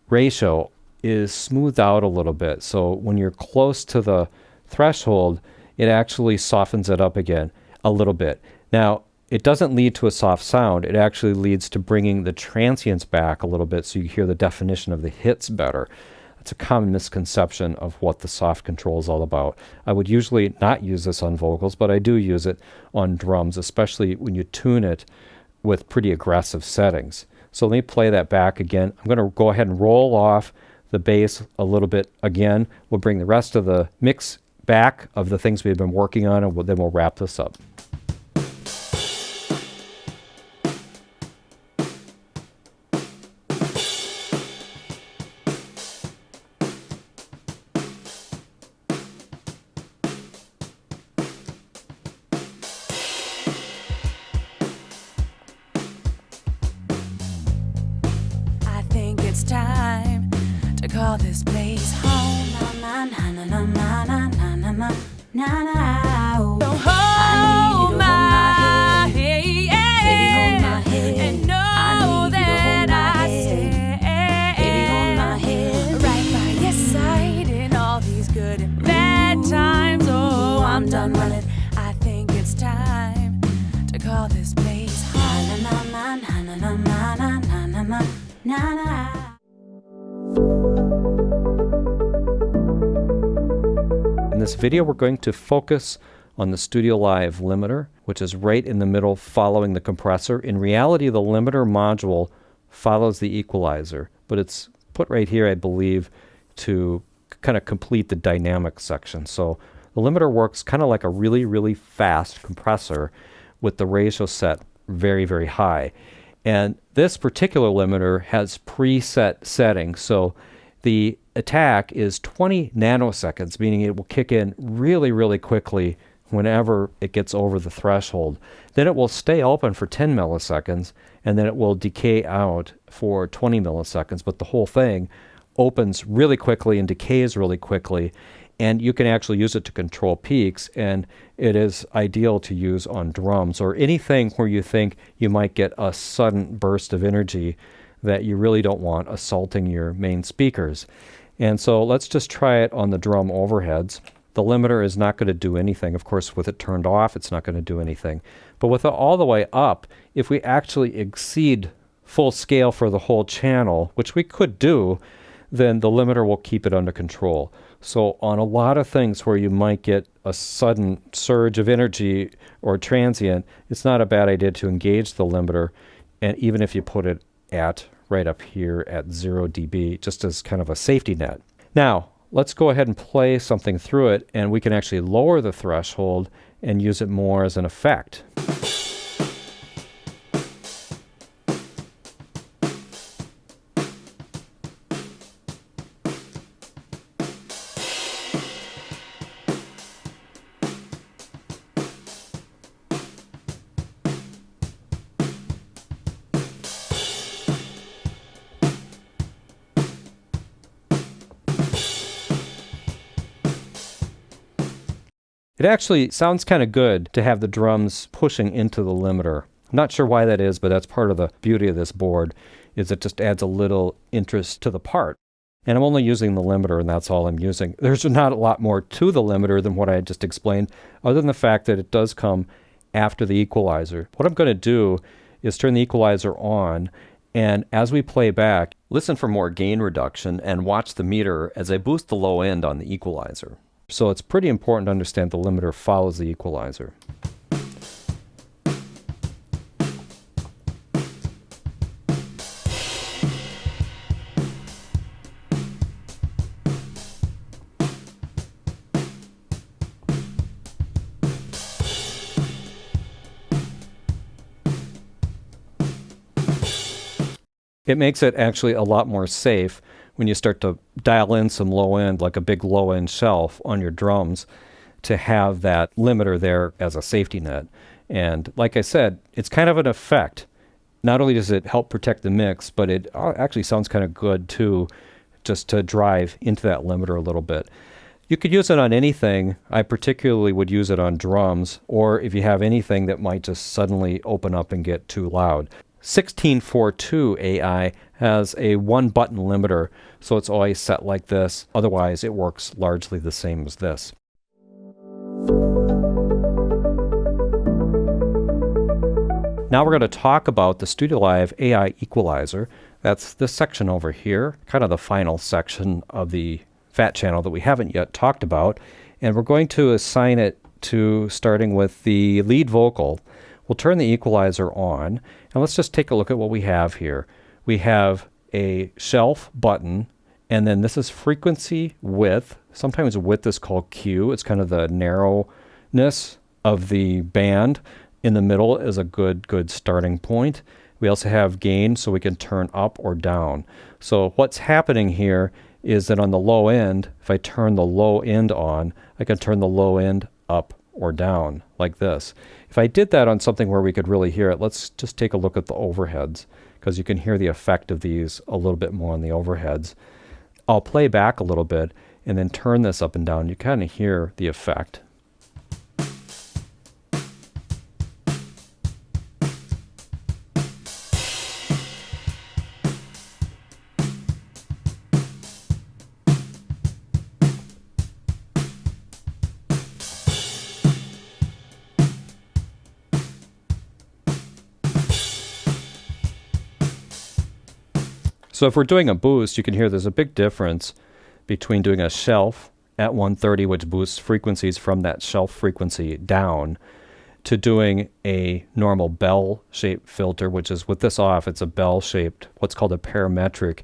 ratio is smoothed out a little bit. So when you're close to the threshold, it actually softens it up again a little bit. Now, it doesn't lead to a soft sound. It actually leads to bringing the transients back a little bit so you hear the definition of the hits better. That's a common misconception of what the soft control is all about. I would usually not use this on vocals, but I do use it on drums, especially when you tune it with pretty aggressive settings. So let me play that back again. I'm going to go ahead and roll off the bass a little bit again. We'll bring the rest of the mix back of the things we've been working on, and then we'll wrap this up. It's time to call this place home. Hold my hand, baby, hold my hand, and know that I stand, baby, hold my hand, right by your side in all these good and bad times. Oh, I'm done running. I think it's time to call this place home. In this video, we're going to focus on the StudioLive limiter, which is right in the middle following the compressor. In reality, the limiter module follows the equalizer, but it's put right here, I believe, to kind of complete the dynamic section. So the limiter works kind of like a really, really fast compressor with the ratio set very, very high. And this particular limiter has preset settings. So the attack is 20 nanoseconds, meaning it will kick in really, really quickly whenever it gets over the threshold. Then it will stay open for 10 milliseconds, and then it will decay out for 20 milliseconds. But the whole thing opens really quickly and decays really quickly, and you can actually use it to control peaks, and it is ideal to use on drums or anything where you think you might get a sudden burst of energy that you really don't want assaulting your main speakers. And so let's just try it on the drum overheads. The limiter is not going to do anything. Of course, with it turned off, it's not going to do anything. But with it all the way up, if we actually exceed full scale for the whole channel, which we could do, then the limiter will keep it under control. So on a lot of things where you might get a sudden surge of energy or transient, it's not a bad idea to engage the limiter, and even if you put it at right up here at 0 dB, just as kind of a safety net. Now, let's go ahead and play something through it, and we can actually lower the threshold and use it more as an effect. It actually sounds kind of good to have the drums pushing into the limiter. I'm not sure why that is, but that's part of the beauty of this board, is it just adds a little interest to the part. And I'm only using the limiter, and that's all I'm using. There's not a lot more to the limiter than what I just explained, other than the fact that it does come after the equalizer. What I'm going to do is turn the equalizer on, and as we play back, Listen for more gain reduction and watch the meter as I boost the low end on the equalizer. so it's pretty important to understand the limiter follows the equalizer. It makes it actually a lot more safe when you start to dial in some low end, like a big low end shelf on your drums, to have that limiter there as a safety net. And like I said, it's kind of an effect. Not only does it help protect the mix, but it actually sounds kind of good too, just to drive into that limiter a little bit. You could use it on anything. I particularly would use it on drums, or if you have anything that might just suddenly open up and get too loud. 1642 AI has a one button limiter, so it's always set like this. Otherwise, it works largely the same as this. Now we're going to talk about the StudioLive AI equalizer. That's this section over here, kind of the final section of the fat channel that we haven't yet talked about. And we're going to assign it to starting with the lead vocal. We'll turn the equalizer on, and let's just take a look at what we have here. We have a shelf button, and then this is frequency width. Sometimes width is called Q. It's kind of the narrowness of the band. In the middle is a good starting point. We also have gain, so we can turn up or down. So what's happening here is that on the low end, if I turn the low end on, I can turn the low end up or down like this. If I did that on something where we could really hear it, let's just take a look at the overheads, because you can hear the effect of these a little bit more on the overheads. I'll play back a little bit, and then turn this up and down, you kind of hear the effect. So if we're doing a boost, you can hear there's a big difference between doing a shelf at 130, which boosts frequencies from that shelf frequency down, to doing a normal bell-shaped filter, which is with this off, it's a bell-shaped, what's called a parametric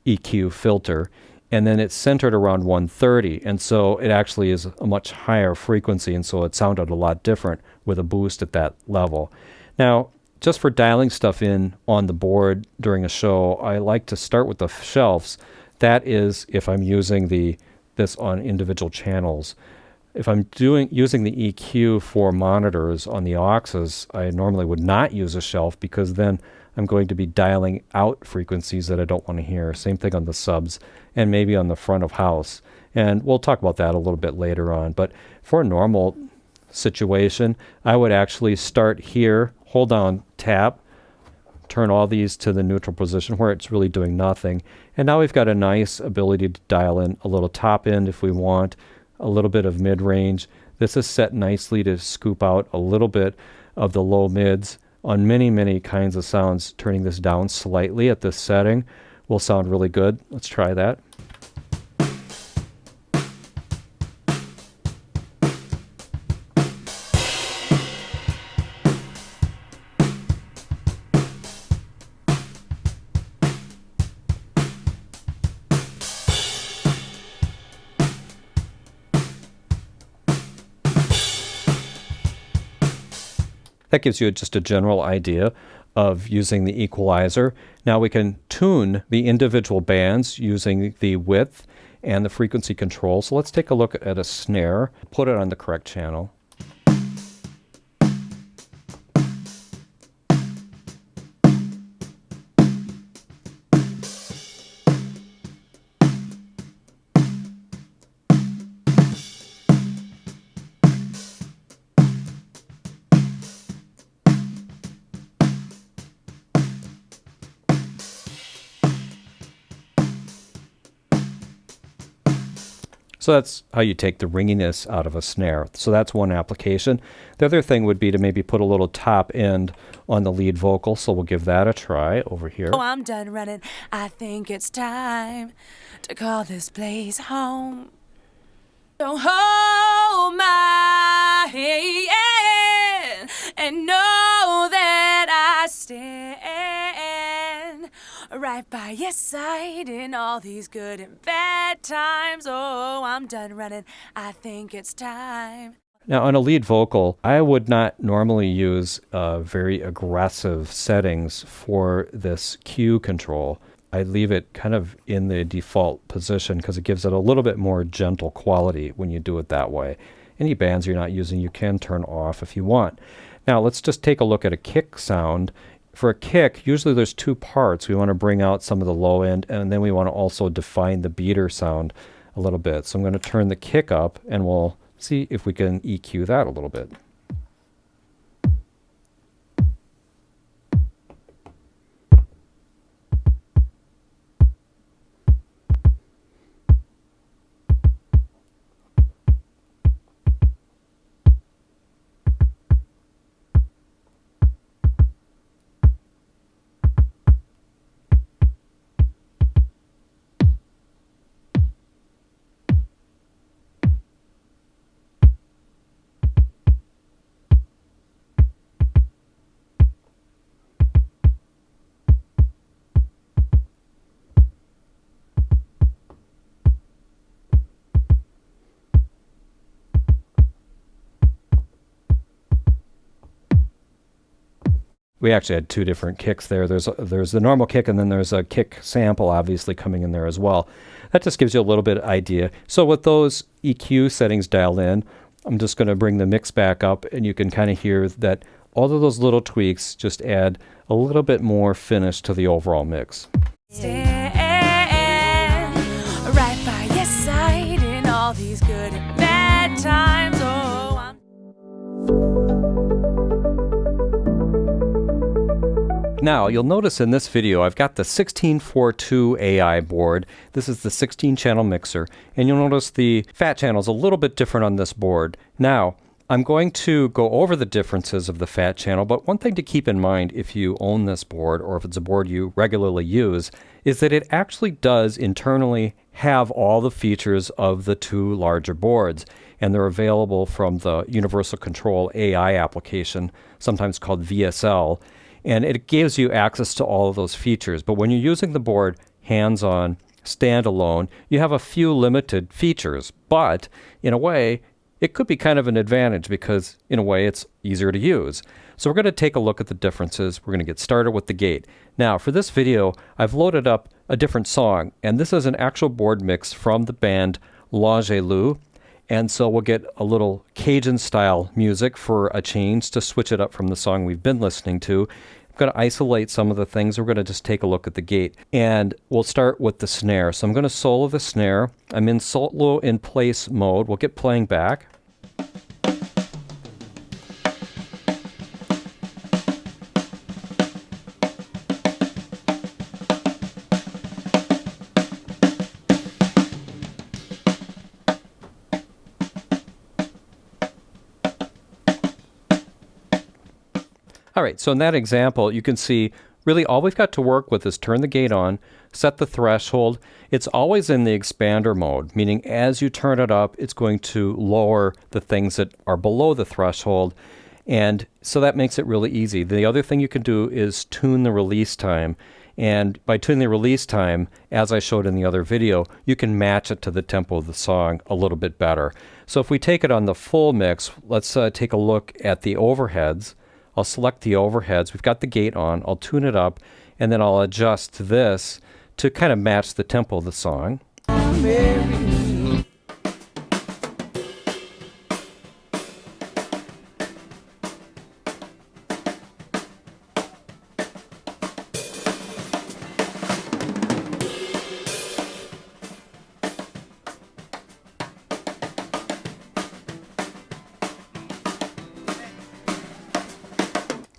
EQ filter. And then it's centered around 130. And so it actually is a much higher frequency. And so it sounded a lot different with a boost at that level. Now, just for dialing stuff in on the board during a show, I like to start with the shelves. That is if I'm using this on individual channels. If I'm using the EQ for monitors on the auxes, I normally would not use a shelf because then I'm going to be dialing out frequencies that I don't want to hear. Same thing on the subs and maybe on the front of house. And we'll talk about that a little bit later on. But for a normal situation, I would actually start here, hold down tab, turn all these to the neutral position where it's really doing nothing. And now we've got a nice ability to dial in a little top end if we want, a little bit of mid-range. This is set nicely to scoop out a little bit of the low mids on many, many kinds of sounds. Turning this down slightly at this setting will sound really good. Let's try that. That gives you just a general idea of using the equalizer. Now we can tune the individual bands using the width and the frequency control. So let's take a look at a snare, put it on the correct channel. So that's how you take the ringiness out of a snare. So that's one application. The other thing would be to maybe put a little top end on the lead vocal. So we'll give that a try over here. Oh, I'm done running. I think it's time to call this place home. So hold my hand and know that I stand right by your side in all these good and bad times. Oh, I'm done running. I think it's time. Now, on a lead vocal, I would not normally use very aggressive settings for this cue control. I leave it kind of in the default position because it gives it a little bit more gentle quality when you do it that way. Any bands you're not using, you can turn off if you want. Now, let's just take a look at a kick sound. For a kick, usually there's two parts. We want to bring out some of the low end, and then we want to also define the beater sound a little bit. So I'm going to turn the kick up, and we'll see if we can EQ that a little bit. We actually had two different kicks there. There's the normal kick, and then there's a kick sample obviously coming in there as well. That just gives you a little bit of idea. So with those EQ settings dialed in, I'm just going to bring the mix back up, and you can kind of hear that all of those little tweaks just add a little bit more finish to the overall mix. Stand right by your side Now, you'll notice in this video, I've got the 1642 AI board. This is the 16-channel mixer, and you'll notice the fat channel is a little bit different on this board. Now, I'm going to go over the differences of the fat channel, but one thing to keep in mind if you own this board, or if it's a board you regularly use, is that it actually does internally have all the features of the two larger boards, and they're available from the Universal Control AI application, sometimes called VSL, and it gives you access to all of those features. But when you're using the board hands-on, standalone, you have a few limited features, but in a way, it could be kind of an advantage because, in a way, it's easier to use. So we're going to take a look at the differences. We're going to get started with the gate. Now, for this video, I've loaded up a different song, and this is an actual board mix from the band L'Angelou. And so we'll get a little Cajun-style music for a change to switch it up from the song we've been listening to. I'm going to isolate some of the things. We're going to just take a look at the gate. And we'll start with the snare. So I'm going to solo the snare. I'm in solo in place mode. We'll get playing back. All right, so in that example, you can see really all we've got to work with is turn the gate on, set the threshold. It's always in the expander mode, meaning as you turn it up, it's going to lower the things that are below the threshold. And so that makes it really easy. The other thing you can do is tune the release time. And by tuning the release time, as I showed in the other video, you can match it to the tempo of the song a little bit better. So if we take it on the full mix, let's take a look at the overheads. I'll select the overheads. We've got the gate on. I'll tune it up, and then I'll adjust this to kind of match the tempo of the song.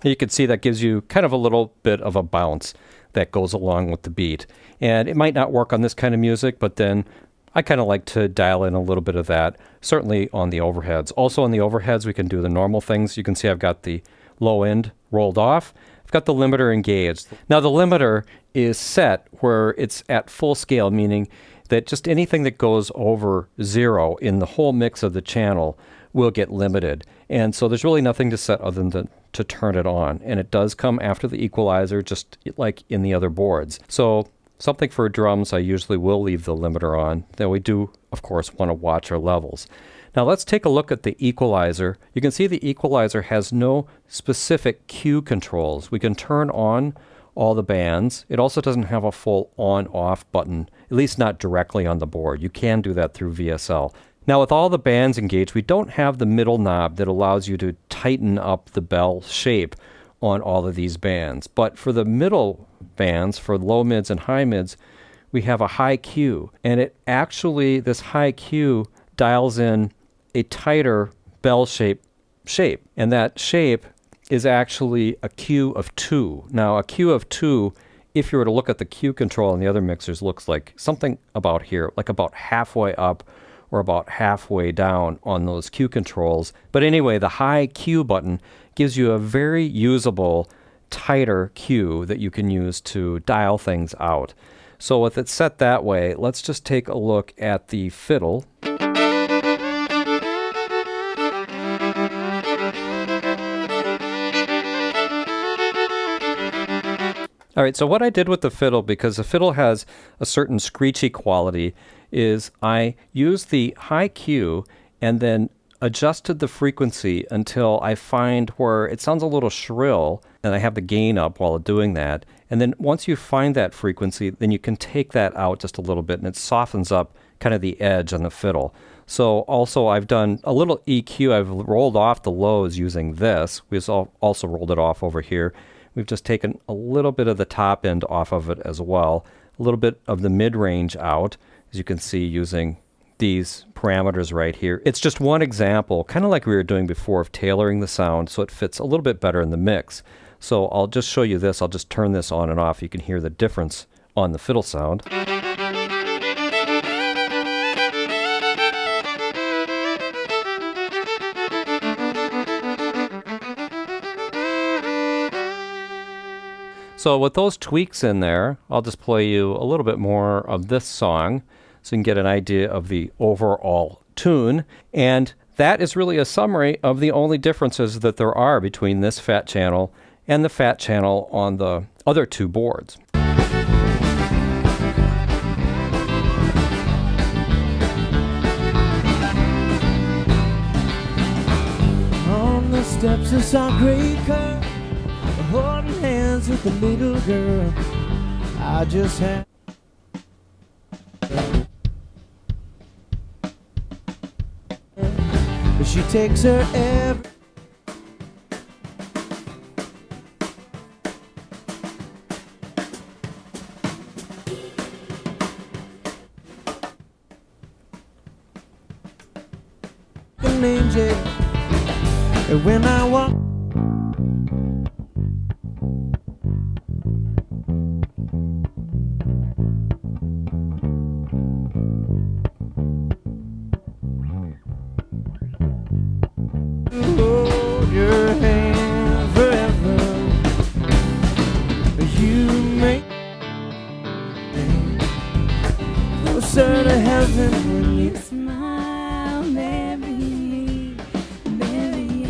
You can see that gives you kind of a little bit of a bounce that goes along with the beat. And it might not work on this kind of music, but then I kind of like to dial in a little bit of that, certainly on the overheads. Also on the overheads, we can do the normal things. You can see I've got the low end rolled off. I've got the limiter engaged. Now the limiter is set where it's at full scale, meaning that just anything that goes over 0 in the whole mix of the channel will get limited. And so there's really nothing to set other than to turn it on. And it does come after the equalizer, just like in the other boards. So something for drums, I usually will leave the limiter on. Then we do, of course, want to watch our levels. Now let's take a look at the equalizer. You can see the equalizer has no specific cue controls. We can turn on all the bands. It also doesn't have a full on-off button, at least not directly on the board. You can do that through VSL. Now with all the bands engaged, we don't have the middle knob that allows you to tighten up the bell shape on all of these bands. But for the middle bands, for low mids and high mids, we have a high Q. And it actually, this high Q dials in a tighter bell shape. And that shape is actually a Q of 2. Now a Q of 2, if you were to look at the Q control on the other mixers, looks like something about here, like about halfway up or about halfway down on those Q controls. But anyway, the high Q button gives you a very usable, tighter Q that you can use to dial things out. So with it set that way, let's just take a look at the fiddle. All right, so what I did with the fiddle, because the fiddle has a certain screechy quality, is I used the high Q and then adjusted the frequency until I find where it sounds a little shrill, and I have the gain up while doing that. And then once you find that frequency, then you can take that out just a little bit, and it softens up kind of the edge on the fiddle. So also I've done a little EQ. I've rolled off the lows using this. We've also rolled it off over here. We've just taken a little bit of the top end off of it as well, a little bit of the mid-range out, as you can see using these parameters right here. It's just one example, kind of like we were doing before, of tailoring the sound so it fits a little bit better in the mix. So I'll just show you this. I'll just turn this on and off. You can hear the difference on the fiddle sound. So with those tweaks in there, I'll just play you a little bit more of this song so you can get an idea of the overall tune. And that is really a summary of the only differences that there are between this fat channel and the fat channel on the other two boards. On the steps of some great car, holding hands with the little girl I just had. But she takes her every angel. And when I walk hold your hand forever, you make me closer to heaven when you Smile, Mary, Mary.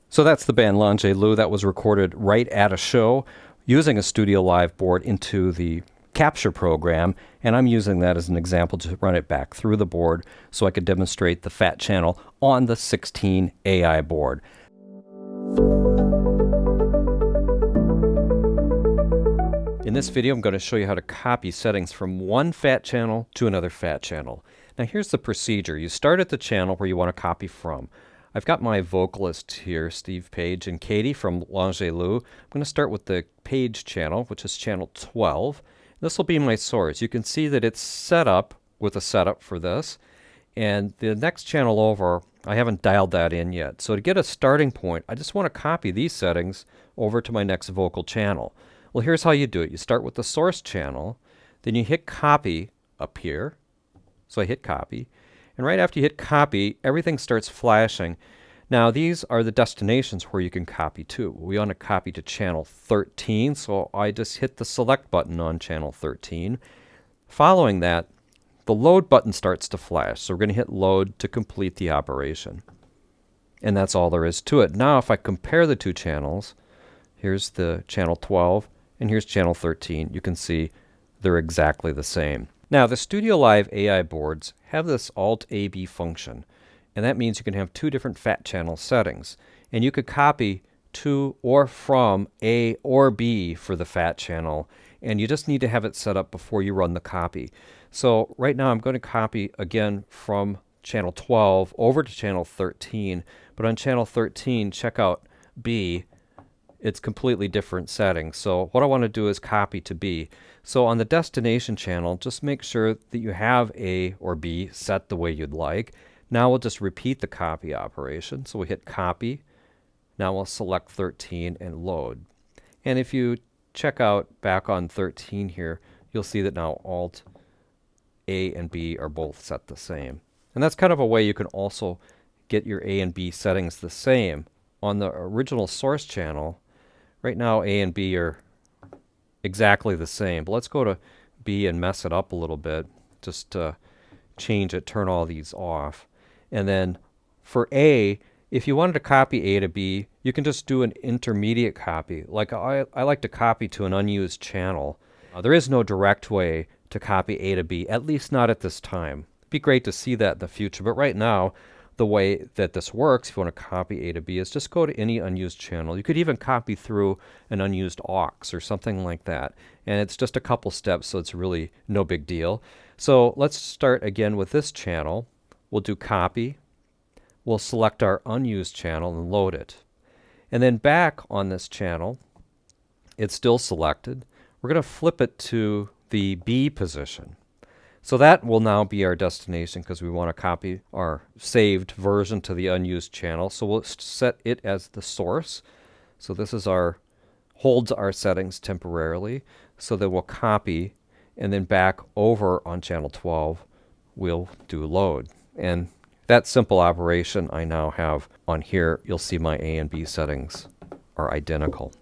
So that's the band L'Angelou. That was recorded right at a show using a StudioLive board into the capture program, and I'm using that as an example to run it back through the board so I could demonstrate the fat channel on the 16 AI board. In this video, I'm going to show you how to copy settings from one fat channel to another fat channel. Now here's the procedure. You start at the channel where you want to copy from. I've got my vocalists here, Steve Page and Katie from L'Angelou. I'm going to start with the Page channel, which is channel 12. This will be my source. You can see that it's set up with a setup for this. And the next channel over, I haven't dialed that in yet. So to get a starting point, I just want to copy these settings over to my next vocal channel. Well, here's how you do it. You start with the source channel, then you hit copy up here. So I hit copy. And right after you hit copy, everything starts flashing. Now these are the destinations where you can copy to. We want to copy to channel 13, so I just hit the select button on channel 13. Following that, the load button starts to flash, so we're going to hit load to complete the operation. And that's all there is to it. Now if I compare the two channels, here's the channel 12 and here's channel 13, you can see they're exactly the same. Now the StudioLive AI boards have this Alt-AB function, and that means you can have two different fat channel settings, and you could copy to or from A or B for the fat channel, and you just need to have it set up before you run the copy. So right now I'm going to copy again from channel 12 over to channel 13, but on channel 13, check out B. It's completely different settings. So what I want to do is copy to B. So on the destination channel, just make sure that you have A or B set the way you'd like. Now we'll just repeat the copy operation. So we hit copy. Now we'll select 13 and load. And if you check out back on 13 here, you'll see that now Alt A and B are both set the same. And that's kind of a way you can also get your A and B settings the same. On the original source channel, right now A and B are exactly the same. But let's go to B and mess it up a little bit. Just to change it, turn all these off. And then for A, if you wanted to copy A to B, you can just do an intermediate copy. Like I like to copy to an unused channel. There is no direct way to copy A to B, at least not at this time. It'd be great to see that in the future, but right now, the way that this works, if you want to copy A to B, is just go to any unused channel. You could even copy through an unused aux or something like that. And it's just a couple steps, so it's really no big deal. So let's start again with this channel. We'll do copy. We'll select our unused channel and load it. And then back on this channel, It's still selected. We're going to flip it to the B position. So that will now be our destination because we want to copy our saved version to the unused channel. So we'll set it as the source. So this is holds our settings temporarily. So then we'll copy, and then back over on channel 12, we'll do load. And that simple operation I now have on here, you'll see my A and B settings are identical.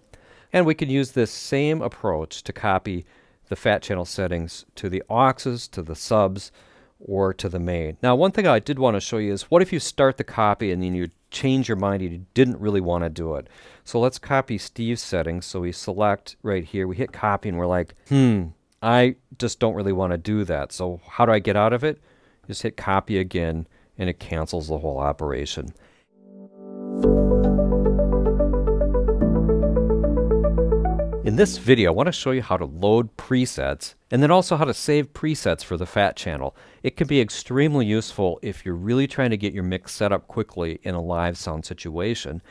And we can use this same approach to copy the fat channel settings to the auxes, to the subs, or to the main. Now, one thing I did want to show you is what if you start the copy and then you change your mind and you didn't really want to do it. So let's copy Steve's settings. So we select right here, we hit copy, and we're like, I just don't really want to do that. So how do I get out of it? Just hit copy again, and it cancels the whole operation. In this video, I want to show you how to load presets and then also how to save presets for the fat channel. It can be extremely useful if you're really trying to get your mix set up quickly in a live sound situation.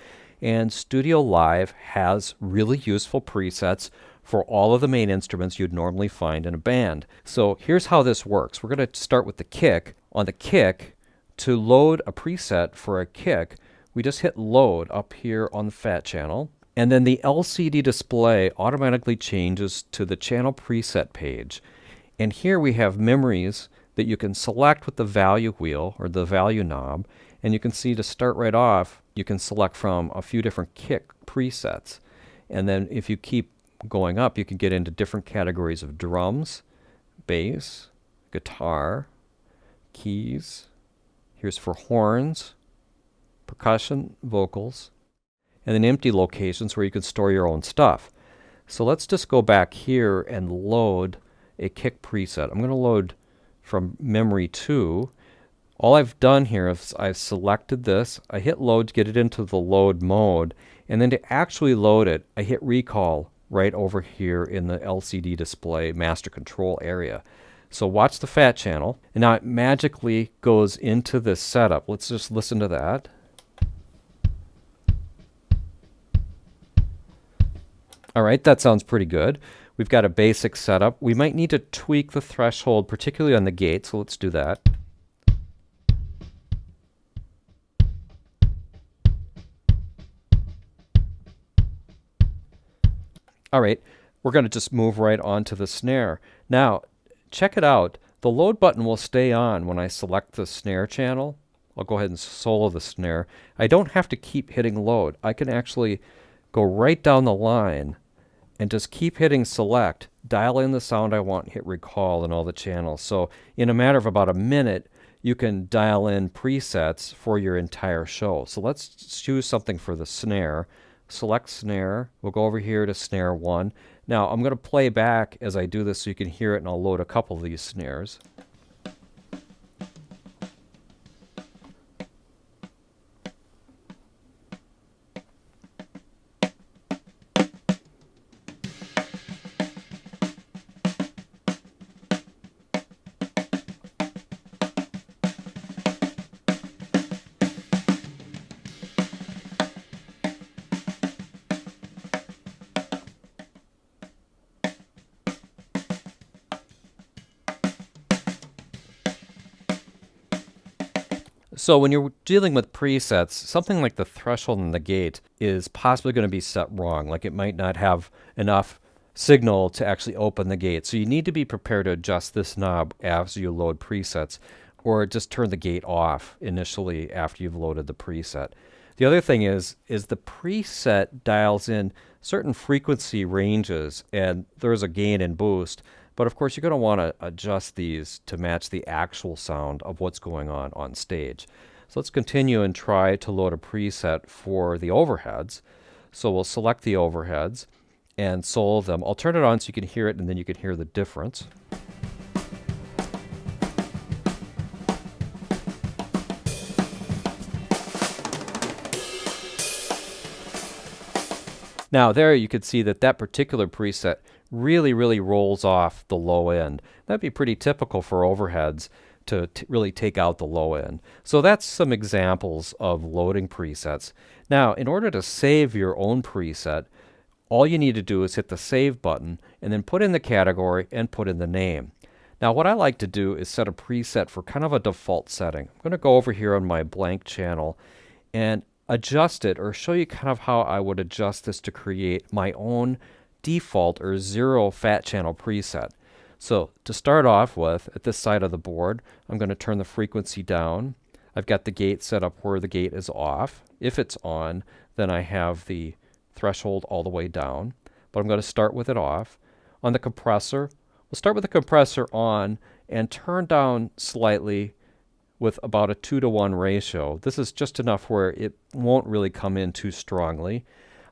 And StudioLive has really useful presets for all of the main instruments you'd normally find in a band. So here's how this works. We're going to start with the kick. On the kick, to load a preset for a kick, we just hit load up here on the fat channel. And then the LCD display automatically changes to the channel preset page. And here we have memories that you can select with the value wheel or the value knob. And you can see to start right off, you can select from a few different kick presets. And then if you keep going up, you can get into different categories of drums, bass, guitar, keys. Here's for horns, percussion, vocals, and then empty locations where you can store your own stuff. So let's just go back here and load a kick preset. I'm going to load from memory 2. All I've done here is I've selected this. I hit load to get it into the load mode. And then to actually load it, I hit recall right over here in the LCD display master control area. So watch the fat channel. And now it magically goes into this setup. Let's just listen to that. All right, that sounds pretty good. We've got a basic setup. We might need to tweak the threshold, particularly on the gate, so let's do that. All right, we're going to just move right on to the snare. Now, check it out. The load button will stay on when I select the snare channel. I'll go ahead and solo the snare. I don't have to keep hitting load. I can actually go right down the line and just keep hitting select, dial in the sound I want, hit recall in all the channels. So in a matter of about a minute, you can dial in presets for your entire show. So let's choose something for the snare. Select snare. We'll go over here to snare 1. Now I'm going to play back as I do this so you can hear it, and I'll load a couple of these snares. So when you're dealing with presets, something like the threshold and the gate is possibly going to be set wrong. Like it might not have enough signal to actually open the gate. So you need to be prepared to adjust this knob as you load presets, or just turn the gate off initially after you've loaded the preset. The other thing is the preset dials in certain frequency ranges, and there's a gain and boost. But of course, you're going to want to adjust these to match the actual sound of what's going on stage. So let's continue and try to load a preset for the overheads. So we'll select the overheads and solo them. I'll turn it on so you can hear it, and then you can hear the difference. Now there you could see that particular preset really rolls off the low end. That'd be pretty typical for overheads to really take out the low end. So that's some examples of loading presets. Now, in order to save your own preset, all you need to do is hit the Save button and then put in the category and put in the name. Now what I like to do is set a preset for kind of a default setting. I'm going to go over here on my blank channel and adjust it, or show you kind of how I would adjust this to create my own default or 0 fat channel preset. So to start off with, at this side of the board, I'm going to turn the frequency down. I've got the gate set up where the gate is off. If it's on, then I have the threshold all the way down, but I'm going to start with it off. On the compressor, we'll start with the compressor on and turn down slightly with about a 2-to-1 ratio. This is just enough where it won't really come in too strongly.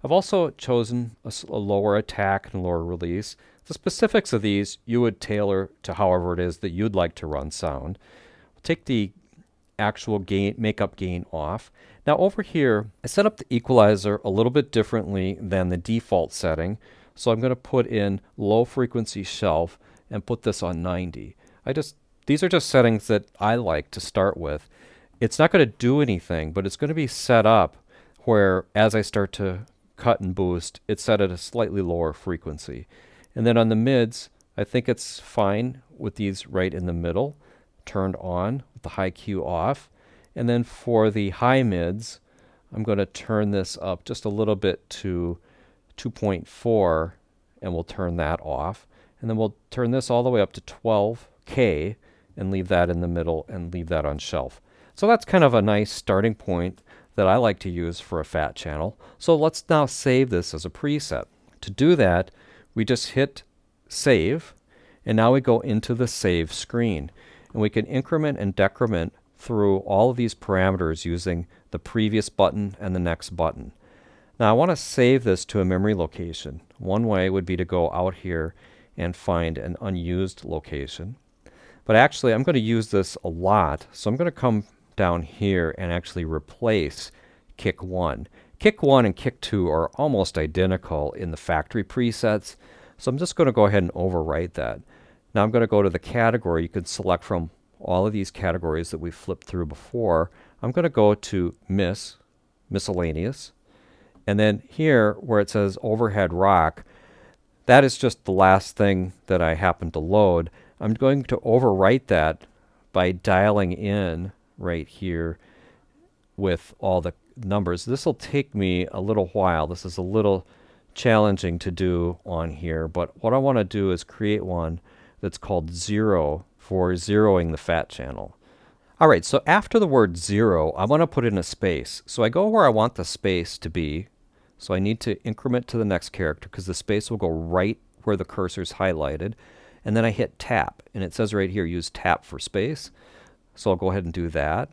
I've also chosen a lower attack and lower release. The specifics of these you would tailor to however it is that you'd like to run sound. Take the actual gain, makeup gain off. Now over here, I set up the equalizer a little bit differently than the default setting. So I'm going to put in low frequency shelf and put this on 90. These are just settings that I like to start with. It's not going to do anything, but it's going to be set up where as I start to cut and boost, it's set at a slightly lower frequency. And then on the mids, I think it's fine with these right in the middle, turned on, with the high Q off. And then for the high mids, I'm going to turn this up just a little bit to 2.4, and we'll turn that off. And then we'll turn this all the way up to 12K and leave that in the middle and leave that on shelf. So that's kind of a nice starting point that I like to use for a fat channel. So let's now save this as a preset. To do that, we just hit Save, and now we go into the Save screen. And we can increment and decrement through all of these parameters using the previous button and the next button. Now I want to save this to a memory location. One way would be to go out here and find an unused location. But actually I'm going to use this a lot, so I'm going to come down here and actually replace kick 1. Kick 1 and kick 2 are almost identical in the factory presets, so I'm just going to go ahead and overwrite that. Now I'm going to go to the category. You could select from all of these categories that we flipped through before. I'm going to go to miscellaneous, and then here where it says overhead rock, that is just the last thing that I happen to load. I'm going to overwrite that by dialing in right here with all the numbers. This will take me a little while. This is a little challenging to do on here, but what I want to do is create one that's called 0 for zeroing the fat channel. Alright, so after the word 0, I want to put in a space. So I go where I want the space to be. So I need to increment to the next character because the space will go right where the cursor is highlighted. And then I hit tap, and it says right here, use tap for space. So I'll go ahead and do that.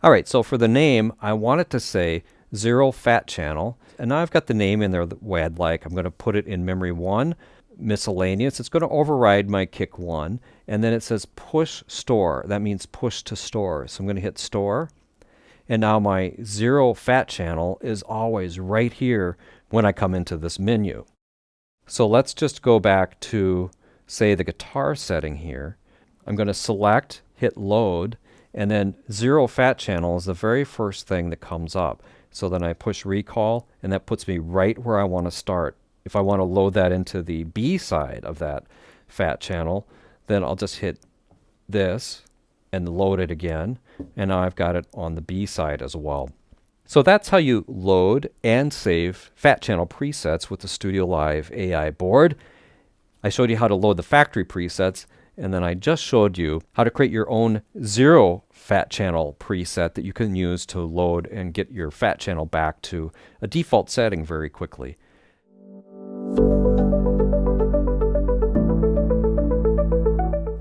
Alright, so for the name, I want it to say 0 fat channel. And now I've got the name in there the way I'd like. I'm going to put it in memory 1, miscellaneous. It's going to override my kick 1. And then it says push store. That means push to store. So I'm going to hit store. And now my 0 fat channel is always right here when I come into this menu. So let's just go back to, say, the guitar setting here. I'm going to select, hit load, and then 0 fat channel is the very first thing that comes up. So then I push recall, and that puts me right where I want to start. If I want to load that into the B side of that fat channel, then I'll just hit this and load it again, and now I've got it on the B side as well. So that's how you load and save fat channel presets with the StudioLive AI board. I showed you how to load the factory presets, and then I just showed you how to create your own 0 fat channel preset that you can use to load and get your fat channel back to a default setting very quickly.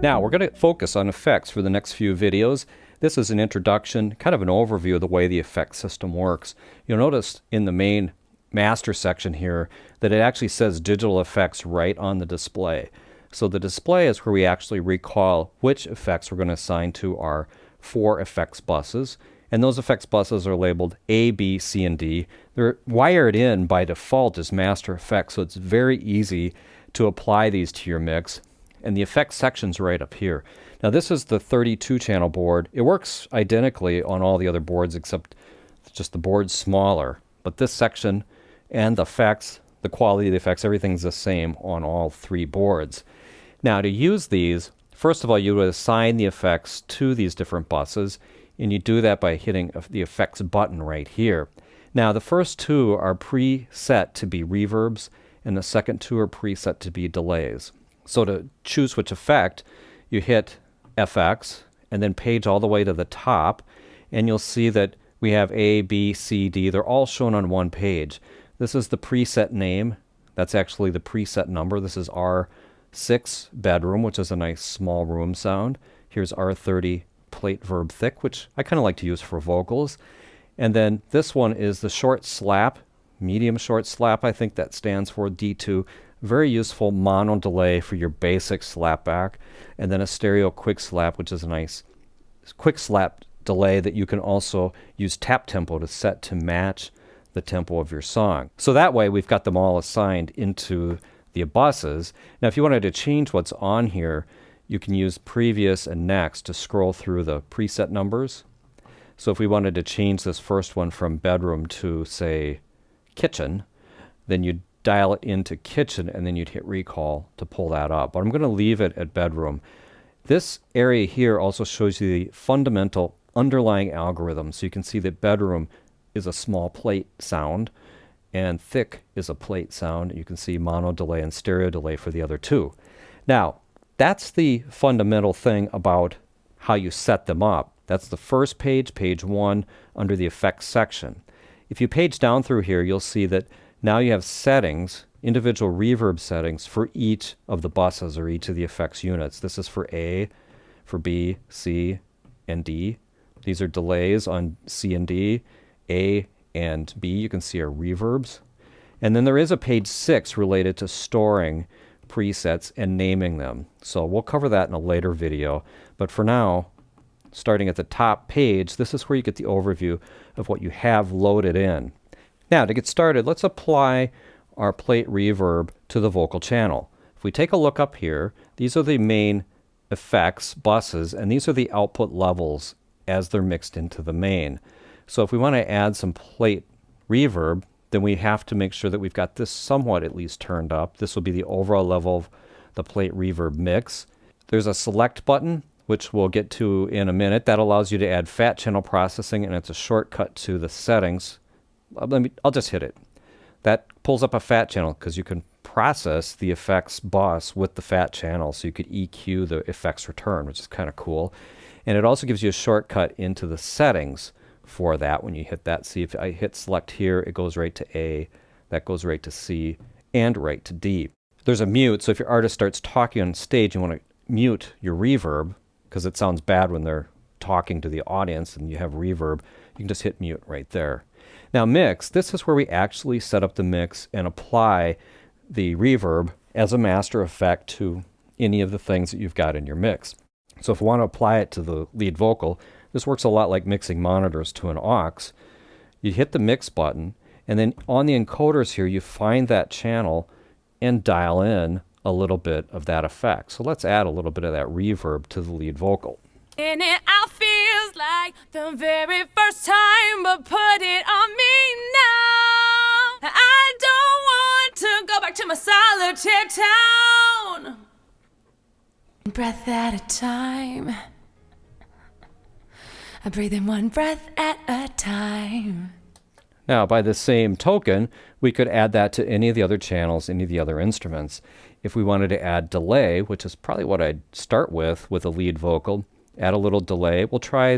Now we're going to focus on effects for the next few videos. This is an introduction, kind of an overview of the way the effect system works. You'll notice in the main master section here that it actually says digital effects right on the display. So the display is where we actually recall which effects we're going to assign to our 4 effects buses. And those effects buses are labeled A, B, C, and D. They're wired in by default as master effects, so it's very easy to apply these to your mix. And the effects section's right up here. Now this is the 32 channel board. It works identically on all the other boards except just the board's smaller. But this section and the effects, the quality of the effects, everything's the same on all three boards. Now to use these, first of all, you would assign the effects to these different buses, and you do that by hitting the effects button right here. Now the first two are preset to be reverbs, and the second two are preset to be delays. So to choose which effect, you hit FX, and then page all the way to the top, and you'll see that we have A, B, C, D. They're all shown on one page. This is the preset name. That's actually the preset number. This is R6 bedroom, which is a nice small room sound. Here's R30 plate verb thick, which I kind of like to use for vocals. And then this one is the short slap, medium short slap. I think that stands for D2. Very useful mono delay for your basic slapback. And then a stereo quick slap, which is a nice quick slap delay that you can also use tap tempo to set to match the tempo of your song. So that way we've got them all assigned into the buses. Now if you wanted to change what's on here, you can use previous and next to scroll through the preset numbers. So if we wanted to change this first one from bedroom to, say, kitchen, then you'd dial it into kitchen and then you'd hit recall to pull that up. But I'm going to leave it at bedroom. This area here also shows you the fundamental underlying algorithm. So you can see that bedroom is a small plate sound and thick is a plate sound. You can see mono delay and stereo delay for the other two. Now, that's the fundamental thing about how you set them up. That's the first page, page 1, under the effects section. If you page down through here, you'll see that now you have settings, individual reverb settings for each of the buses or each of the effects units. This is for A, for B, C, and D. These are delays on C and D. A and B, you can see, are reverbs. And then there is a page 6 related to storing presets and naming them. So we'll cover that in a later video. But for now, starting at the top page, this is where you get the overview of what you have loaded in. Now to get started, let's apply our plate reverb to the vocal channel. If we take a look up here, these are the main effects buses, and these are the output levels as they're mixed into the main. So if we want to add some plate reverb, then we have to make sure that we've got this somewhat at least turned up. This will be the overall level of the plate reverb mix. There's a select button, which we'll get to in a minute. That allows you to add fat channel processing, and it's a shortcut to the settings. I'll just hit it. That pulls up a fat channel because you can process the effects bus with the fat channel, so you could EQ the effects return, which is kind of cool. And it also gives you a shortcut into the settings for that when you hit that. See, if I hit select here, it goes right to A, that goes right to C, and right to D. There's a mute, so if your artist starts talking on stage, you want to mute your reverb because it sounds bad when they're talking to the audience and you have reverb. You can just hit mute right there. Now mix, this is where we actually set up the mix and apply the reverb as a master effect to any of the things that you've got in your mix. So if we want to apply it to the lead vocal, this works a lot like mixing monitors to an aux. You hit the mix button, and then on the encoders here, you find that channel and dial in a little bit of that effect. So let's add a little bit of that reverb to the lead vocal. And it all feels like the very first time, but put it on me now. I don't want to go back to my solitaire town. Breath at a time. I breathe in one breath at a time. Now, by the same token, we could add that to any of the other channels, any of the other instruments. If we wanted to add delay, which is probably what I'd start with a lead vocal, add a little delay. We'll try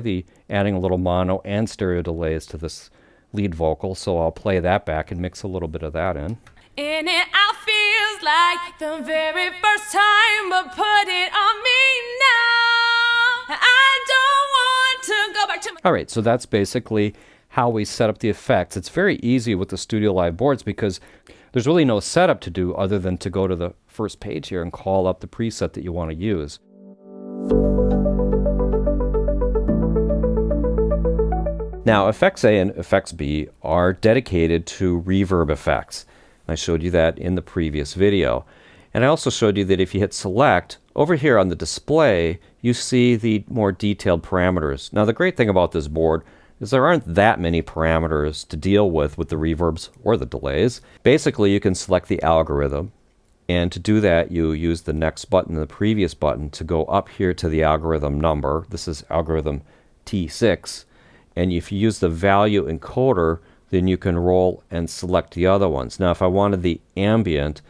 adding a little mono and stereo delays to this lead vocal, so I'll play that back and mix a little bit of that in. And it all feels like the very first time, but put it on me now. I don't want to go back to my... All right, so that's basically how we set up the effects. It's very easy with the StudioLive boards because there's really no setup to do other than to go to the first page here and call up the preset that you want to use. Now, effects A and effects B are dedicated to reverb effects. I showed you that in the previous video. And I also showed you that if you hit select, over here on the display, you see the more detailed parameters. Now, the great thing about this board, is there aren't that many parameters to deal with the reverbs or the delays. Basically, you can select the algorithm, and to do that, you use the next button and the previous button to go up here to the algorithm number. This is algorithm T6, and if you use the value encoder, then you can roll and select the other ones. Now, if I wanted the ambient,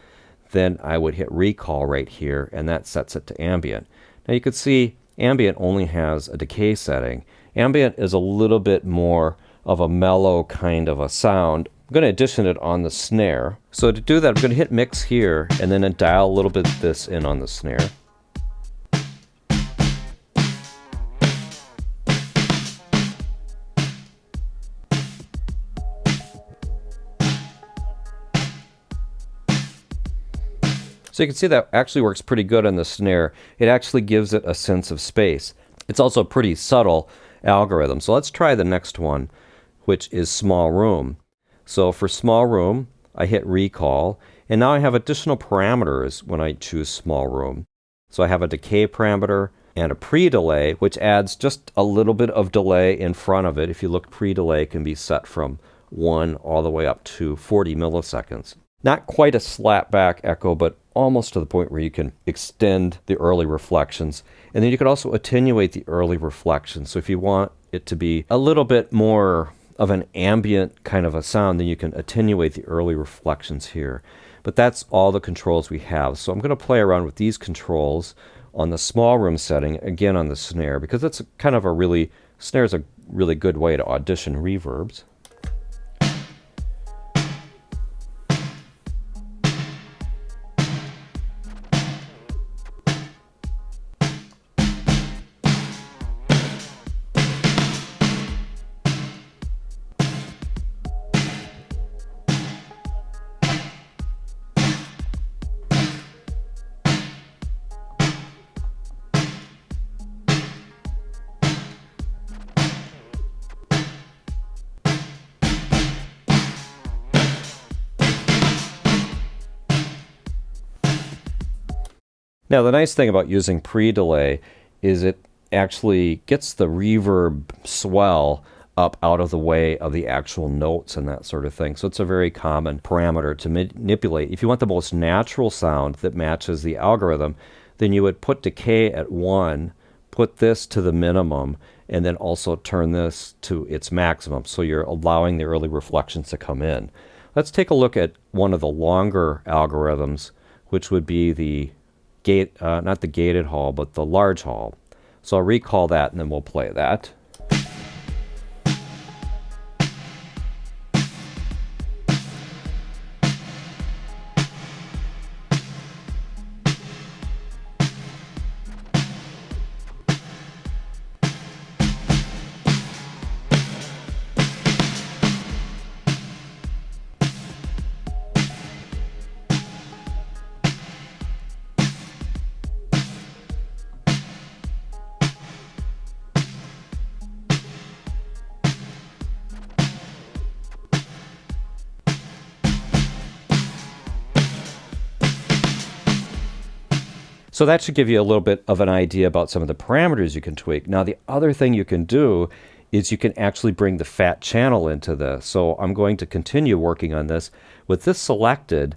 then I would hit recall right here, and that sets it to ambient. Now you can see ambient only has a decay setting. Ambient is a little bit more of a mellow kind of a sound. I'm going to addition it on the snare. So to do that, I'm going to hit mix here, and then dial a little bit of this in on the snare. So you can see that actually works pretty good on the snare. It actually gives it a sense of space. It's also a pretty subtle algorithm. So let's try the next one, which is small room. So for small room, I hit recall, and now I have additional parameters when I choose small room. So I have a decay parameter and a pre-delay, which adds just a little bit of delay in front of it. If you look, pre-delay can be set from 1 all the way up to 40 milliseconds. Not quite a slapback echo, but almost to the point where you can extend the early reflections. And then you can also attenuate the early reflections. So if you want it to be a little bit more of an ambient kind of a sound, then you can attenuate the early reflections here. But that's all the controls we have. So I'm going to play around with these controls on the small room setting, again on the snare, because it's kind of a really, snare is a really good way to audition reverbs. Now the nice thing about using pre-delay is it actually gets the reverb swell up out of the way of the actual notes and that sort of thing. So it's a very common parameter to manipulate. If you want the most natural sound that matches the algorithm, then you would put decay at 1, put this to the minimum, and then also turn this to its maximum. So you're allowing the early reflections to come in. Let's take a look at one of the longer algorithms, which would be the not the gated hall, but the large hall. So I'll recall that, and then we'll play that. So that should give you a little bit of an idea about some of the parameters you can tweak. Now the other thing you can do is you can actually bring the fat channel into this. So I'm going to continue working on this. With this selected,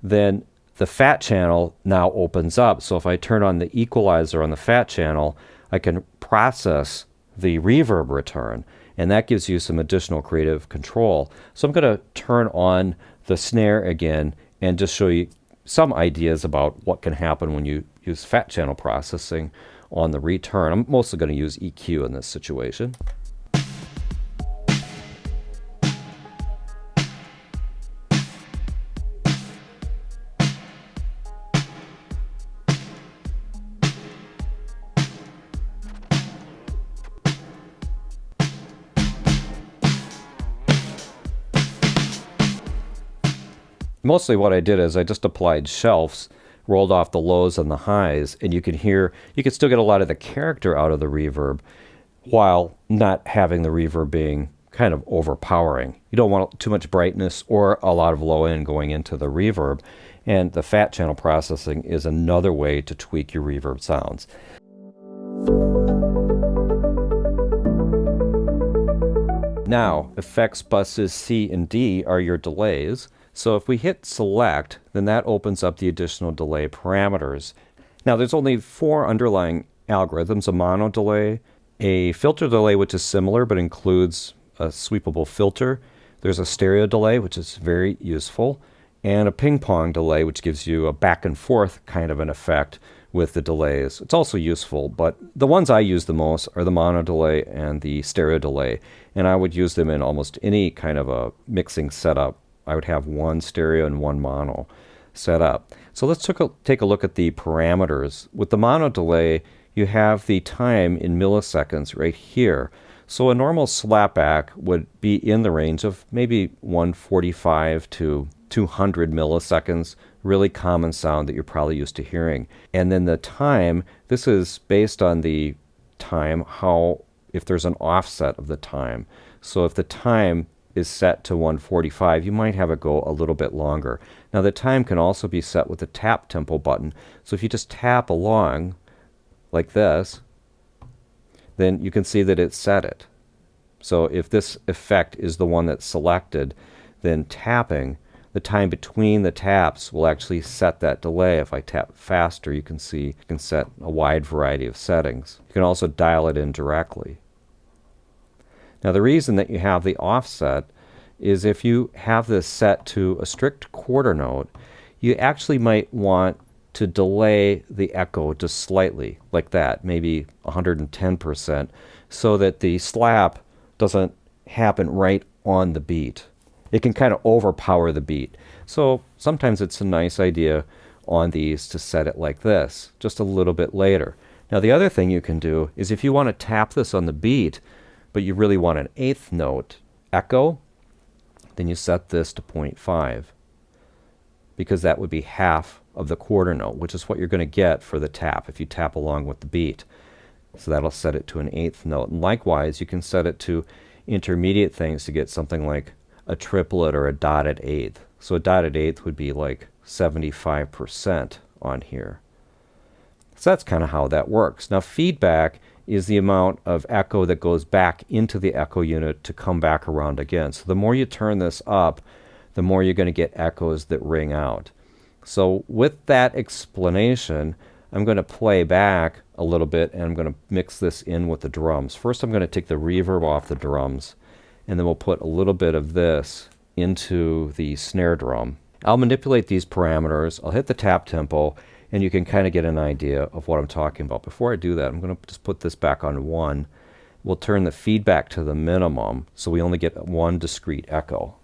then the fat channel now opens up. So if I turn on the equalizer on the fat channel, I can process the reverb return, and that gives you some additional creative control. So I'm going to turn on the snare again and just show you some ideas about what can happen when you use fat channel processing on the return. I'm mostly going to use EQ in this situation. Mostly what I did is I just applied shelves, rolled off the lows and the highs, and you can still get a lot of the character out of the reverb while not having the reverb being kind of overpowering. You don't want too much brightness or a lot of low end going into the reverb, and the fat channel processing is another way to tweak your reverb sounds. Now, effects buses C and D are your delays. So if we hit select, then that opens up the additional delay parameters. Now there's only 4 underlying algorithms: a mono delay, a filter delay which is similar but includes a sweepable filter. There's a stereo delay, which is very useful, and a ping pong delay, which gives you a back and forth kind of an effect with the delays. It's also useful, but the ones I use the most are the mono delay and the stereo delay, and I would use them in almost any kind of a mixing setup. I would have one stereo and one mono set up. So let's take a look at the parameters. With the mono delay, you have the time in milliseconds right here. So a normal slapback would be in the range of maybe 145 to 200 milliseconds, really common sound that you're probably used to hearing. And then the time, this is based on the time, if there's an offset of the time. So if the time is set to 145, you might have it go a little bit longer. Now the time can also be set with the tap tempo button. So if you just tap along like this, then you can see that it set it. So if this effect is the one that's selected, then tapping, the time between the taps will actually set that delay. If I tap faster, you can see you can set a wide variety of settings. You can also dial it in directly. Now the reason that you have the offset is if you have this set to a strict quarter note, you actually might want to delay the echo just slightly, like that, maybe 110%, so that the slap doesn't happen right on the beat. It can kind of overpower the beat. So sometimes it's a nice idea on these to set it like this, just a little bit later. Now the other thing you can do is if you want to tap this on the beat, but you really want an 8th note echo, then you set this to 0.5, because that would be half of the quarter note, which is what you're going to get for the tap if you tap along with the beat. So that'll set it to an 8th note. And likewise, you can set it to intermediate things to get something like a triplet or a dotted 8th. So a dotted 8th would be like 75% on here. So that's kind of how that works. Now feedback is the amount of echo that goes back into the echo unit to come back around again. So the more you turn this up, the more you're going to get echoes that ring out. So with that explanation, I'm going to play back a little bit and I'm going to mix this in with the drums. First I'm going to take the reverb off the drums, and then we'll put a little bit of this into the snare drum. I'll manipulate these parameters, I'll hit the tap tempo, and you can kind of get an idea of what I'm talking about. Before I do that, I'm going to just put this back on 1. We'll turn the feedback to the minimum, so we only get one discrete echo.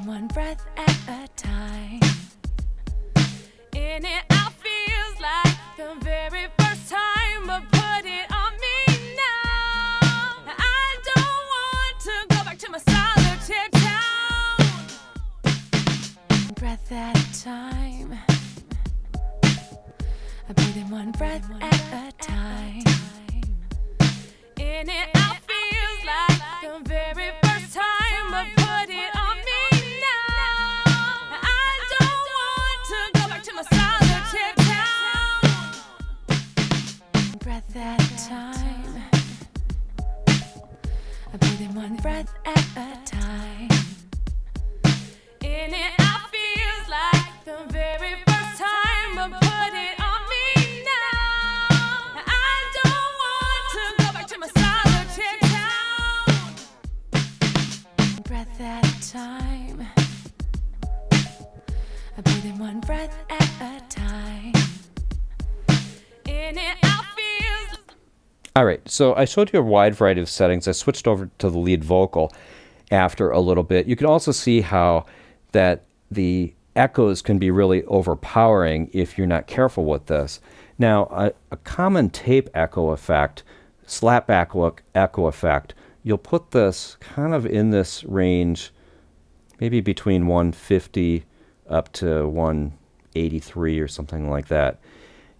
One breath at a time. In it out feels like the very first time, but put it on me now. I don't want to go back to my solitaire town. Breath at a time. I breathe in one breath at a time. In it out feels like the very first time, but put it on me. Breath at a time. I breathe in one breath at a time. In it out feels like the very first time, but put it on me now. I don't want to go back to my breath at a time. I breathe in one breath at a time. In and out feels. All right, so I showed you a wide variety of settings. I switched over to the lead vocal after a little bit. You can also see how that the echoes can be really overpowering if you're not careful with this. Now, a common tape echo effect, slapback echo effect, you'll put this kind of in this range, maybe between 150 up to 183 or something like that.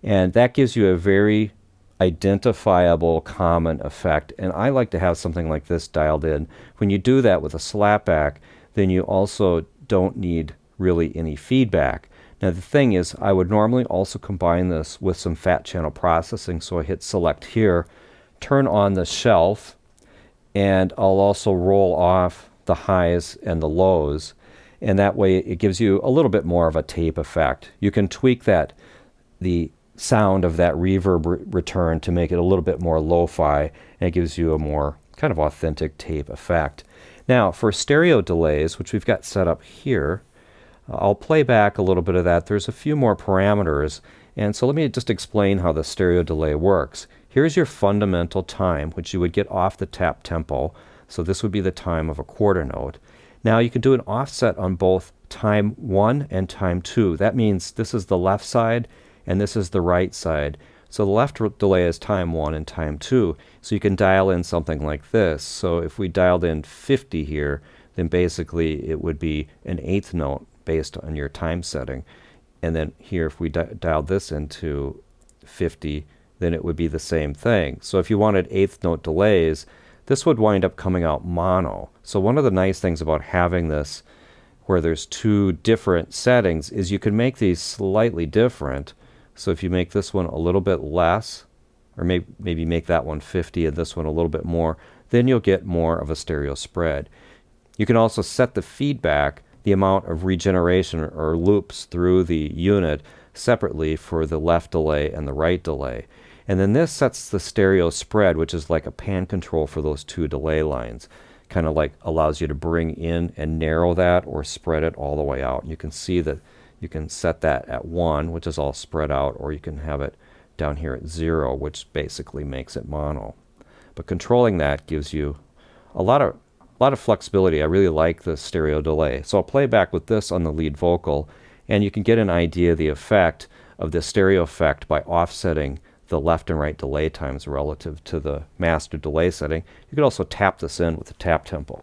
And that gives you a very identifiable common effect. And I like to have something like this dialed in. When you do that with a slapback, then you also don't need really any feedback. Now the thing is, I would normally also combine this with some fat channel processing. So I hit select here, turn on the shelf, and I'll also roll off the highs and the lows. And that way it gives you a little bit more of a tape effect. You can tweak that, the sound of that reverb return, to make it a little bit more lo-fi, and it gives you a more kind of authentic tape effect. Now for stereo delays, which we've got set up here, I'll play back a little bit of that. There's a few more parameters, and so let me just explain how the stereo delay works. Here's your fundamental time, which you would get off the tap tempo. So this would be the time of a quarter note. Now you can do an offset on both time 1 and time 2. That means this is the left side and this is the right side. So the left delay is time 1 and time 2. So you can dial in something like this. So if we dialed in 50 here, then basically it would be an eighth note based on your time setting. And then here, if we dialed this into 50, then it would be the same thing. So if you wanted eighth note delays, this would wind up coming out mono. So one of the nice things about having this where there's two different settings is you can make these slightly different. So if you make this one a little bit less, or maybe make that one 50 and this one a little bit more, then you'll get more of a stereo spread. You can also set the feedback, the amount of regeneration or loops through the unit separately for the left delay and the right delay. And then this sets the stereo spread, which is like a pan control for those two delay lines. Kind of like allows you to bring in and narrow that or spread it all the way out. You can see that you can set that at 1, which is all spread out, or you can have it down here at 0, which basically makes it mono. But controlling that gives you a lot of flexibility. I really like the stereo delay. So I'll play back with this on the lead vocal, and you can get an idea of the effect of the stereo effect by offsetting the left and right delay times relative to the master delay setting. You could also tap this in with the tap tempo.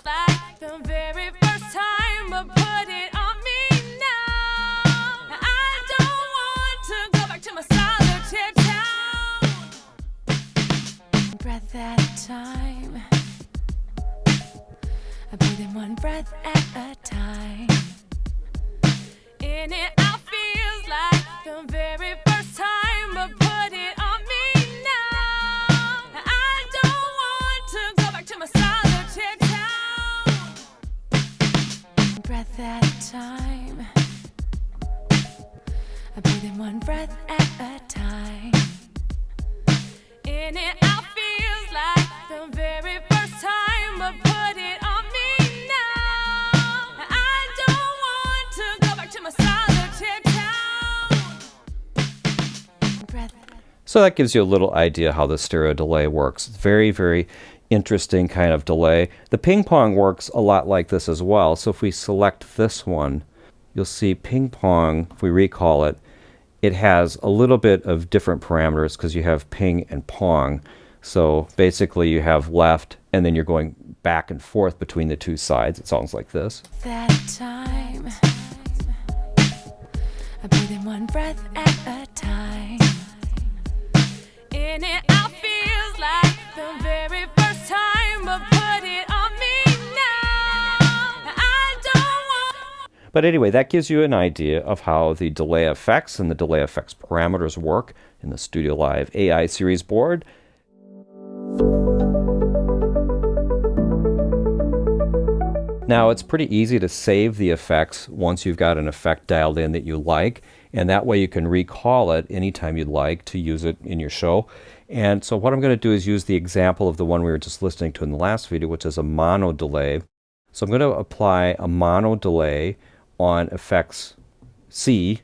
Like the very first time, but put it on me now. I don't want to go back to my solitaire town. Breath at a time. I breathe in one breath at a time. In and out feels like the very first time, but put it on me now. I don't want to go back to my solitaire town. Breath at a time. I breathe in one breath at a time. In and out feels like the very first time, but put it on me now. I don't want to go back to my solitaire town. Breath. So that gives you a little idea how the stereo delay works. It's very, very interesting kind of delay. The ping pong works a lot like this as well. So if we select this one, you'll see ping pong, if we recall it, it has a little bit of different parameters because you have ping and pong. So basically you have left and then you're going back and forth between the two sides. It sounds like this. That time. I breathe in one breath at a time. In and out feels like the very first time, but put it on me now. I don't want. But anyway, that gives you an idea of how the delay effects and the delay effects parameters work in the StudioLive AI series board. Now it's pretty easy to save the effects once you've got an effect dialed in that you like, and that way you can recall it anytime you'd like to use it in your show. And so what I'm going to do is use the example of the one we were just listening to in the last video, which is a mono delay. So I'm going to apply a mono delay on FXC,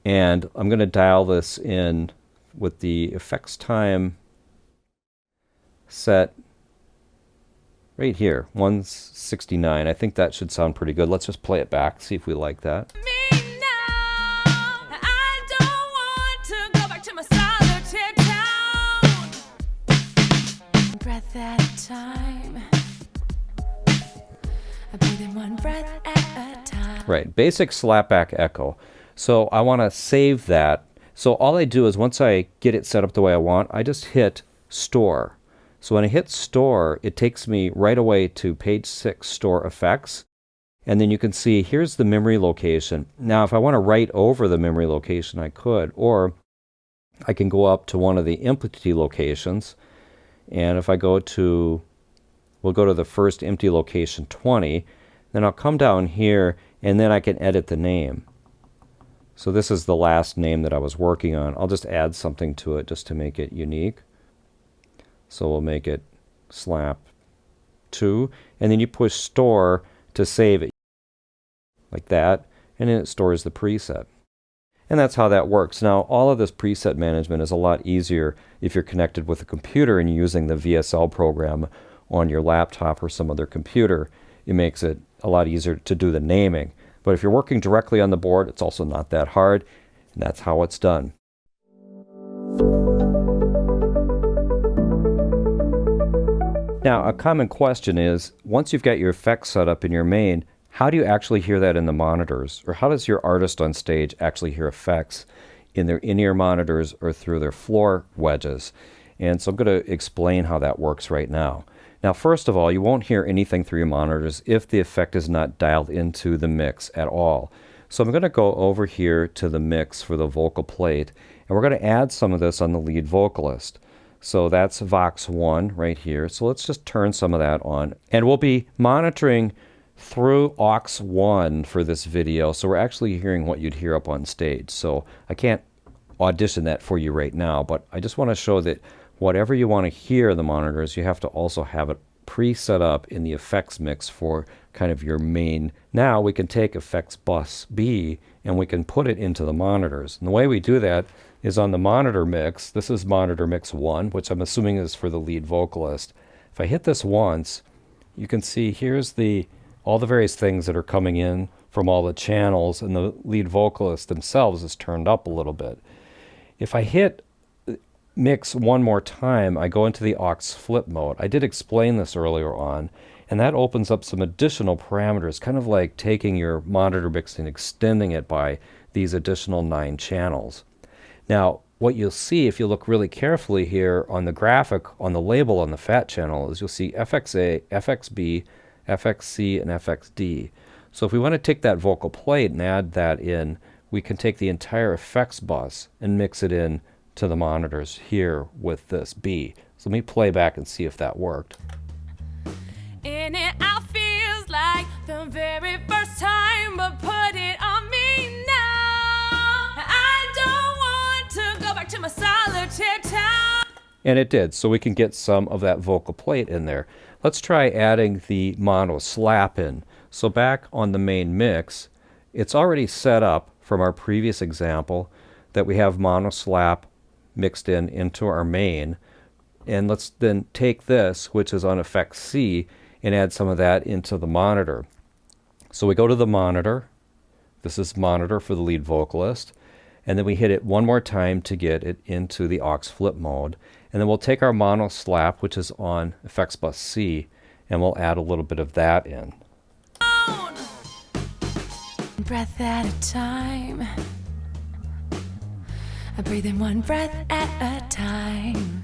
and I'm going to dial this in with the effects time set right here, 169. I think that should sound pretty good. Let's just play it back, see if we like that. Breath at a time. I breathe in one breath at a time. Right, basic slapback echo. So I want to save that. So all I do is once I get it set up the way I want, I just hit store. So when I hit store, it takes me right away to page 6 store effects. And then you can see here's the memory location. Now if I want to write over the memory location, I could, or I can go up to one of the empty locations. And if I go to, we'll go to the first empty location 20, then I'll come down here and then I can edit the name. So this is the last name that I was working on. I'll just add something to it just to make it unique. So we'll make it slap 2, and then you push store to save it like that, and then it stores the preset. And that's how that works. Now all of this preset management is a lot easier if you're connected with a computer and you're using the VSL program on your laptop or some other computer. It makes it a lot easier to do the naming. But if you're working directly on the board, it's also not that hard, and that's how it's done. Now, a common question is, once you've got your effects set up in your main, how do you actually hear that in the monitors? Or how does your artist on stage actually hear effects in their in-ear monitors or through their floor wedges? And so I'm going to explain how that works right now. Now, first of all, you won't hear anything through your monitors if the effect is not dialed into the mix at all. So I'm going to go over here to the mix for the vocal plate, and we're going to add some of this on the lead vocalist. So that's Vox 1 right here. So let's just turn some of that on. And we'll be monitoring through aux 1 for this video. So we're actually hearing what you'd hear up on stage. So I can't audition that for you right now, but I just want to show that whatever you want to hear in the monitors, you have to also have it pre-set up in the effects mix for kind of your main. Now we can take effects bus B and we can put it into the monitors. And the way we do that is on the monitor mix. This is monitor mix 1, which I'm assuming is for the lead vocalist. If I hit this once, you can see here's all the various things that are coming in from all the channels, and the lead vocalist themselves is turned up a little bit. If I hit mix one more time, I go into the aux flip mode. I did explain this earlier on, and that opens up some additional parameters, kind of like taking your monitor mix and extending it by these additional 9 channels. Now, what you'll see if you look really carefully here on the graphic, on the label on the fat channel, is you'll see FXA, FXB, FXC, and FXD. So if we want to take that vocal plate and add that in, we can take the entire effects bus and mix it in to the monitors here with this B. So let me play back and see if that worked. In it out feels like the very first time, but put it on me now. I don't want to go back to my solitaire town. And it did, so we can get some of that vocal plate in there. Let's try adding the mono slap in. So back on the main mix, it's already set up from our previous example that we have mono slap mixed in into our main. And let's then take this, which is on effect C, and add some of that into the monitor. So we go to the monitor. This is monitor for the lead vocalist. And then we hit it one more time to get it into the aux flip mode. And then we'll take our mono slap, which is on effects bus C, and we'll add a little bit of that in. Breath at a time. I breathe in one breath at a time.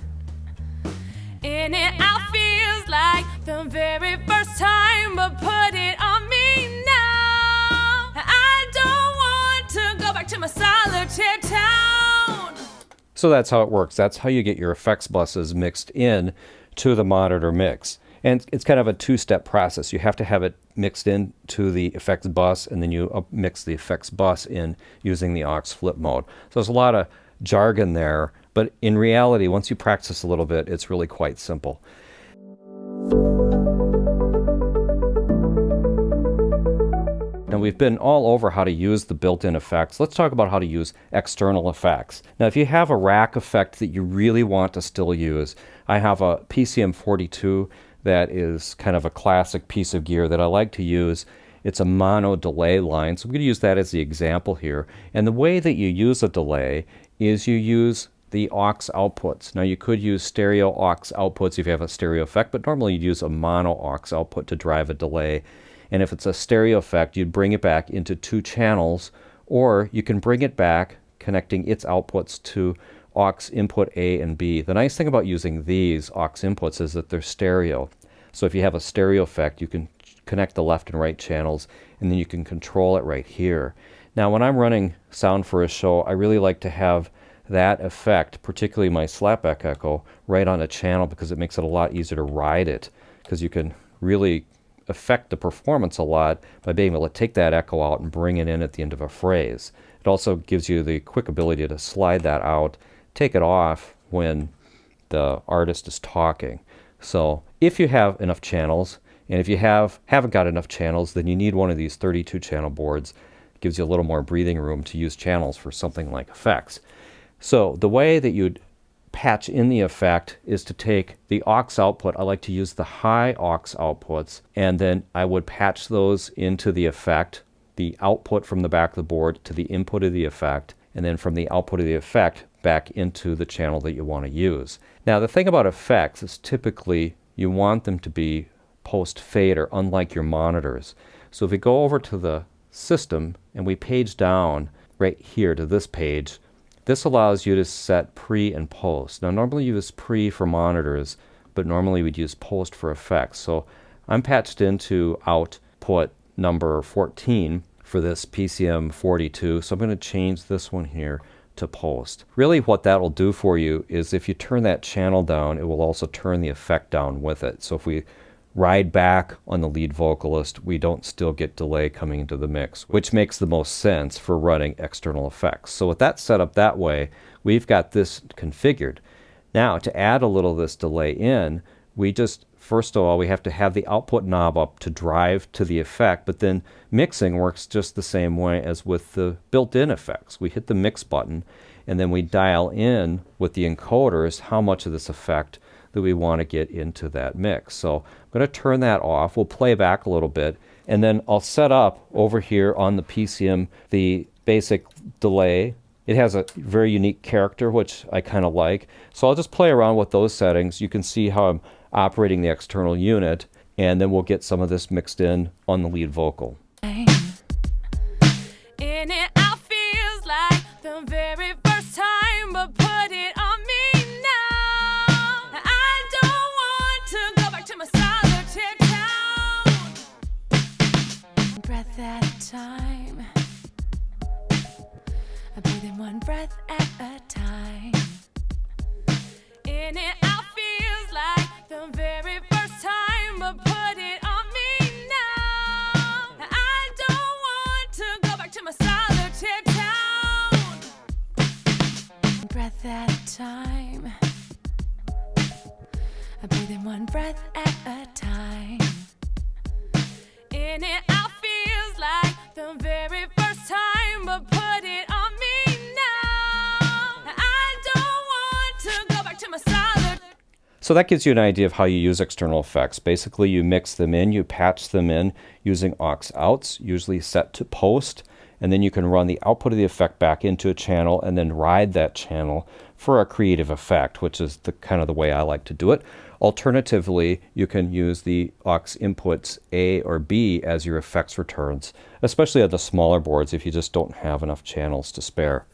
In it out feels like the very first time, but put it on me now. I don't want to go back to my solitaire town. So that's how it works. That's how you get your effects buses mixed in to the monitor mix. And it's kind of a two-step process. You have to have it mixed in to the effects bus, and then you mix the effects bus in using the aux flip mode. So there's a lot of jargon there, but in reality, once you practice a little bit, it's really quite simple. Now we've been all over how to use the built-in effects. Let's talk about how to use external effects. Now if you have a rack effect that you really want to still use, I have a PCM42 that is kind of a classic piece of gear that I like to use. It's a mono delay line, so I'm going to use that as the example here. And the way that you use a delay is you use the aux outputs. Now you could use stereo aux outputs if you have a stereo effect, but normally you'd use a mono aux output to drive a delay. And if it's a stereo effect, you'd bring it back into 2 channels, or you can bring it back connecting its outputs to aux input A and B. The nice thing about using these aux inputs is that they're stereo. So if you have a stereo effect, you can connect the left and right channels, and then you can control it right here. Now when I'm running sound for a show, I really like to have that effect, particularly my slapback echo, right on a channel because it makes it a lot easier to ride it, because you can really affect the performance a lot by being able to take that echo out and bring it in at the end of a phrase. It also gives you the quick ability to slide that out, take it off when the artist is talking. So if you have enough channels, and if you haven't got enough channels, then you need one of these 32 channel boards. It gives you a little more breathing room to use channels for something like effects. So the way that you'd patch in the effect is to take the aux output. I like to use the high aux outputs, and then I would patch those into the effect, the output from the back of the board to the input of the effect, and then from the output of the effect back into the channel that you want to use. Now the thing about effects is typically you want them to be post-fader, unlike your monitors. So if we go over to the system and we page down right here to this page, this allows you to set pre and post. Now normally you use pre for monitors, but normally we'd use post for effects. So I'm patched into output number 14 for this PCM42, so I'm going to change this one here to post. Really what that will do for you is if you turn that channel down, it will also turn the effect down with it. So if we ride back on the lead vocalist, we don't still get delay coming into the mix, which makes the most sense for running external effects. So with that set up that way, we've got this configured. Now to add a little of this delay in, we just, first of all, we have to have the output knob up to drive to the effect, but then mixing works just the same way as with the built-in effects. We hit the mix button, and then we dial in with the encoders how much of this effect that we want to get into that mix. So I'm going to turn that off. We'll play back a little bit, and then I'll set up over here on the PCM the basic delay. It has a very unique character, which I kind of like. So I'll just play around with those settings. You can see how I'm operating the external unit, and then we'll get some of this mixed in on the lead vocal. In it, I feels like the very first time, but put it on me now. I don't want to go back to my solitary town. Breath at a time. I breathe in one breath at a time. In it, I feels like the very first time, but put it on me now. I don't want to go back to my solitary town. Breath at a time. I breathe in one breath at a time. In it, I feels like the very first time, but put it on me now. I don't want to go back to my solitary. So that gives you an idea of how you use external effects. Basically, you mix them in, you patch them in using aux outs, usually set to post, and then you can run the output of the effect back into a channel and then ride that channel for a creative effect, which is the kind of the way I like to do it. Alternatively, you can use the aux inputs A or B as your effects returns, especially at the smaller boards if you just don't have enough channels to spare.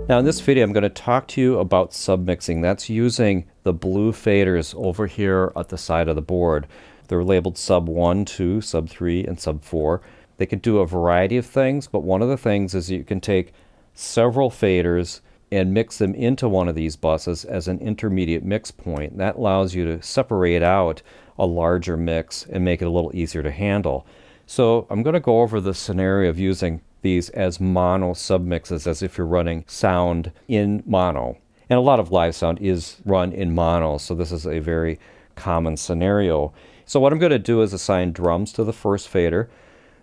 Now in this video I'm going to talk to you about submixing. That's using the blue faders over here at the side of the board. They're labeled sub 1, 2, sub 3, and sub 4. They can do a variety of things, but one of the things is you can take several faders and mix them into one of these buses as an intermediate mix point. That allows you to separate out a larger mix and make it a little easier to handle. So I'm going to go over the scenario of using these as mono submixes, as if you're running sound in mono. And a lot of live sound is run in mono, so this is a very common scenario. So what I'm going to do is assign drums to the first fader,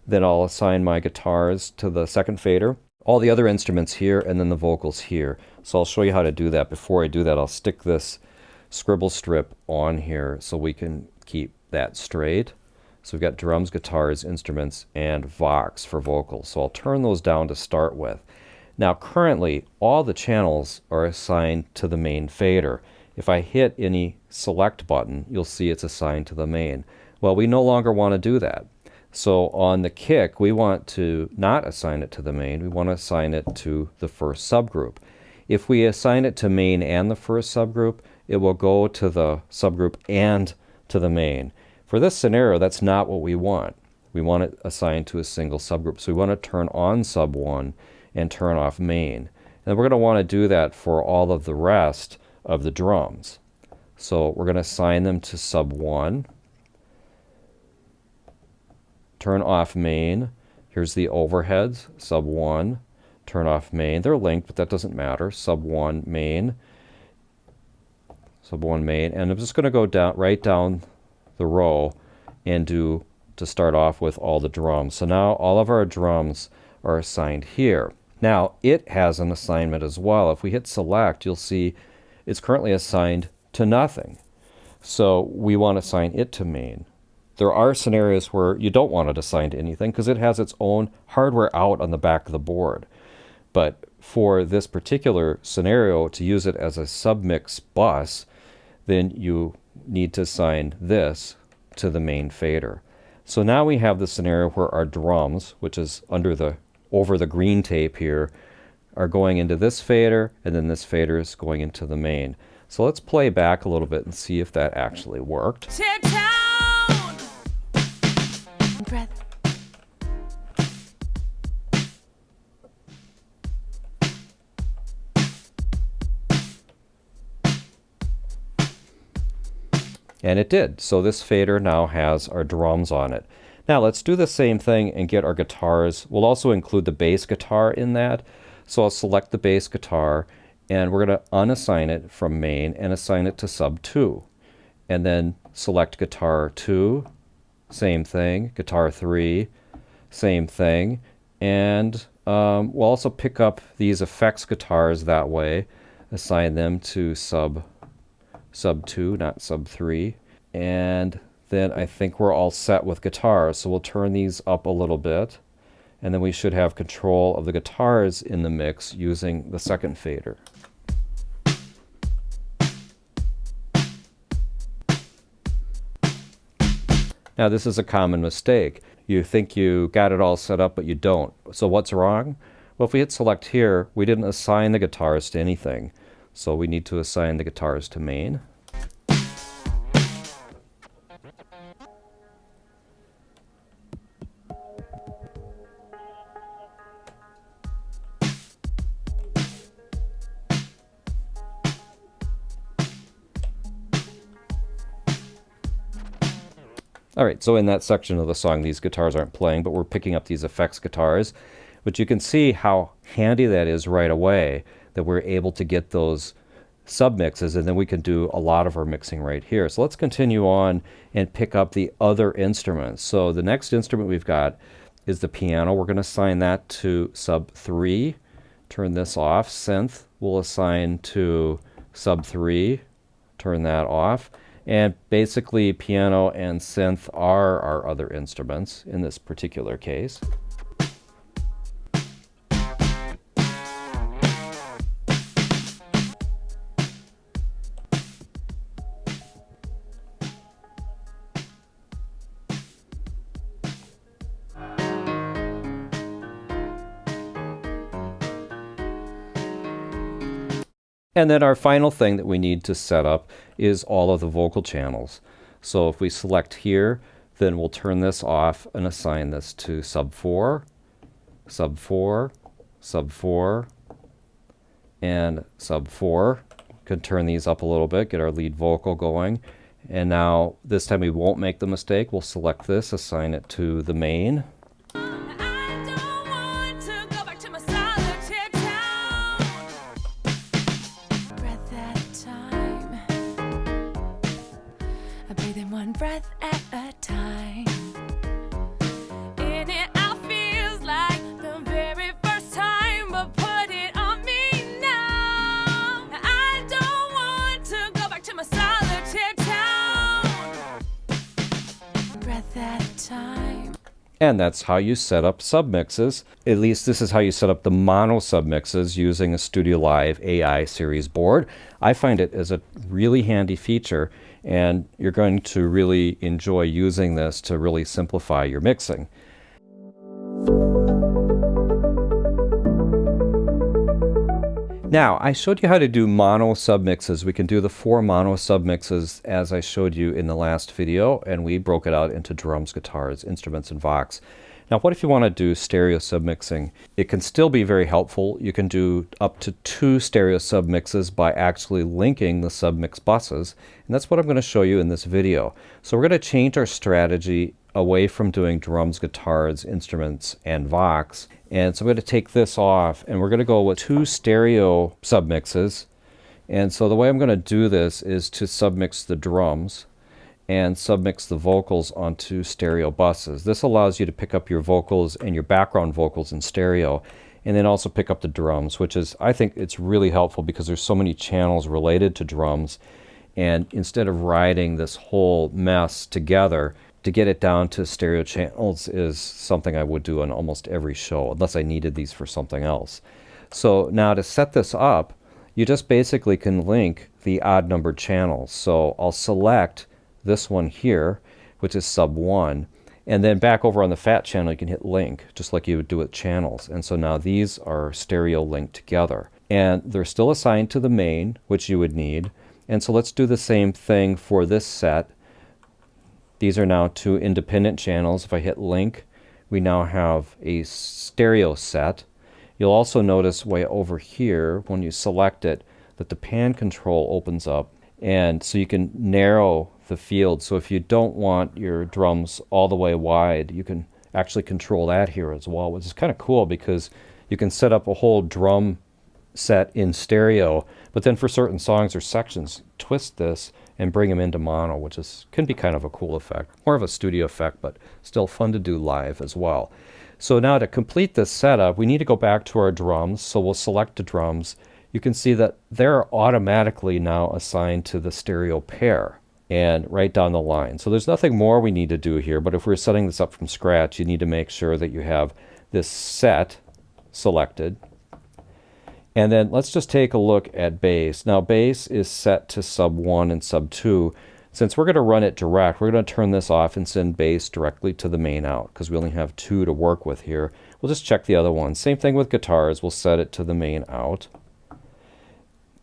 then I'll assign my guitars to the second fader, all the other instruments here, and then the vocals here. So I'll show you how to do that. Before I do that, I'll stick this Scribble strip on here so we can keep that straight. So we've got drums, guitars, instruments, and Vox for vocals. So I'll turn those down to start with. Now currently, all the channels are assigned to the main fader. If I hit any select button, you'll see it's assigned to the main. Well, we no longer want to do that. So on the kick, we want to not assign it to the main. We want to assign it to the first subgroup. If we assign it to main and the first subgroup, it will go to the subgroup and to the main. For this scenario, that's not what we want. We want it assigned to a single subgroup. So we want to turn on sub 1 and turn off main. And we're going to want to do that for all of the rest of the drums. So we're going to assign them to sub 1, turn off main. Here's the overheads, sub 1, turn off main. They're linked, but that doesn't matter. Sub 1 main, sub 1 main, and I'm just going to go down right down the row and do to start off with all the drums. So now all of our drums are assigned here. Now it has an assignment as well. If we hit select, you'll see it's currently assigned to nothing. So we want to assign it to main. There are scenarios where you don't want it assigned to anything because it has its own hardware out on the back of the board. But for this particular scenario, to use it as a submix bus, then you need to assign this to the main fader. So now we have the scenario where our drums, which is over the green tape here, are going into this fader, and then this fader is going into the main. So let's play back a little bit and see if that actually worked. Tear down. Breath. And it did. So this fader now has our drums on it. Now let's do the same thing and get our guitars. We'll also include the bass guitar in that. So I'll select the bass guitar, and we're going to unassign it from main and assign it to sub 2. And then select guitar 2, same thing, guitar 3, same thing. And we'll also pick up these effects guitars that way, assign them to sub 2, not sub 3. And then I think we're all set with guitars. So we'll turn these up a little bit. And then we should have control of the guitars in the mix using the second fader. Now this is a common mistake. You think you got it all set up, but you don't. So what's wrong? Well, if we hit select here, we didn't assign the guitars to anything. So we need to assign the guitars to main. All right, so in that section of the song, these guitars aren't playing, but we're picking up these effects guitars. But you can see how handy that is right away, that we're able to get those submixes, and then we can do a lot of our mixing right here. So let's continue on and pick up the other instruments. So the next instrument we've got is the piano. We're going to assign that to sub 3. Turn this off. Synth we'll assign to sub 3. Turn that off. And basically piano and synth are our other instruments in this particular case. And then our final thing that we need to set up is all of the vocal channels. So if we select here, then we'll turn this off and assign this to sub 4, sub 4, sub 4, and sub 4. We can turn these up a little bit, get our lead vocal going. And now this time we won't make the mistake. We'll select this, assign it to the main. one breath at a time. In it out feels like the very first time, but put it on me now. I don't want to go back to my solitaire town. Breath at a time. And that's how you set up submixes. At least this is how you set up the mono submixes using a StudioLive AI series board. I find it as a really handy feature, and you're going to really enjoy using this to really simplify your mixing. Now, I showed you how to do mono submixes. We can do the 4 mono submixes as I showed you in the last video, and we broke it out into drums, guitars, instruments, and vox. Now, what if you want to do stereo submixing? It can still be very helpful. You can do up to 2 stereo submixes by actually linking the submix buses, and that's what I'm going to show you in this video. So we're going to change our strategy away from doing drums, guitars, instruments, and vox. And so I'm going to take this off, and we're going to go with 2 stereo submixes. And so the way I'm going to do this is to submix the drums and submix the vocals onto stereo buses. This allows you to pick up your vocals and your background vocals in stereo, and then also pick up the drums, which is, I think it's really helpful because there's so many channels related to drums. And instead of riding this whole mess together, to get it down to stereo channels is something I would do on almost every show, unless I needed these for something else. So now to set this up, you just basically can link the odd numbered channels. So I'll select this one here, which is sub 1, and then back over on the fat channel you can hit link, just like you would do with channels. And so now these are stereo linked together. And they're still assigned to the main, which you would need. And so let's do the same thing for this set. These are now 2 independent channels. If I hit link, we now have a stereo set. You'll also notice way over here when you select it that the pan control opens up, and so you can narrow the field. So if you don't want your drums all the way wide, you can actually control that here as well, which is kind of cool because you can set up a whole drum set in stereo, but then for certain songs or sections, twist this and bring them into mono, which can be kind of a cool effect. More of a studio effect, but still fun to do live as well. So now to complete this setup, we need to go back to our drums. So we'll select the drums. You can see that they're automatically now assigned to the stereo pair and right down the line. So there's nothing more we need to do here, but if we're setting this up from scratch, you need to make sure that you have this set selected. And then let's just take a look at bass. Now bass is set to sub 1 and sub 2. Since we're going to run it direct, we're going to turn this off and send bass directly to the main out because we only have 2 to work with here. We'll just check the other one. Same thing with guitars. We'll set it to the main out.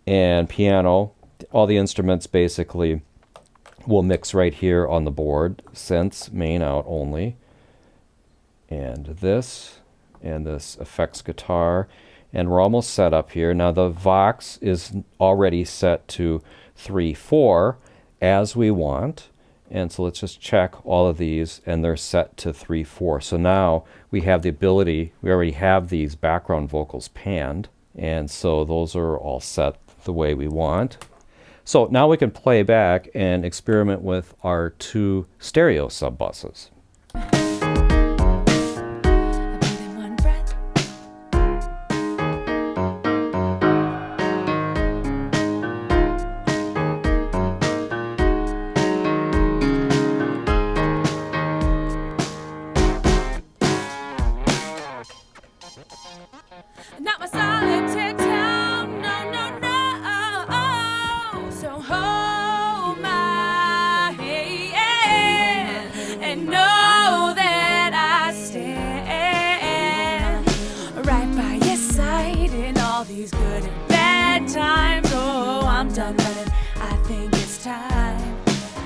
And piano, all the instruments basically will mix right here on the board, since main out only. And this effects guitar. And we're almost set up here. Now the Vox is already set to 3/4 as we want. And so let's just check all of these, and they're set to 3/4. So now we have the ability, we already have these background vocals panned. And so those are all set the way we want. So now we can play back and experiment with our 2 stereo sub buses. Not my solitaire town, no, no, no. So hold my hand and know that I stand right by your side in all these good and bad times. Oh, I'm done running. I think it's time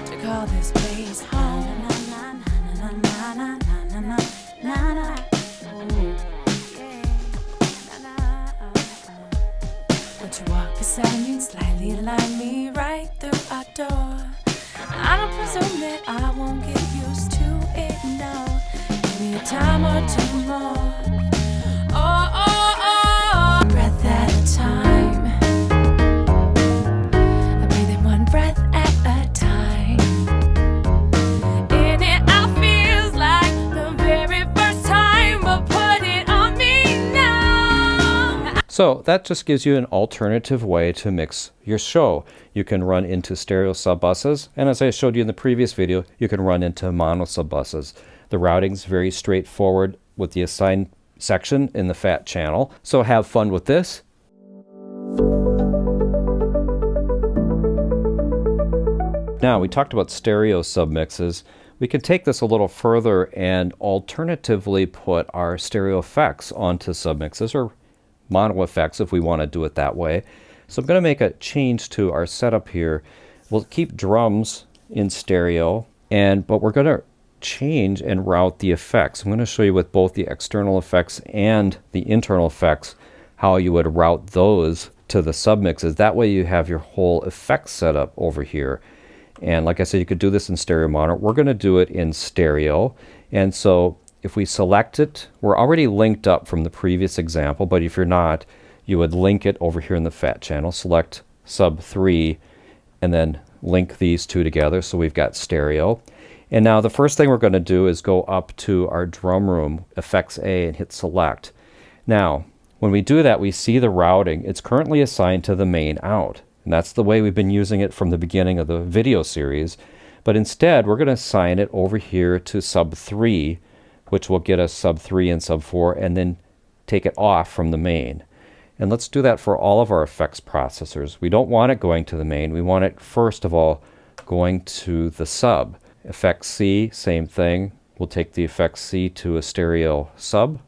to call this place home. Won't you walk beside me and slightly align me right through our door? I don't presume that I won't get used to it, no. Give me a time or 2 more. Oh, oh, oh, breath at a time. I breathe in 1 breath at a time. So that just gives you an alternative way to mix your show. You can run into stereo sub-buses, and as I showed you in the previous video, you can run into mono sub-buses. The routing's very straightforward with the assigned section in the FAT channel, so have fun with this. Now, we talked about stereo submixes. We can take this a little further and alternatively put our stereo effects onto submixes, or mono effects if we want to do it that way. So I'm going to make a change to our setup here. We'll keep drums in stereo, but we're going to change and route the effects. I'm going to show you with both the external effects and the internal effects how you would route those to the submixes. That way you have your whole effects setup over here. And like I said, you could do this in stereo mono. We're going to do it in stereo. And so if we select it, we're already linked up from the previous example, but if you're not, you would link it over here in the FAT channel, select sub 3, and then link these two together so we've got stereo. And now the first thing we're going to do is go up to our drum room, effects A, and hit select. Now, when we do that, we see the routing. It's currently assigned to the main out, and that's the way we've been using it from the beginning of the video series. But instead, we're going to assign it over here to sub 3, which will get us sub 3 and sub 4, and then take it off from the main. And let's do that for all of our effects processors. We don't want it going to the main. We want it, first of all, going to the sub. Effects C, same thing. We'll take the effects C to a stereo sub,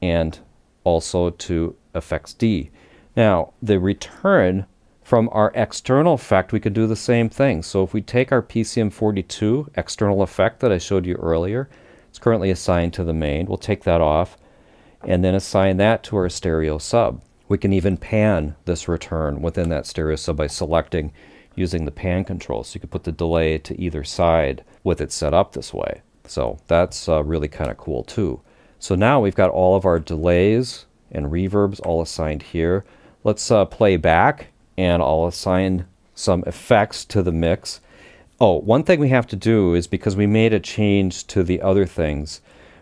and also to effects D. Now, the return from our external effect, we could do the same thing. So if we take our PCM42 external effect that I showed you earlier, it's currently assigned to the main. We'll take that off and then assign that to our stereo sub. We can even pan this return within that stereo sub by selecting using the pan control. So you could put the delay to either side with it set up this way. So that's really kind of cool too. So now we've got all of our delays and reverbs all assigned here. Let's play back, and I'll assign some effects to the mix. Oh, one thing we have to do is, because we made a change to the other things,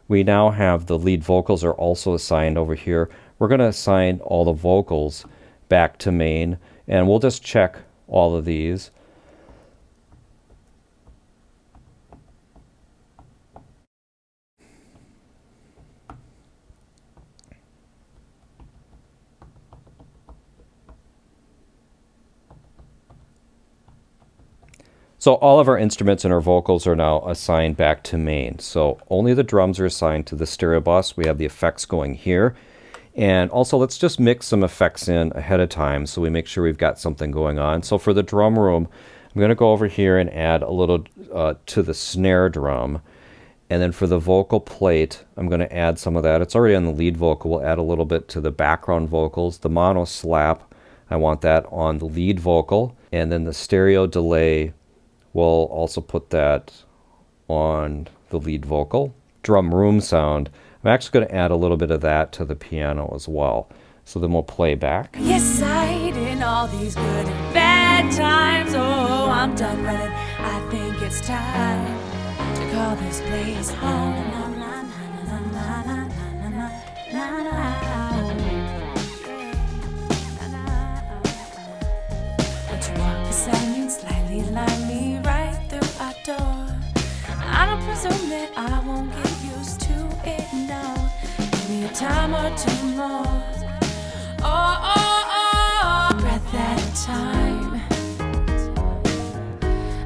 we now have the lead vocals are also assigned over here. We're going to assign all the vocals back to main, and we'll just check all of these. So all of our instruments and our vocals are now assigned back to main. So only the drums are assigned to the stereo bus. We have the effects going here. And also let's just mix some effects in ahead of time so we make sure we've got something going on. So for the drum room, I'm going to go over here and add a little to the snare drum. And then for the vocal plate, I'm going to add some of that. It's already on the lead vocal. We'll add a little bit to the background vocals. The mono slap, I want that on the lead vocal. And then the stereo delay, we'll also put that on the lead vocal. Drum room sound, I'm actually going to add a little bit of that to the piano as well. So then we'll play back. Yes, I in all these good and bad times. Oh, I'm done running. I think it's time to call this place home. But you walk beside me and slightly line me right through our door. I don't presume that I won't get used to it now. Give me a time or two more. Oh, oh, oh, oh. Breath at a time.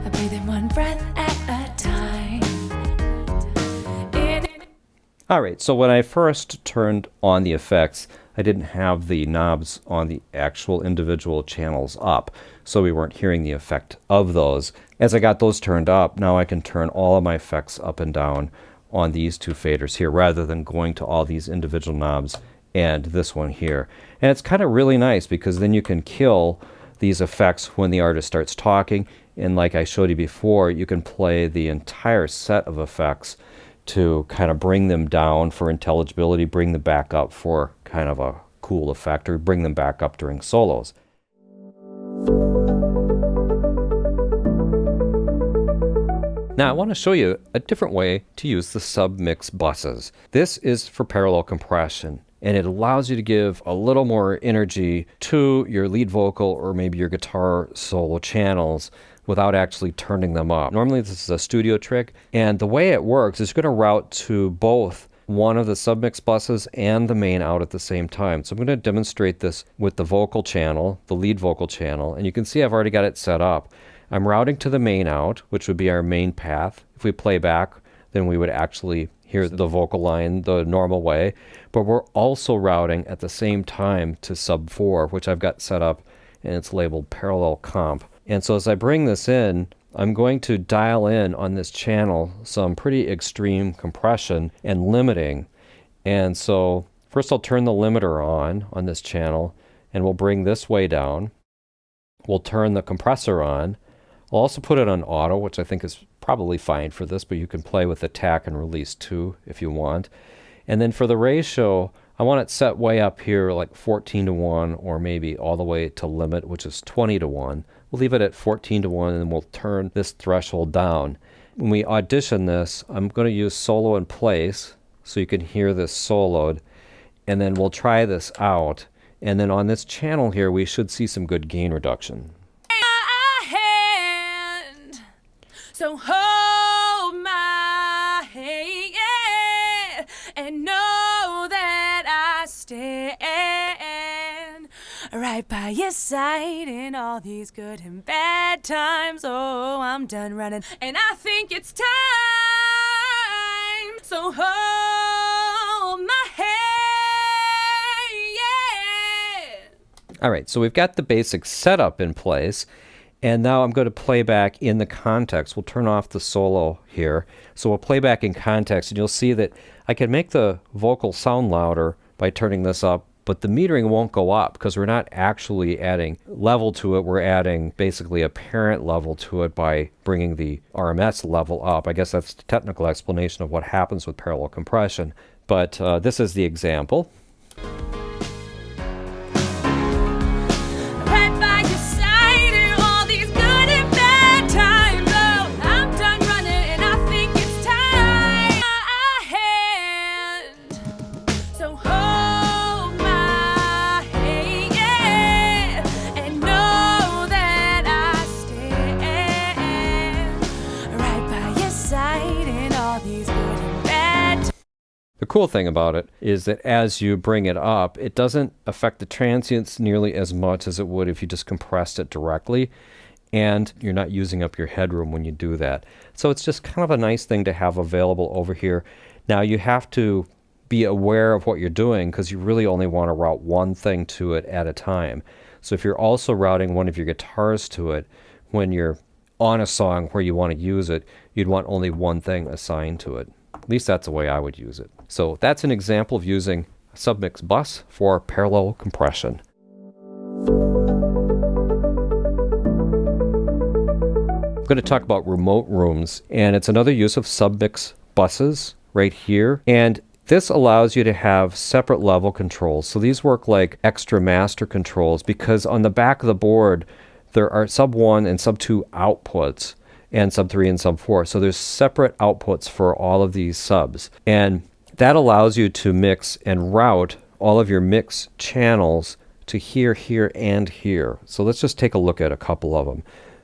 I breathe in one breath at a time. All right, so when I first turned on the effects, I didn't have the knobs on the actual individual channels up, so we weren't hearing the effect of those. As I got those turned up, now I can turn all of my effects up and down on these two faders here, rather than going to all these individual knobs and this one here. And it's kind of really nice, because then you can kill these effects when the artist starts talking, and like I showed you before, you can play the entire set of effects to kind of bring them down for intelligibility, bring them back up for kind of a cool effect, or bring them back up during solos. Now I want to show you a different way to use the submix buses. This is for parallel compression. and it allows you to give a little more energy to your lead vocal or maybe your guitar solo channels without actually turning them up. Normally this is a studio trick, and the way it works is you're going to route to both one of the submix buses and the main out at the same time. So I'm going to demonstrate this with the vocal channel, the lead vocal channel, and you can see I've already got it set up. I'm routing to the main out, which would be our main path. If we play back, then we would actually hear the vocal line the normal way, but we're also routing at the same time to sub 4, which I've got set up, and it's labeled parallel comp. And so as I bring this in, I'm going to dial in on this channel some pretty extreme compression and limiting. And so first I'll turn the limiter on this channel, and we'll bring this way down. We'll turn the compressor on. I'll also put it on auto, which I think is probably fine for this, but you can play with attack and release too if you want. And then for the ratio, I want it set way up here like 14:1, or maybe all the way to limit, which is 20:1. We'll leave it at 14:1, and then we'll turn this threshold down. When we audition this, I'm going to use solo in place so you can hear this soloed, and then we'll try this out. And then on this channel here, we should see some good gain reduction. So hold my hand and know that I stand right by your side in all these good and bad times. Oh, I'm done running and I think it's time. So hold my hand, yeah. All right, so we've got the basic setup in place. And now I'm going to play back in the context. We'll turn off the solo here. So we'll play back in context, and you'll see that I can make the vocal sound louder by turning this up, but the metering won't go up because we're not actually adding level to it. We're adding basically a parent level to it by bringing the RMS level up. I guess that's the technical explanation of what happens with parallel compression. But this is the example. The cool thing about it is that as you bring it up, it doesn't affect the transients nearly as much as it would if you just compressed it directly, and you're not using up your headroom when you do that. So it's just kind of a nice thing to have available over here. Now you have to be aware of what you're doing because you really only want to route one thing to it at a time. So if you're also routing one of your guitars to it, when you're on a song where you want to use it, you'd want only one thing assigned to it. At least that's the way I would use it. So that's an example of using a submix bus for parallel compression. I'm going to talk about remote rooms, and it's another use of submix buses right here. And this allows you to have separate level controls. So these work like extra master controls because on the back of the board, there are sub 1 and sub 2 outputs, and sub 3 and sub 4. So there's separate outputs for all of these subs. And that allows you to mix and route all of your mix channels to here, here, and here. So let's just take a look at a couple of them.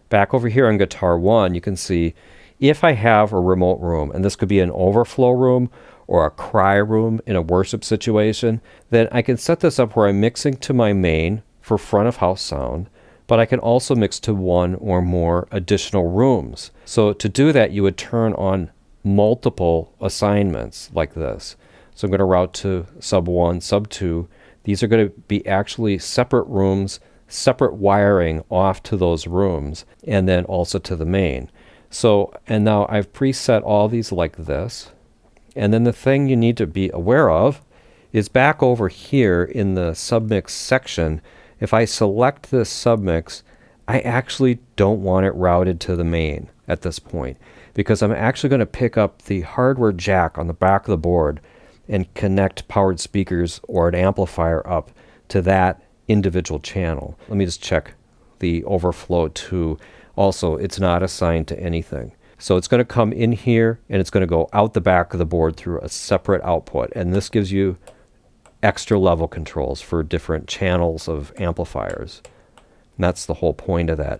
Back over here on guitar 1, you can see if I have a remote room, and this could be an overflow room or a cry room in a worship situation, then I can set this up where I'm mixing to my main for front of house sound, but I can also mix to one or more additional rooms. So to do that, you would turn on multiple assignments like this. So I'm going to route to sub 1, sub 2. These are going to be actually separate rooms, separate wiring off to those rooms, and then also to the main. So, and now I've preset all these like this. And then the thing you need to be aware of is back over here in the submix section, if I select this submix, I actually don't want it routed to the main at this point, because I'm actually going to pick up the hardware jack on the back of the board and connect powered speakers or an amplifier up to that individual channel. Let me just check the overflow too. Also, it's not assigned to anything. So it's going to come in here and it's going to go out the back of the board through a separate output. And this gives you extra level controls for different channels of amplifiers. And that's the whole point of that.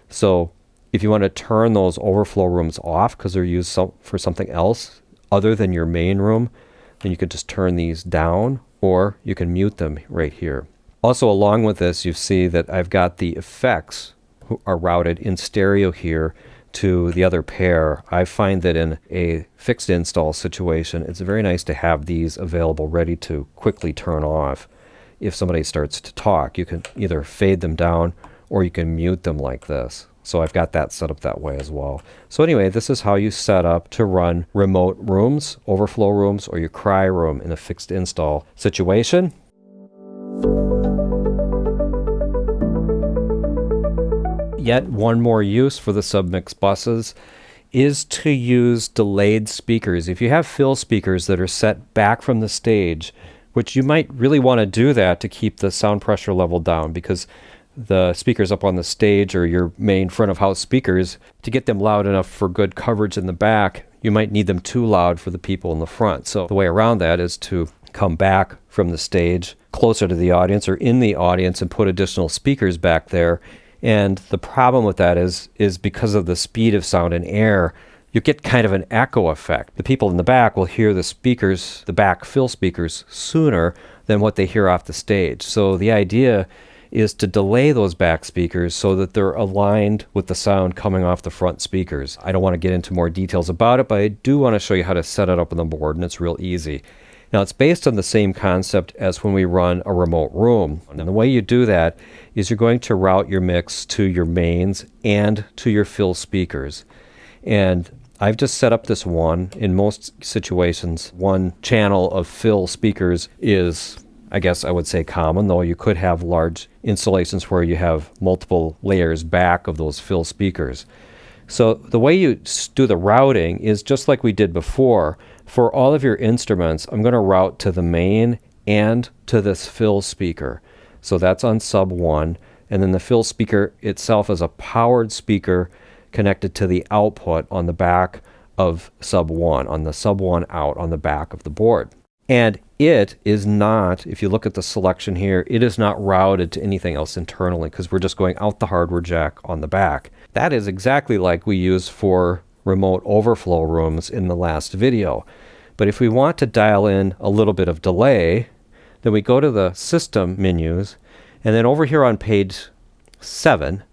So if you want to turn those overflow rooms off because they're used for something else other than your main room, then you could just turn these down, or you can mute them right here. Also, along with this, you see that I've got the effects are routed in stereo here to the other pair. I find that in a fixed install situation, it's very nice to have these available ready to quickly turn off. If somebody starts to talk, you can either fade them down or you can mute them like this. So I've got that set up that way as well. So anyway, this is how you set up to run remote rooms, overflow rooms, or your cry room in a fixed install situation. Yet one more use for the Submix buses is to use delayed speakers. If you have fill speakers that are set back from the stage, which you might really want to do that to keep the sound pressure level down, because the speakers up on the stage or your main front of house speakers, to get them loud enough for good coverage in the back, you might need them too loud for the people in the front. So the way around that is to come back from the stage closer to the audience or in the audience and put additional speakers back there. And the problem with that is because of the speed of sound and air, you get kind of an echo effect. The people in the back will hear the speakers, the back fill speakers, sooner than what they hear off the stage. So the idea is to delay those back speakers so that they're aligned with the sound coming off the front speakers. I don't want to get into more details about it, but I do want to show you how to set it up on the board, and it's real easy. Now, it's based on the same concept as when we run a remote room. And the way you do that is you're going to route your mix to your mains and to your fill speakers. And I've just set up this one. In most situations, one channel of fill speakers is, I guess I would say, common, though you could have large installations where you have multiple layers back of those fill speakers. So the way you do the routing is just like we did before. For all of your instruments, I'm going to route to the main and to this fill speaker. So that's on sub 1. And then the fill speaker itself is a powered speaker connected to the output on the back of sub 1, on the sub 1 out on the back of the board. And it is not, if you look at the selection here, it is not routed to anything else internally because we're just going out the hardware jack on the back. That is exactly like we use for remote overflow rooms in the last video. But if we want to dial in a little bit of delay, then we go to the system menus, and then over here on page 7,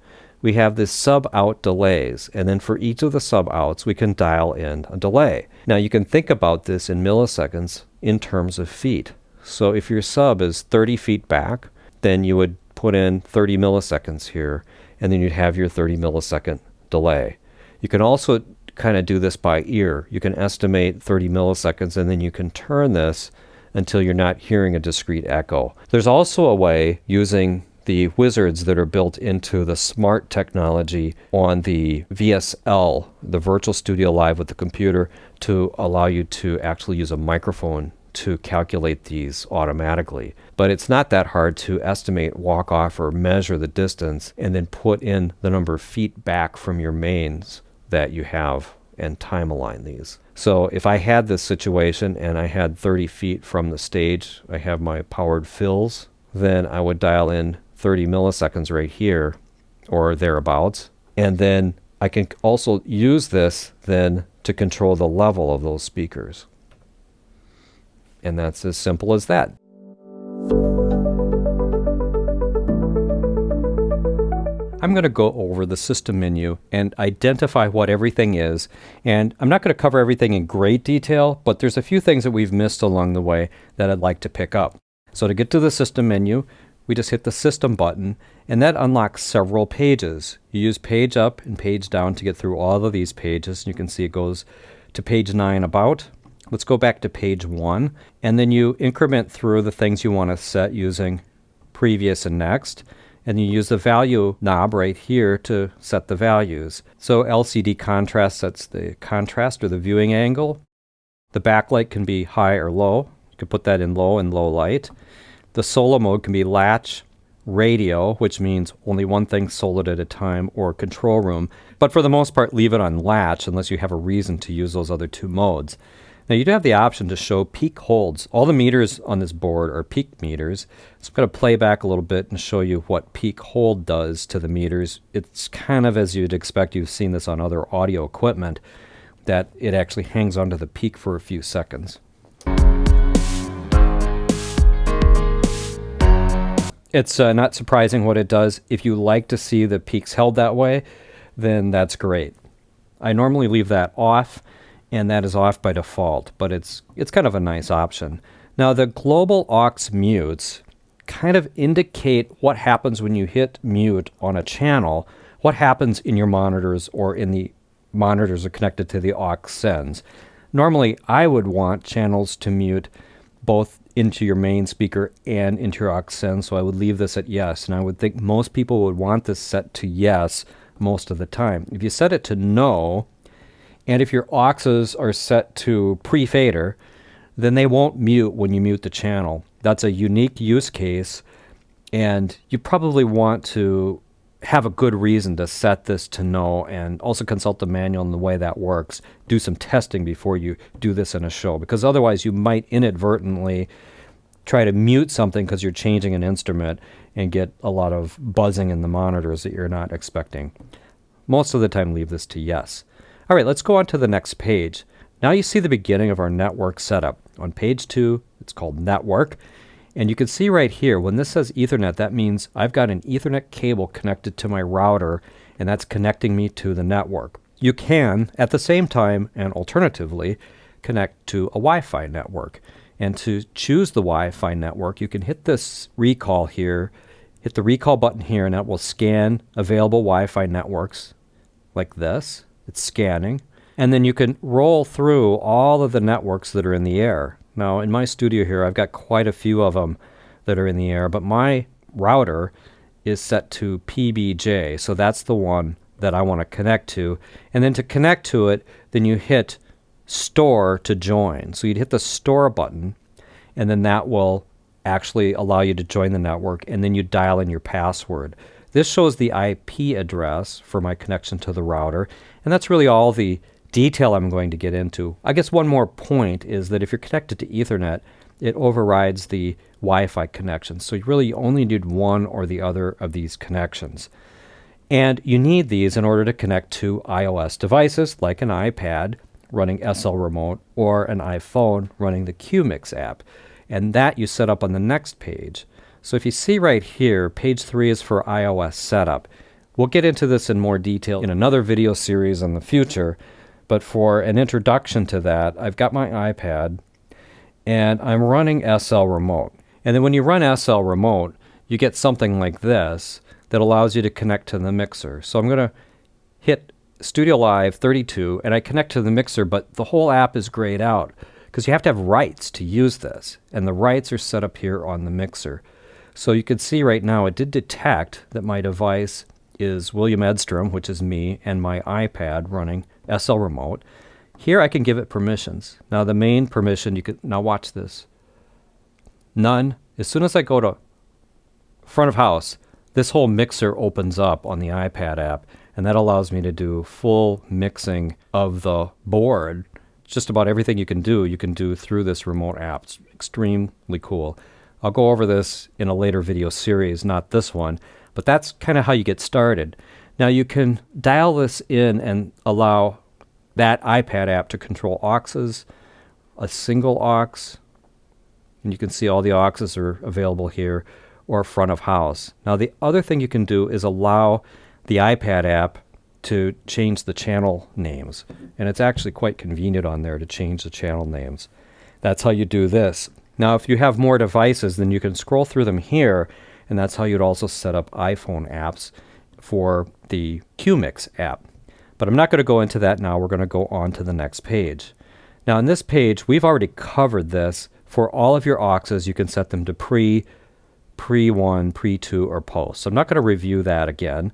we have this sub-out delays. And then for each of the sub-outs, we can dial in a delay. Now you can think about this in milliseconds in terms of feet. So if your sub is 30 feet back, then you would put in 30 milliseconds here, and then you'd have your 30 millisecond delay. You can also kind of do this by ear. You can estimate 30 milliseconds, and then you can turn this until you're not hearing a discrete echo. There's also a way using the wizards that are built into the smart technology on the VSL, the Virtual Studio Live with the computer, to allow you to actually use a microphone to calculate these automatically. But it's not that hard to estimate, walk off, or measure the distance and then put in the number of feet back from your mains that you have and time align these. So if I had this situation and I had 30 feet from the stage, I have my powered fills, then I would dial in 30 milliseconds right here or thereabouts. And then I can also use this then to control the level of those speakers. And that's as simple as that. I'm going to go over the system menu and identify what everything is. And I'm not going to cover everything in great detail, but there's a few things that we've missed along the way that I'd like to pick up. So to get to the system menu, we just hit the system button, and that unlocks several pages. You use page up and page down to get through all of these pages. You can see it goes to page 9 about. Let's go back to page 1, and then you increment through the things you want to set using previous and next. And you use the value knob right here to set the values. So LCD contrast sets the contrast or the viewing angle. The backlight can be high or low. You can put that in low and low light. The solo mode can be latch, radio, which means only one thing soloed at a time, or control room. But for the most part, leave it on latch unless you have a reason to use those other two modes. Now you do have the option to show peak holds. All the meters on this board are peak meters. So I'm going to play back a little bit and show you what peak hold does to the meters. It's kind of as you'd expect. You've seen this on other audio equipment, that it actually hangs onto the peak for a few seconds. It's not surprising what it does. If you like to see the peaks held that way, then that's great. I normally leave that off, and that is off by default, but it's kind of a nice option. Now the global aux mutes kind of indicate what happens when you hit mute on a channel, what happens in your monitors or in the monitors are connected to the aux sends. Normally I would want channels to mute both into your main speaker and into your aux send, so I would leave this at yes, and I would think most people would want this set to yes most of the time. If you set it to no, and if your auxes are set to pre-fader, then they won't mute when you mute the channel. That's a unique use case, and you probably want to have a good reason to set this to no, and also consult the manual on the way that works. Do some testing before you do this in a show, because otherwise you might inadvertently try to mute something because you're changing an instrument and get a lot of buzzing in the monitors that you're not expecting. Most of the time leave this to yes. All right, let's go on to the next page. Now you see the beginning of our network setup. On page 2, it's called Network. And you can see right here, when this says Ethernet, that means I've got an Ethernet cable connected to my router, and that's connecting me to the network. You can, at the same time, and alternatively, connect to a Wi-Fi network. And to choose the Wi-Fi network, you can hit this recall here, hit the recall button here, and that will scan available Wi-Fi networks like this. It's scanning. And then you can roll through all of the networks that are in the air. Now, in my studio here, I've got quite a few of them that are in the air, but my router is set to PBJ, so that's the one that I want to connect to. And then to connect to it, then you hit Store to join. So you'd hit the Store button, and then that will actually allow you to join the network, and then you dial in your password. This shows the IP address for my connection to the router, and that's really all the detail I'm going to get into. I guess one more point is that if you're connected to Ethernet, it overrides the Wi-Fi connection. So you really only need one or the other of these connections. And you need these in order to connect to iOS devices like an iPad running SL Remote or an iPhone running the QMix app. And that you set up on the next page. So if you see right here, page 3 is for iOS setup. We'll get into this in more detail in another video series in the future. But for an introduction to that, I've got my iPad and I'm running SL Remote. And then when you run SL Remote, you get something like this that allows you to connect to the mixer. So I'm going to hit StudioLive 32 and I connect to the mixer, but the whole app is grayed out because you have to have rights to use this. And the rights are set up here on the mixer. So you can see right now it did detect that my device is William Edstrom, which is me, and my iPad running SL Remote. Here I can give it permissions. Now the main permission, now watch this. None. As soon as I go to front of house, this whole mixer opens up on the iPad app, and that allows me to do full mixing of the board. Just about everything you can do through this remote app. It's extremely cool. I'll go over this in a later video series, not this one, but that's kind of how you get started. Now you can dial this in and allow that iPad app to control auxes, a single aux, and you can see all the auxes are available here, or front of house. Now the other thing you can do is allow the iPad app to change the channel names, and it's actually quite convenient on there to change the channel names. That's how you do this. Now if you have more devices, then you can scroll through them here, and that's how you'd also set up iPhone apps for the QMix app. But I'm not going to go into that now. We're going to go on to the next page. Now on this page, we've already covered this. For all of your auxes, you can set them to pre-1, pre-2, or post. So I'm not going to review that again.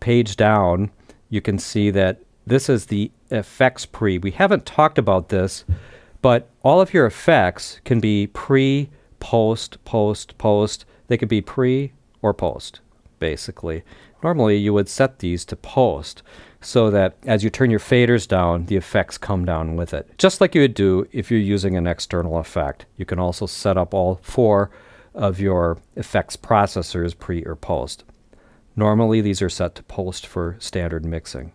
Page down, you can see that this is the effects pre. We haven't talked about this, but all of your effects can be pre, post, post, post. They could be pre or post, basically. Normally you would set these to post so that as you turn your faders down, the effects come down with it. Just like you would do if you're using an external effect. You can also set up all 4 of your effects processors pre or post. Normally these are set to post for standard mixing.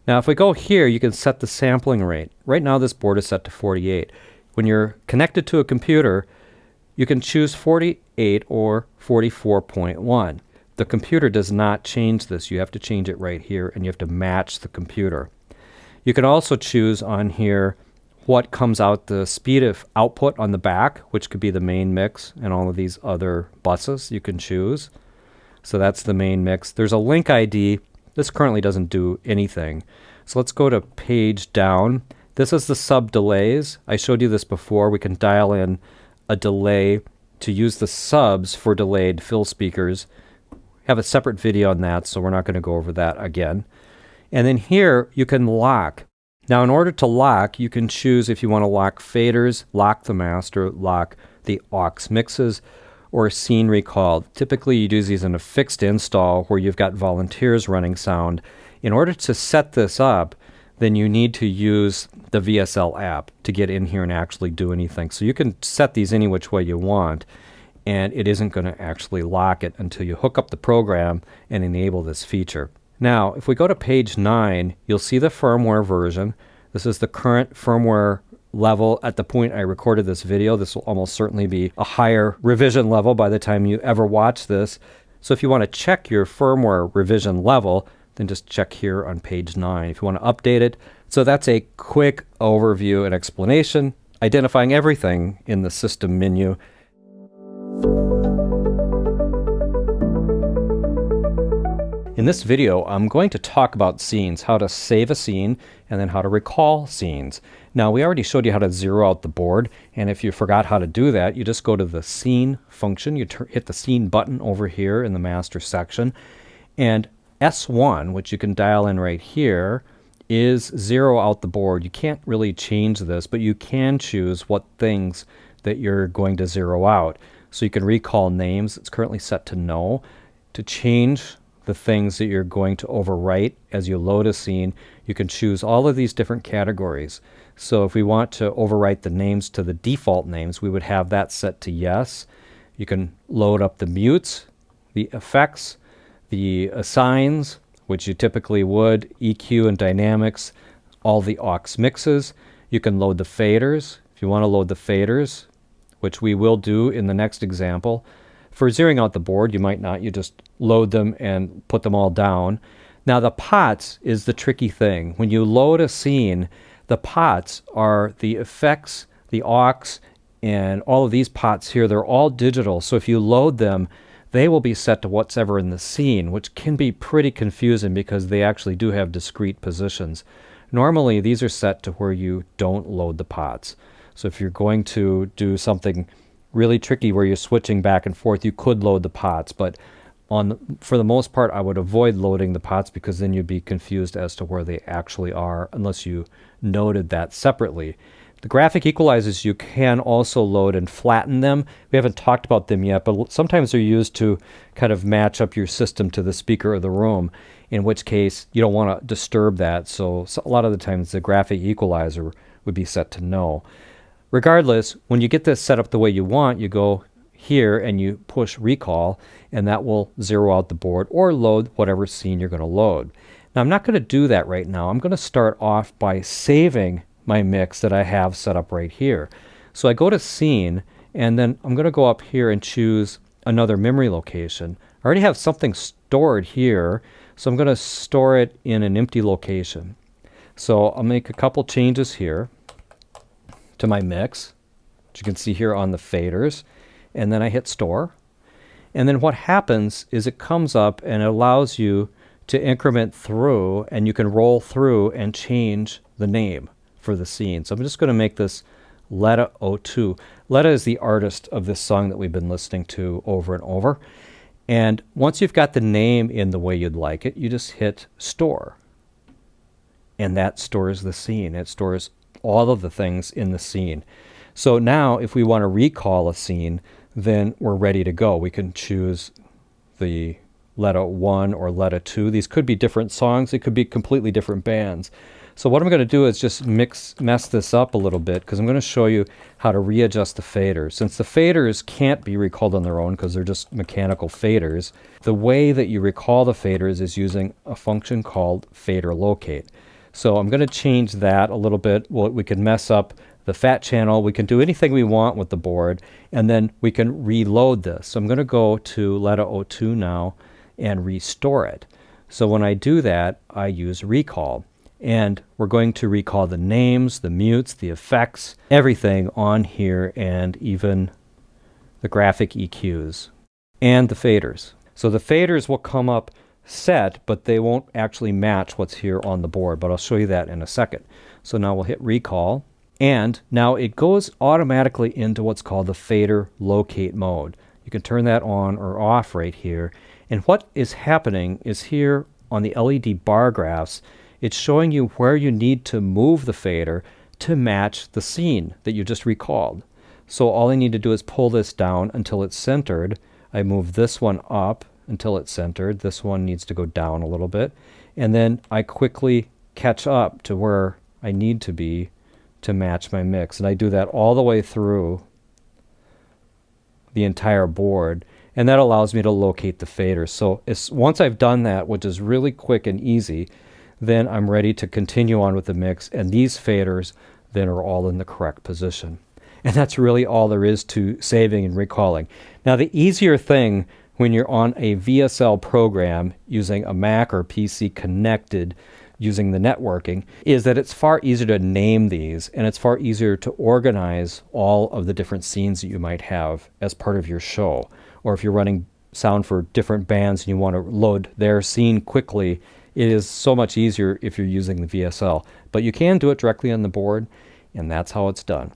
Now if we go here, you can set the sampling rate. Right now this board is set to 48. When you're connected to a computer, you can choose 48 or 44.1. The computer does not change this. You have to change it right here, and you have to match the computer. You can also choose on here what comes out the speed of output on the back, which could be the main mix, and all of these other buses you can choose. So that's the main mix. There's a link ID. This currently doesn't do anything. So let's go to page down. This is the sub delays. I showed you this before. We can dial in a delay to use the subs for delayed fill speakers. Have a separate video on that, so we're not going to go over that again. And then here you can lock. Now in order to lock, you can choose if you want to lock faders, lock the master, lock the aux mixes, or scene recall. Typically you'd use these in a fixed install where you've got volunteers running sound. In order to set this up, then you need to use the VSL app to get in here and actually do anything. So you can set these any which way you want, and it isn't going to actually lock it until you hook up the program and enable this feature. Now, if we go to page 9, you'll see the firmware version. This is the current firmware level at the point I recorded this video. This will almost certainly be a higher revision level by the time you ever watch this. So if you want to check your firmware revision level, then just check here on page 9 if you want to update it. So that's a quick overview and explanation, identifying everything in the system menu. In this video, I'm going to talk about scenes, how to save a scene, and then how to recall scenes. Now, we already showed you how to zero out the board, and if you forgot how to do that, you just go to the scene function. You hit the scene button over here in the master section, and S1, which you can dial in right here, is zero out the board. You can't really change this, but you can choose what things that you're going to zero out. So you can recall names. It's currently set to no. To change the things that you're going to overwrite as you load a scene, you can choose all of these different categories. So if we want to overwrite the names to the default names, we would have that set to yes. You can load up the mutes, the effects, the assigns, which you typically would, EQ and dynamics, all the aux mixes. You can load the faders if you want to load the faders, which we will do in the next example. For zeroing out the board, you might not. You just load them and put them all down. Now the pots is the tricky thing. When you load a scene, the pots are the effects, the aux, and all of these pots here. They're all digital. So if you load them, they will be set to whatever in the scene, which can be pretty confusing because they actually do have discrete positions. Normally, these are set to where you don't load the pots. So if you're going to do something really tricky where you're switching back and forth, you could load the pots, but for the most part I would avoid loading the pots because then you'd be confused as to where they actually are unless you noted that separately. The graphic equalizers you can also load and flatten them. We haven't talked about them yet, but sometimes they're used to kind of match up your system to the speaker of the room, in which case you don't want to disturb that. So a lot of the times the graphic equalizer would be set to no. Regardless, when you get this set up the way you want, you go here and you push recall, and that will zero out the board or load whatever scene you're going to load. Now I'm not going to do that right now. I'm going to start off by saving my mix that I have set up right here. So I go to scene, and then I'm going to go up here and choose another memory location. I already have something stored here, so I'm going to store it in an empty location. So I'll make a couple changes here to my mix, which you can see here on the faders, and then I hit store. And then what happens is it comes up and it allows you to increment through, and you can roll through and change the name for the scene. So I'm just going to make this Letta 02. Letta is the artist of this song that we've been listening to over and over. And once you've got the name in the way you'd like it, you just hit store. And that stores the scene. It stores all of the things in the scene. So now if we want to recall a scene, then we're ready to go. We can choose the Letta 1 or Letta 2. These could be different songs. It could be completely different bands. So what I'm going to do is just mess this up a little bit, because I'm going to show you how to readjust the faders. Since the faders can't be recalled on their own because they're just mechanical faders, the way that you recall the faders is using a function called fader locate. So I'm going to change that a little bit. Well, we can mess up the fat channel. We can do anything we want with the board, and then we can reload this. So I'm going to go to Letta 02 now and restore it. So when I do that, I use recall. And we're going to recall the names, the mutes, the effects, everything on here, and even the graphic EQs and the faders. So the faders will come up set, but they won't actually match what's here on the board, but I'll show you that in a second. So now we'll hit recall, and now it goes automatically into what's called the fader locate mode. You can turn that on or off right here. And what is happening is here on the LED bar graphs, it's showing you where you need to move the fader to match the scene that you just recalled. So all I need to do is pull this down until it's centered. I move this one up until it's centered. This one needs to go down a little bit. And then I quickly catch up to where I need to be to match my mix. And I do that all the way through the entire board. And that allows me to locate the faders. So once I've done that, which is really quick and easy, then I'm ready to continue on with the mix, and these faders then are all in the correct position. And that's really all there is to saving and recalling. Now, the easier thing when you're on a VSL program using a Mac or PC connected using the networking is that it's far easier to name these, and it's far easier to organize all of the different scenes that you might have as part of your show. Or if you're running sound for different bands and you want to load their scene quickly, it is so much easier if you're using the VSL. But you can do it directly on the board, and that's how it's done.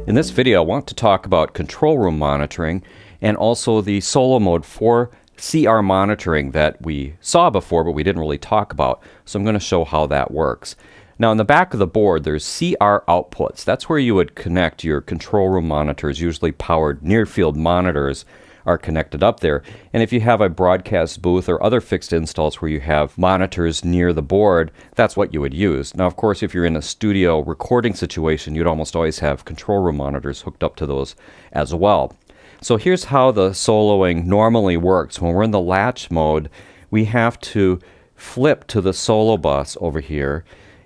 In this video, I want to talk about control room monitoring and also the solo mode for CR monitoring that we saw before, but we didn't really talk about. So I'm going to show how that works. Now, in the back of the board, there's CR outputs. That's where you would connect your control room monitors, usually powered near-field monitors are connected up there. And if you have a broadcast booth or other fixed installs where you have monitors near the board, that's what you would use. Now, of course, if you're in a studio recording situation, you'd almost always have control room monitors hooked up to those as well. So here's how the soloing normally works. When we're in the latch mode, we have to flip to the solo bus over here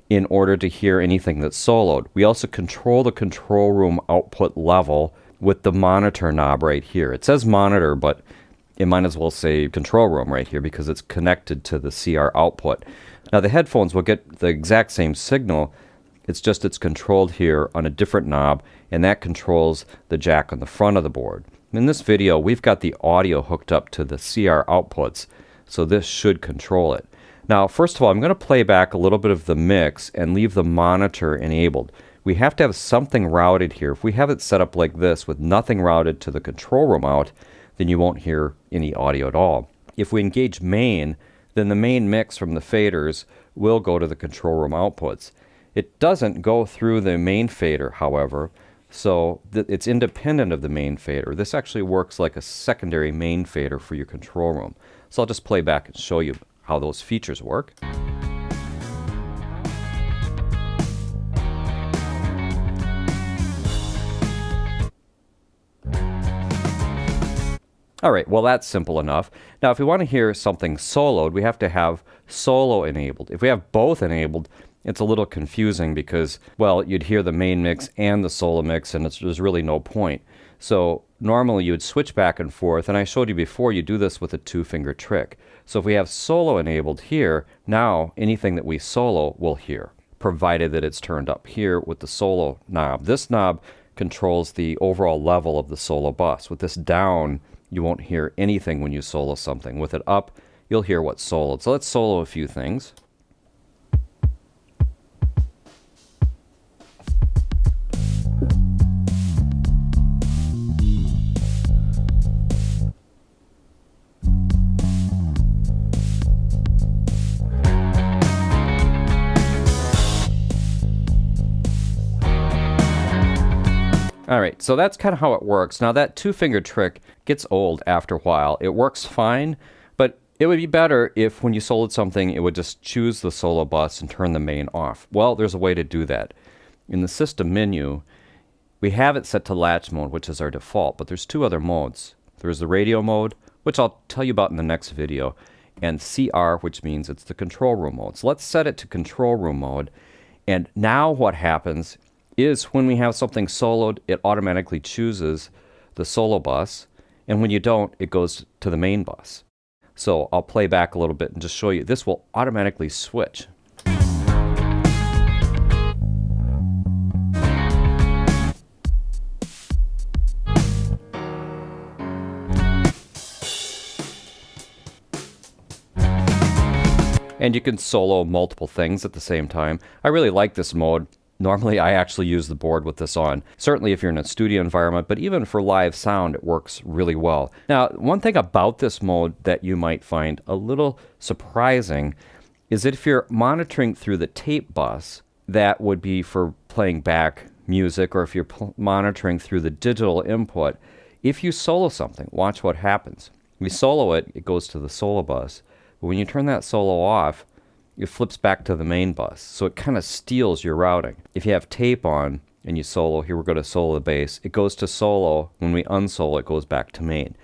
in order to hear anything that's soloed. We also control the control room output level with the monitor knob right here. It says monitor, but it might as well say control room right here because it's connected to the CR output. Now the headphones will get the exact same signal. It's just it's controlled here on a different knob, and that controls the jack on the front of the board. In this video, we've got the audio hooked up to the CR outputs, so this should control it. Now, first of all, I'm going to play back a little bit of the mix and leave the monitor enabled. We have to have something routed here. If we have it set up like this with nothing routed to the control room out, then you won't hear any audio at all. If we engage main, then the main mix from the faders will go to the control room outputs. It doesn't go through the main fader, however, so it's independent of the main fader. This actually works like a secondary main fader for your control room. So I'll just play back and show you how those features work. All right, well, that's simple enough. Now, if we want to hear something soloed, we have to have solo enabled. If we have both enabled, it's a little confusing because, well, you'd hear the main mix and the solo mix, and there's really no point. So normally you would switch back and forth, and I showed you before you do this with a two-finger trick. So if we have solo enabled here, now anything that we solo will hear, provided that it's turned up here with the solo knob. This knob controls the overall level of the solo bus. With this down, you won't hear anything when you solo something. With it up, you'll hear what's soloed. So let's solo a few things. All right, so that's kind of how it works. Now that two-finger trick gets old after a while. It works fine, but it would be better if when you soloed something, it would just choose the solo bus and turn the main off. Well, there's a way to do that. In the system menu, we have it set to latch mode, which is our default, but there's two other modes. There's the radio mode, which I'll tell you about in the next video, and CR, which means it's the control room mode. So let's set it to control room mode, and now what happens is when we have something soloed, it automatically chooses the solo bus, and when you don't, it goes to the main bus. So I'll play back a little bit and just show you. This will automatically switch. And you can solo multiple things at the same time. I really like this mode. Normally, I actually use the board with this on. Certainly if you're in a studio environment, but even for live sound, it works really well. Now, one thing about this mode that you might find a little surprising is that if you're monitoring through the tape bus, that would be for playing back music, or if you're monitoring through the digital input, if you solo something, watch what happens. We solo it, it goes to the solo bus. But when you turn that solo off, it flips back to the main bus. So it kind of steals your routing. If you have tape on and you solo, here we're going to solo the bass, it goes to solo. When we unsolo, it goes back to main.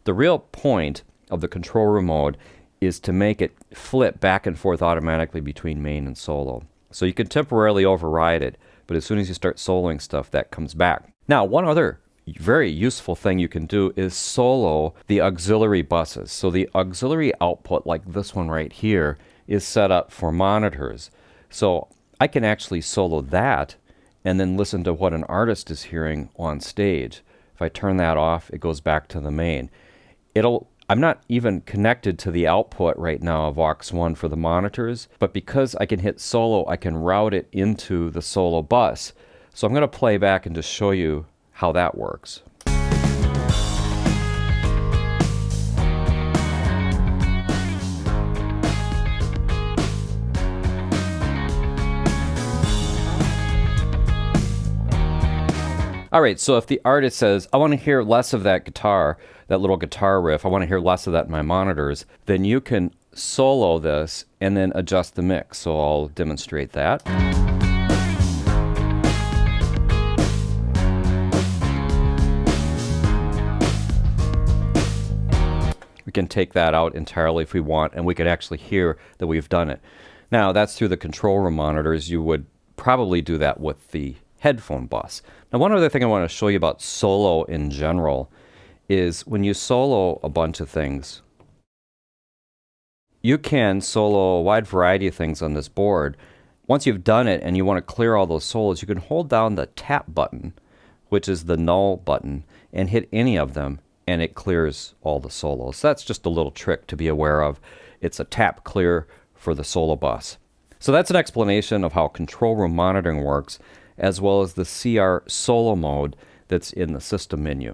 The real point of the control room mode is to make it flip back and forth automatically between main and solo. So you can temporarily override it, but as soon as you start soloing stuff, that comes back. Now, one other very useful thing you can do is solo the auxiliary buses. So the auxiliary output, like this one right here, is set up for monitors. So I can actually solo that and then listen to what an artist is hearing on stage. If I turn that off, it goes back to the main. I'm not even connected to the output right now of aux 1 for the monitors, but because I can hit solo, I can route it into the solo bus. So I'm going to play back and just show you how that works. All right, so if the artist says, I want to hear less of that guitar, that little guitar riff, I want to hear less of that in my monitors, then you can solo this and then adjust the mix. So I'll demonstrate that. We can take that out entirely if we want, and we could actually hear that we've done it. Now, that's through the control room monitors. You would probably do that with the headphone bus. Now, one other thing I want to show you about solo in general is when you solo a bunch of things, you can solo a wide variety of things on this board. Once you've done it and you want to clear all those solos, you can hold down the tap button, which is the null button, and hit any of them, and it clears all the solos. That's just a little trick to be aware of. It's a tap clear for the solo bus. So that's an explanation of how control room monitoring works, as well as the CR solo mode that's in the system menu.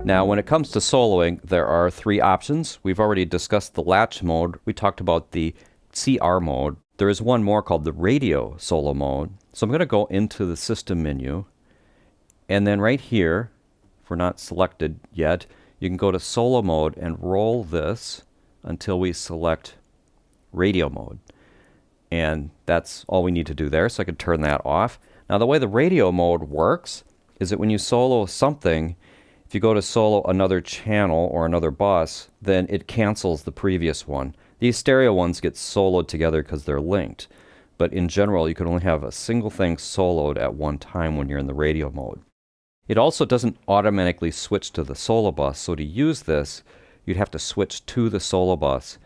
Now, when it comes to soloing, there are three options. We've already discussed the latch mode. We talked about the CR mode. There is one more called the radio solo mode. So I'm going to go into the system menu, and then right here, if we're not selected yet, you can go to solo mode and roll this until we select radio mode. And that's all we need to do there, so I can turn that off. Now, the way the radio mode works is that when you solo something, if you go to solo another channel or another bus, then it cancels the previous one. These stereo ones get soloed together because they're linked. But in general, you can only have a single thing soloed at one time when you're in the radio mode. It also doesn't automatically switch to the solo bus, so to use this, you'd have to switch to the solo bus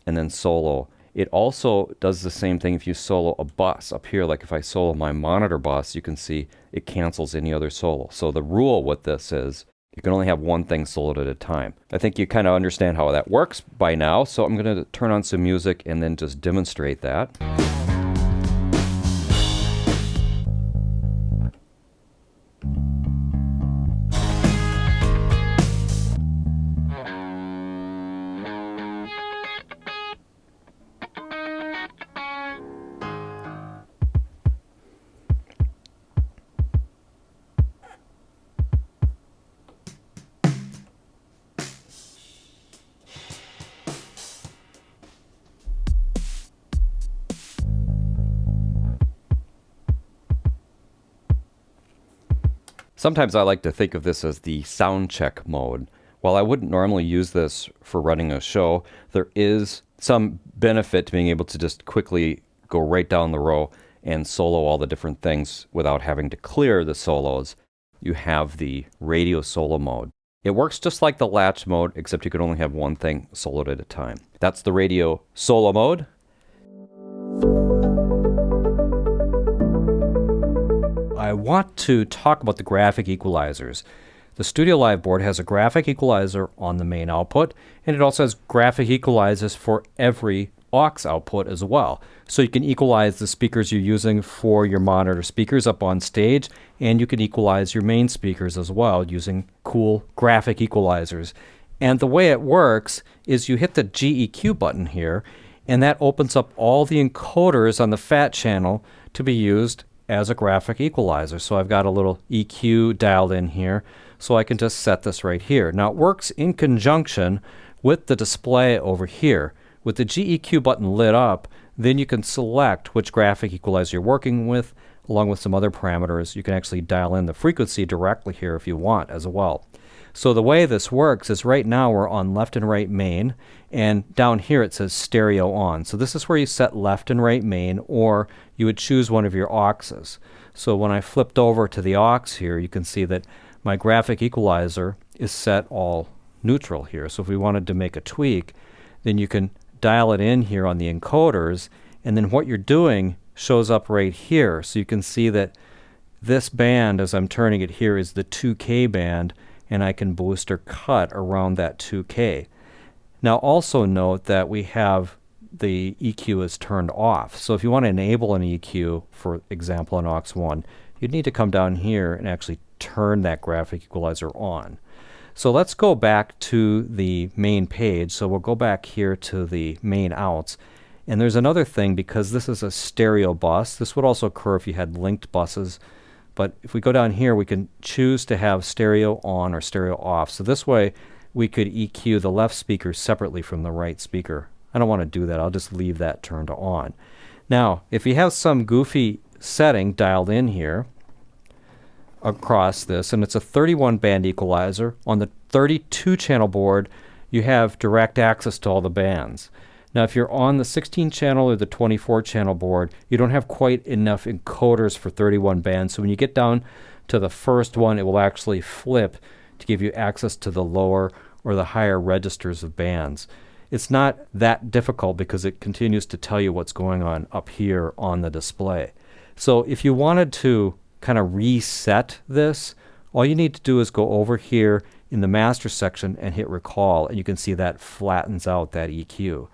and then solo. It also does the same thing if you solo a bus. Up here, like if I solo my monitor bus, you can see it cancels any other solo. So the rule with this is you can only have one thing soloed at a time. I think you kind of understand how that works by now, so I'm going to turn on some music and then just demonstrate that. Sometimes I like to think of this as the sound check mode. While I wouldn't normally use this for running a show, there is some benefit to being able to just quickly go right down the row and solo all the different things without having to clear the solos. You have the radio solo mode. It works just like the latch mode, except you can only have one thing soloed at a time. That's the radio solo mode. I want to talk about the graphic equalizers. The StudioLive board has a graphic equalizer on the main output, and it also has graphic equalizers for every aux output as well. So you can equalize the speakers you're using for your monitor speakers up on stage, and you can equalize your main speakers as well using cool graphic equalizers. And the way it works is you hit the GEQ button here, and that opens up all the encoders on the fat channel to be used as a graphic equalizer. So I've got a little EQ dialed in here, so I can just set this right here. Now it works in conjunction with the display over here. With the GEQ button lit up, then you can select which graphic equalizer you're working with, along with some other parameters. You can actually dial in the frequency directly here if you want as well. So the way this works is right now we're on left and right main, and down here it says stereo on. So this is where you set left and right main, or you would choose one of your auxes. So when I flipped over to the aux here, you can see that my graphic equalizer is set all neutral here. So if we wanted to make a tweak, then you can dial it in here on the encoders, and then what you're doing shows up right here. So you can see that this band, as I'm turning it here, is the 2K band, and I can boost or cut around that 2K. Now also note that we have the EQ is turned off. So if you want to enable an EQ, for example on aux 1, you'd need to come down here and actually turn that graphic equalizer on. So let's go back to the main page. So we'll go back here to the main outs. And there's another thing, because this is a stereo bus. This would also occur if you had linked buses. But if we go down here, we can choose to have stereo on or stereo off. So this way, we could EQ the left speaker separately from the right speaker. I don't want to do that. I'll just leave that turned on. Now, if you have some goofy setting dialed in here across this, and it's a 31 band equalizer, on the 32 channel board, you have direct access to all the bands. Now, if you're on the 16 channel or the 24 channel board, you don't have quite enough encoders for 31 bands. So when you get down to the first one, it will actually flip to give you access to the lower or the higher registers of bands. It's not that difficult because it continues to tell you what's going on up here on the display. So if you wanted to kind of reset this, all you need to do is go over here in the master section and hit recall, and you can see that flattens out that EQ.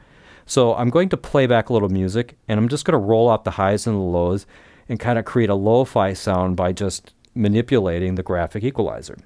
So I'm going to play back a little music, and I'm just going to roll out the highs and the lows and kind of create a lo-fi sound by just manipulating the graphic equalizer.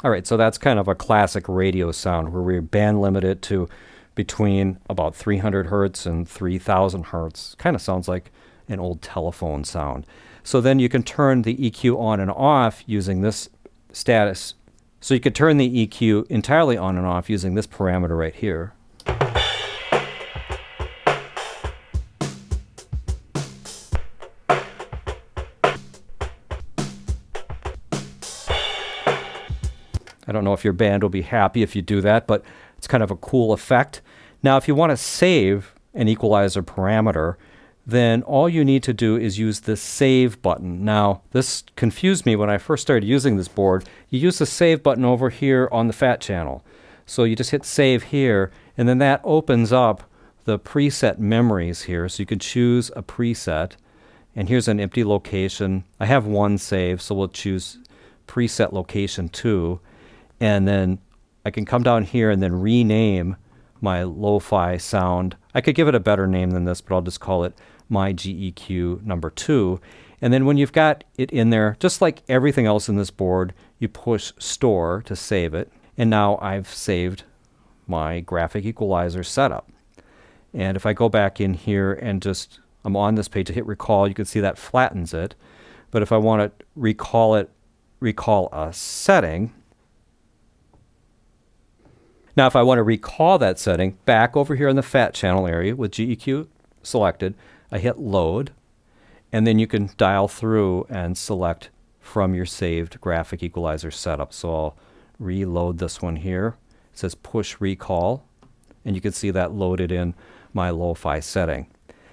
All right, so that's kind of a classic radio sound where we band limit it to between about 300 hertz and 3000 hertz. Kind of sounds like an old telephone sound. So then you can turn the EQ on and off using this status. So you could turn the EQ entirely on and off using this parameter right here. I don't know if your band will be happy if you do that, but it's kind of a cool effect. Now, if you want to save an equalizer parameter, then all you need to do is use the Save button. Now, this confused me when I first started using this board. You use the Save button over here on the fat channel. So you just hit Save here, and then that opens up the preset memories here. So you can choose a preset, and here's an empty location. I have one saved, so we'll choose preset location 2. And then I can come down here and then rename my lo-fi sound. I could give it a better name than this, but I'll just call it my GEQ number 2. And then when you've got it in there, just like everything else in this board, you push Store to save it. And now I've saved my graphic equalizer setup. And if I go back in here and I'm on this page to hit recall, you can see that flattens it. But if I want to recall a setting. Now, if I want to recall that setting, back over here in the fat channel area with GEQ selected, I hit load, and then you can dial through and select from your saved graphic equalizer setup. So I'll reload this one here. It says push recall, and you can see that loaded in my lo-fi setting.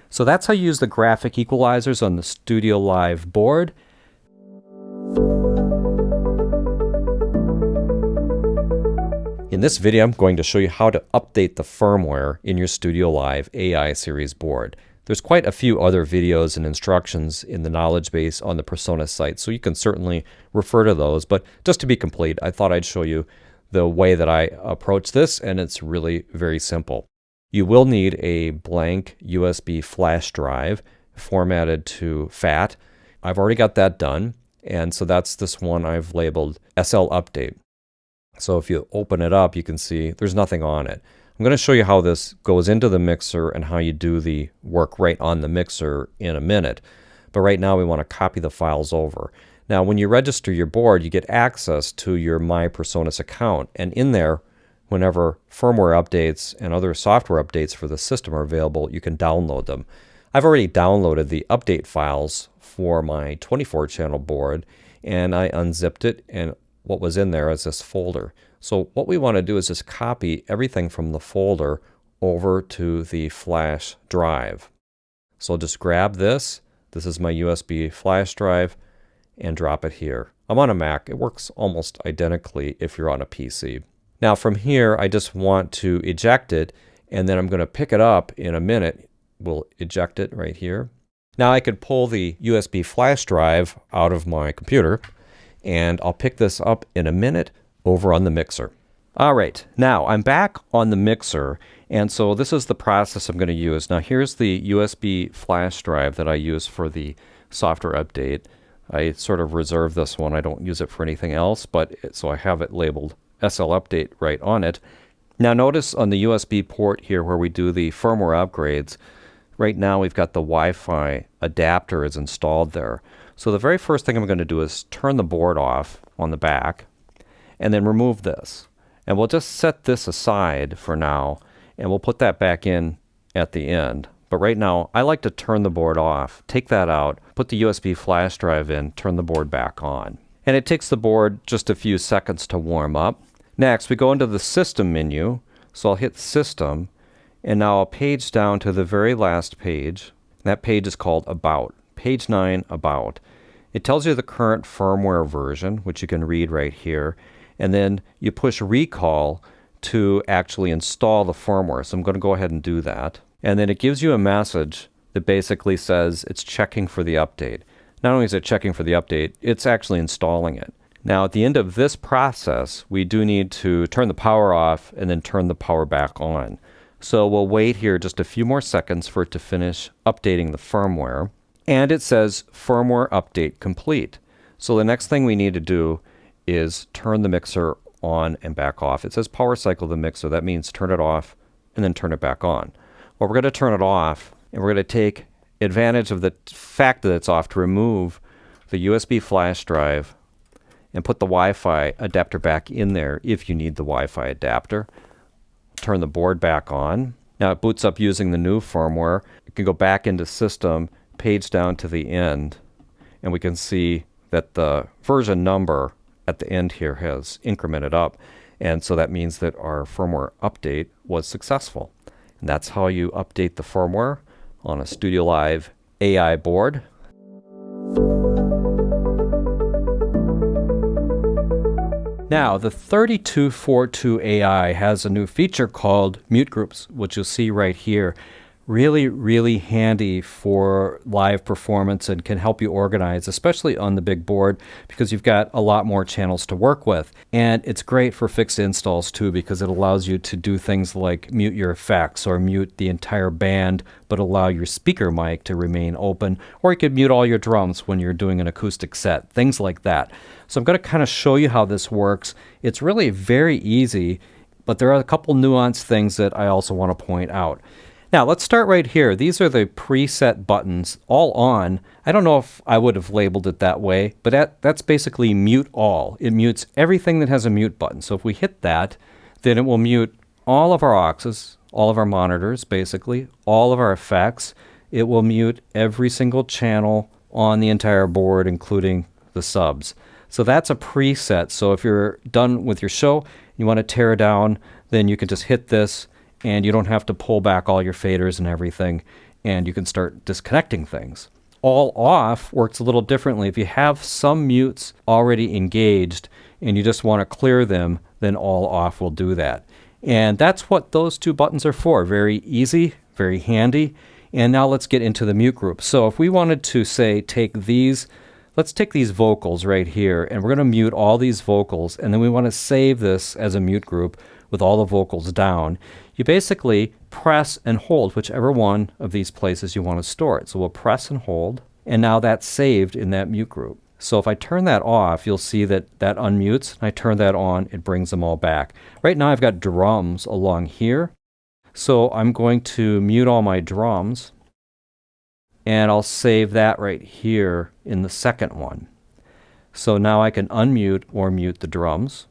So that's how you use the graphic equalizers on the StudioLive board. In this video, I'm going to show you how to update the firmware in your StudioLive AI series board. There's quite a few other videos and instructions in the knowledge base on the Presonus site, so you can certainly refer to those. But just to be complete, I thought I'd show you the way that I approach this, and it's really very simple. You will need a blank USB flash drive formatted to FAT. I've already got that done, and so that's this one I've labeled SL Update. So if you open it up, you can see there's nothing on it. I'm going to show you how this goes into the mixer and how you do the work right on the mixer in a minute. But right now we want to copy the files over. Now when you register your board, you get access to your My Presonus account, and in there, whenever firmware updates and other software updates for the system are available, you can download them. I've already downloaded the update files for my 24-channel board, and I unzipped it, and what was in there is this folder. So what we want to do is just copy everything from the folder over to the flash drive. So just grab this. This is my USB flash drive, and drop it here. I'm on a Mac. It works almost identically if you're on a PC. Now from here, I just want to eject it, and then I'm going to pick it up in a minute. We'll eject it right here. Now I could pull the USB flash drive out of my computer, and I'll pick this up in a minute over on the mixer. All right, now I'm back on the mixer, and so this is the process I'm going to use. Now here's the USB flash drive that I use for the software update. I sort of reserve this one. I don't use it for anything else, so I have it labeled SL Update right on it. Now notice on the USB port here where we do the firmware upgrades, right now we've got the Wi-Fi adapter is installed there. So the very first thing I'm going to do is turn the board off on the back and then remove this. And we'll just set this aside for now, and we'll put that back in at the end. But right now, I like to turn the board off, take that out, put the USB flash drive in, turn the board back on. And it takes the board just a few seconds to warm up. Next, we go into the System menu. So I'll hit System, and now I'll page down to the very last page. That page is called About. Page 9, About. It tells you the current firmware version, which you can read right here, and then you push Recall to actually install the firmware. So I'm going to go ahead and do that. And then it gives you a message that basically says it's checking for the update. Not only is it checking for the update, it's actually installing it. Now at the end of this process, we do need to turn the power off and then turn the power back on. So we'll wait here just a few more seconds for it to finish updating the firmware. And it says firmware update complete. So the next thing we need to do is turn the mixer on and back off. It says power cycle the mixer. That means turn it off and then turn it back on. Well, we're going to turn it off, and we're going to take advantage of the fact that it's off to remove the USB flash drive and put the Wi-Fi adapter back in there if you need the Wi-Fi adapter. Turn the board back on. Now it boots up using the new firmware. You can go back into System, page down to the end, and we can see that the version number at the end here has incremented up, and so that means that our firmware update was successful. And that's how you update the firmware on a StudioLive AI board. Now, the 3242 AI has a new feature called Mute Groups, which you'll see right here. Really, really handy for live performance and can help you organize, especially on the big board, because you've got a lot more channels to work with. And it's great for fixed installs too, because it allows you to do things like mute your effects or mute the entire band, but allow your speaker mic to remain open, or you could mute all your drums when you're doing an acoustic set, things like that. So I'm going to kind of show you how this works. It's really very easy, but there are a couple nuanced things that I also want to point out. Now let's start right here. These are the preset buttons, all on. I don't know if I would have labeled it that way, but that's basically mute all. It mutes everything that has a mute button. So if we hit that, then it will mute all of our auxes, all of our monitors, basically, all of our effects. It will mute every single channel on the entire board, including the subs. So that's a preset. So if you're done with your show, you want to tear down, then you can just hit this, and you don't have to pull back all your faders and everything, and you can start disconnecting things. All off works a little differently. If you have some mutes already engaged and you just want to clear them, then all off will do that. And that's what those two buttons are for. Very easy, very handy. And now let's get into the mute group. So if we wanted to, say, let's take these vocals right here, and we're going to mute all these vocals, and then we want to save this as a mute group with all the vocals down. You basically press and hold whichever one of these places you want to store it. So we'll press and hold, and now that's saved in that mute group. So if I turn that off, you'll see that that unmutes, and I turn that on, it brings them all back. Right now I've got drums along here, so I'm going to mute all my drums, and I'll save that right here in the second one. So now I can unmute or mute the drums.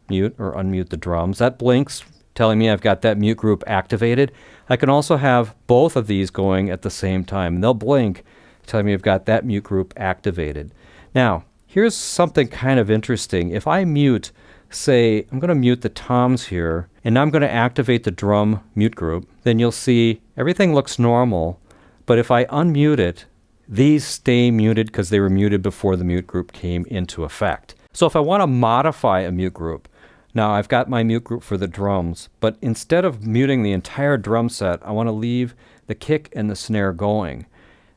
Mute or unmute the drums. That blinks, telling me I've got that mute group activated. I can also have both of these going at the same time, and they'll blink, telling me I've got that mute group activated. Now, here's something kind of interesting. If I mute, say, I'm going to mute the toms here, and now I'm going to activate the drum mute group, then you'll see everything looks normal, but if I unmute it, these stay muted because they were muted before the mute group came into effect. So if I want to modify a mute group, now I've got my mute group for the drums, but instead of muting the entire drum set, I want to leave the kick and the snare going.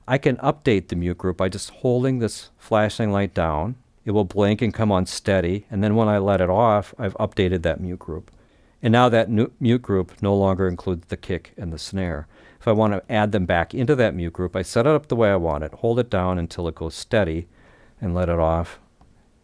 I can update the mute group by just holding this flashing light down. It will blink and come on steady, and then when I let it off, I've updated that mute group. And now that mute group no longer includes the kick and the snare. If I want to add them back into that mute group, I set it up the way I want it, hold it down until it goes steady, and let it off,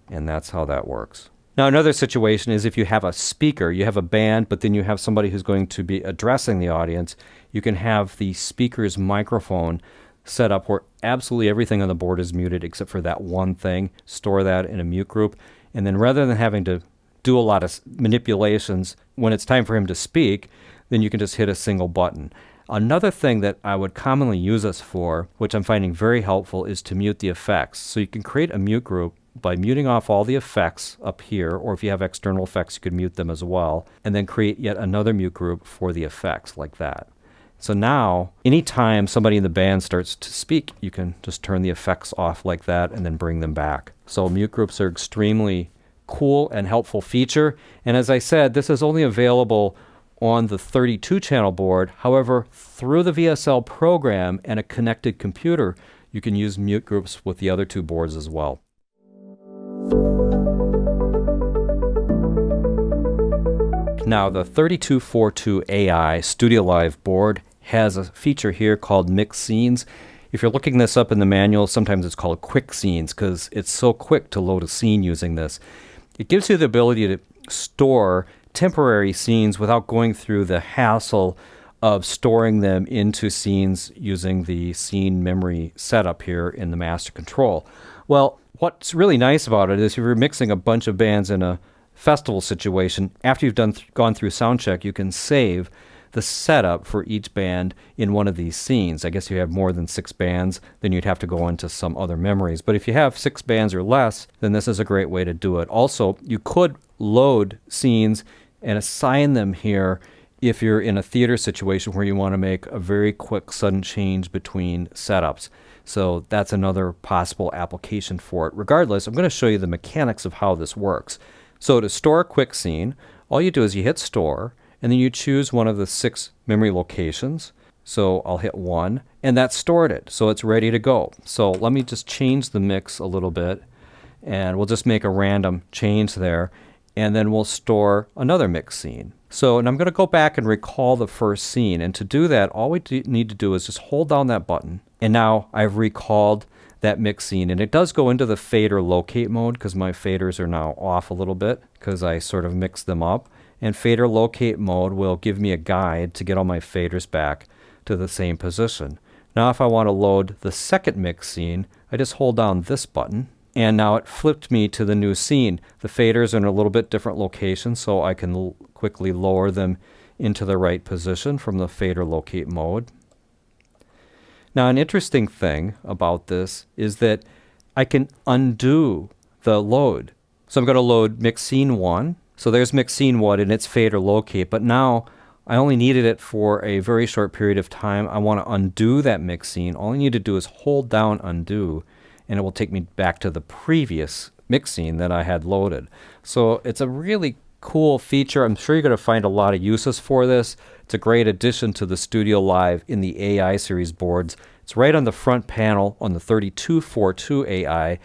and that's how that works. Now another situation is if you have a speaker, you have a band, but then you have somebody who's going to be addressing the audience, you can have the speaker's microphone set up where absolutely everything on the board is muted except for that one thing. Store that in a mute group, and then rather than having to do a lot of manipulations when it's time for him to speak, then you can just hit a single button. Another thing that I would commonly use this for, which I'm finding very helpful, is to mute the effects. So you can create a mute group by muting off all the effects up here, or if you have external effects, you could mute them as well, and then create yet another mute group for the effects like that. So now, anytime somebody in the band starts to speak, you can just turn the effects off like that and then bring them back. So mute groups are extremely cool and helpful feature. And as I said, this is only available on the 32-channel board. However, through the VSL program and a connected computer, you can use mute groups with the other two boards as well. Now, the 3242 AI StudioLive board has a feature here called Mix Scenes. If you're looking this up in the manual, sometimes it's called Quick Scenes because it's so quick to load a scene using this. It gives you the ability to store temporary scenes without going through the hassle of storing them into scenes using the scene memory setup here in the master control. Well, what's really nice about it is if you're mixing a bunch of bands in a festival situation, after you've gone through sound check, you can save the setup for each band in one of these scenes. I guess if you have more than 6 bands, then you'd have to go into some other memories. But if you have 6 bands or less, then this is a great way to do it. Also, you could load scenes and assign them here if you're in a theater situation where you want to make a very quick sudden change between setups. So that's another possible application for it. Regardless, I'm going to show you the mechanics of how this works. So to store a quick scene, all you do is you hit store, and then you choose one of the 6 memory locations. So I'll hit 1, and that stored it, so it's ready to go. So let me just change the mix a little bit, and we'll just make a random change there, and then we'll store another mix scene. So, and I'm going to go back and recall the first scene, and to do that, all we need to do is just hold down that button, and now I've recalled that mix scene, and it does go into the fader locate mode because my faders are now off a little bit because I sort of mixed them up. and fader locate mode will give me a guide to get all my faders back to the same position. Now if I want to load the second mix scene, I just hold down this button, and now it flipped me to the new scene. The faders are in a little bit different location, so I can quickly lower them into the right position from the fader locate mode. Now an interesting thing about this is that I can undo the load. So I'm going to load mix scene 1. So there's mix scene 1 and its fader locate, but now I only needed it for a very short period of time. I want to undo that mix scene. All I need to do is hold down undo, and it will take me back to the previous mix scene that I had loaded. So it's a really cool feature. I'm sure you're going to find a lot of uses for this. It's a great addition to the StudioLive in the AI series boards. It's right on the front panel on the 3242 AI,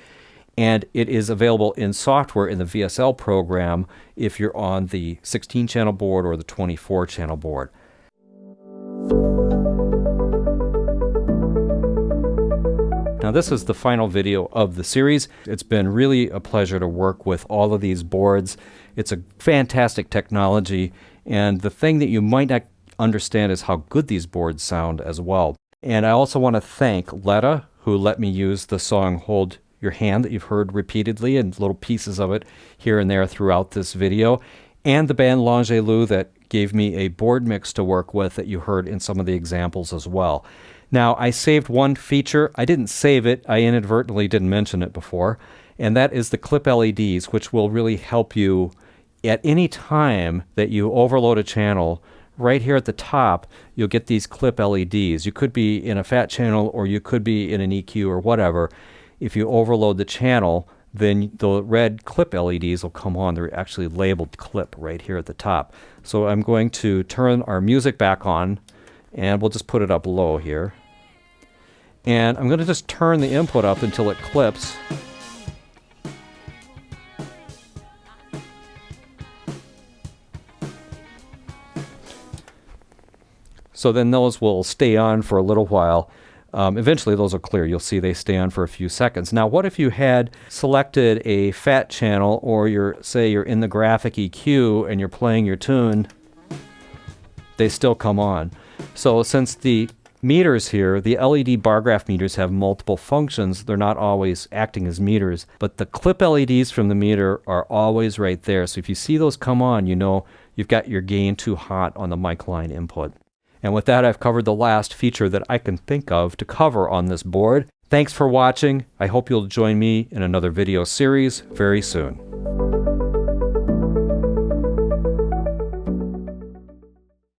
and it is available in software in the VSL program if you're on the 16-channel board or the 24-channel board. Now this is the final video of the series. It's been really a pleasure to work with all of these boards. It's a fantastic technology, and the thing that you might not understand is how good these boards sound as well. And I also want to thank Letta, who let me use the song Hold Your Hand that you've heard repeatedly and little pieces of it here and there throughout this video, and the band L'Angelou that gave me a board mix to work with that you heard in some of the examples as well. Now, I saved one feature. I didn't save it. I inadvertently didn't mention it before, and that is the clip LEDs, which will really help you at any time that you overload a channel. Right here at the top, you'll get these clip LEDs. You could be in a fat channel or you could be in an EQ or whatever. If you overload the channel, then the red clip LEDs will come on. They're actually labeled clip right here at the top. So I'm going to turn our music back on, and we'll just put it up low here. And I'm going to just turn the input up until it clips. So then those will stay on for a little while. Eventually those will clear. You'll see they stay on for a few seconds. Now what if you had selected a fat channel, or say you're in the graphic EQ and you're playing your tune? They still come on. So since the meters here, the LED bar graph meters have multiple functions, they're not always acting as meters, but the clip LEDs from the meter are always right there. So if you see those come on, you know you've got your gain too hot on the mic line input. And with that, I've covered the last feature that I can think of to cover on this board. Thanks for watching. I hope you'll join me in another video series very soon.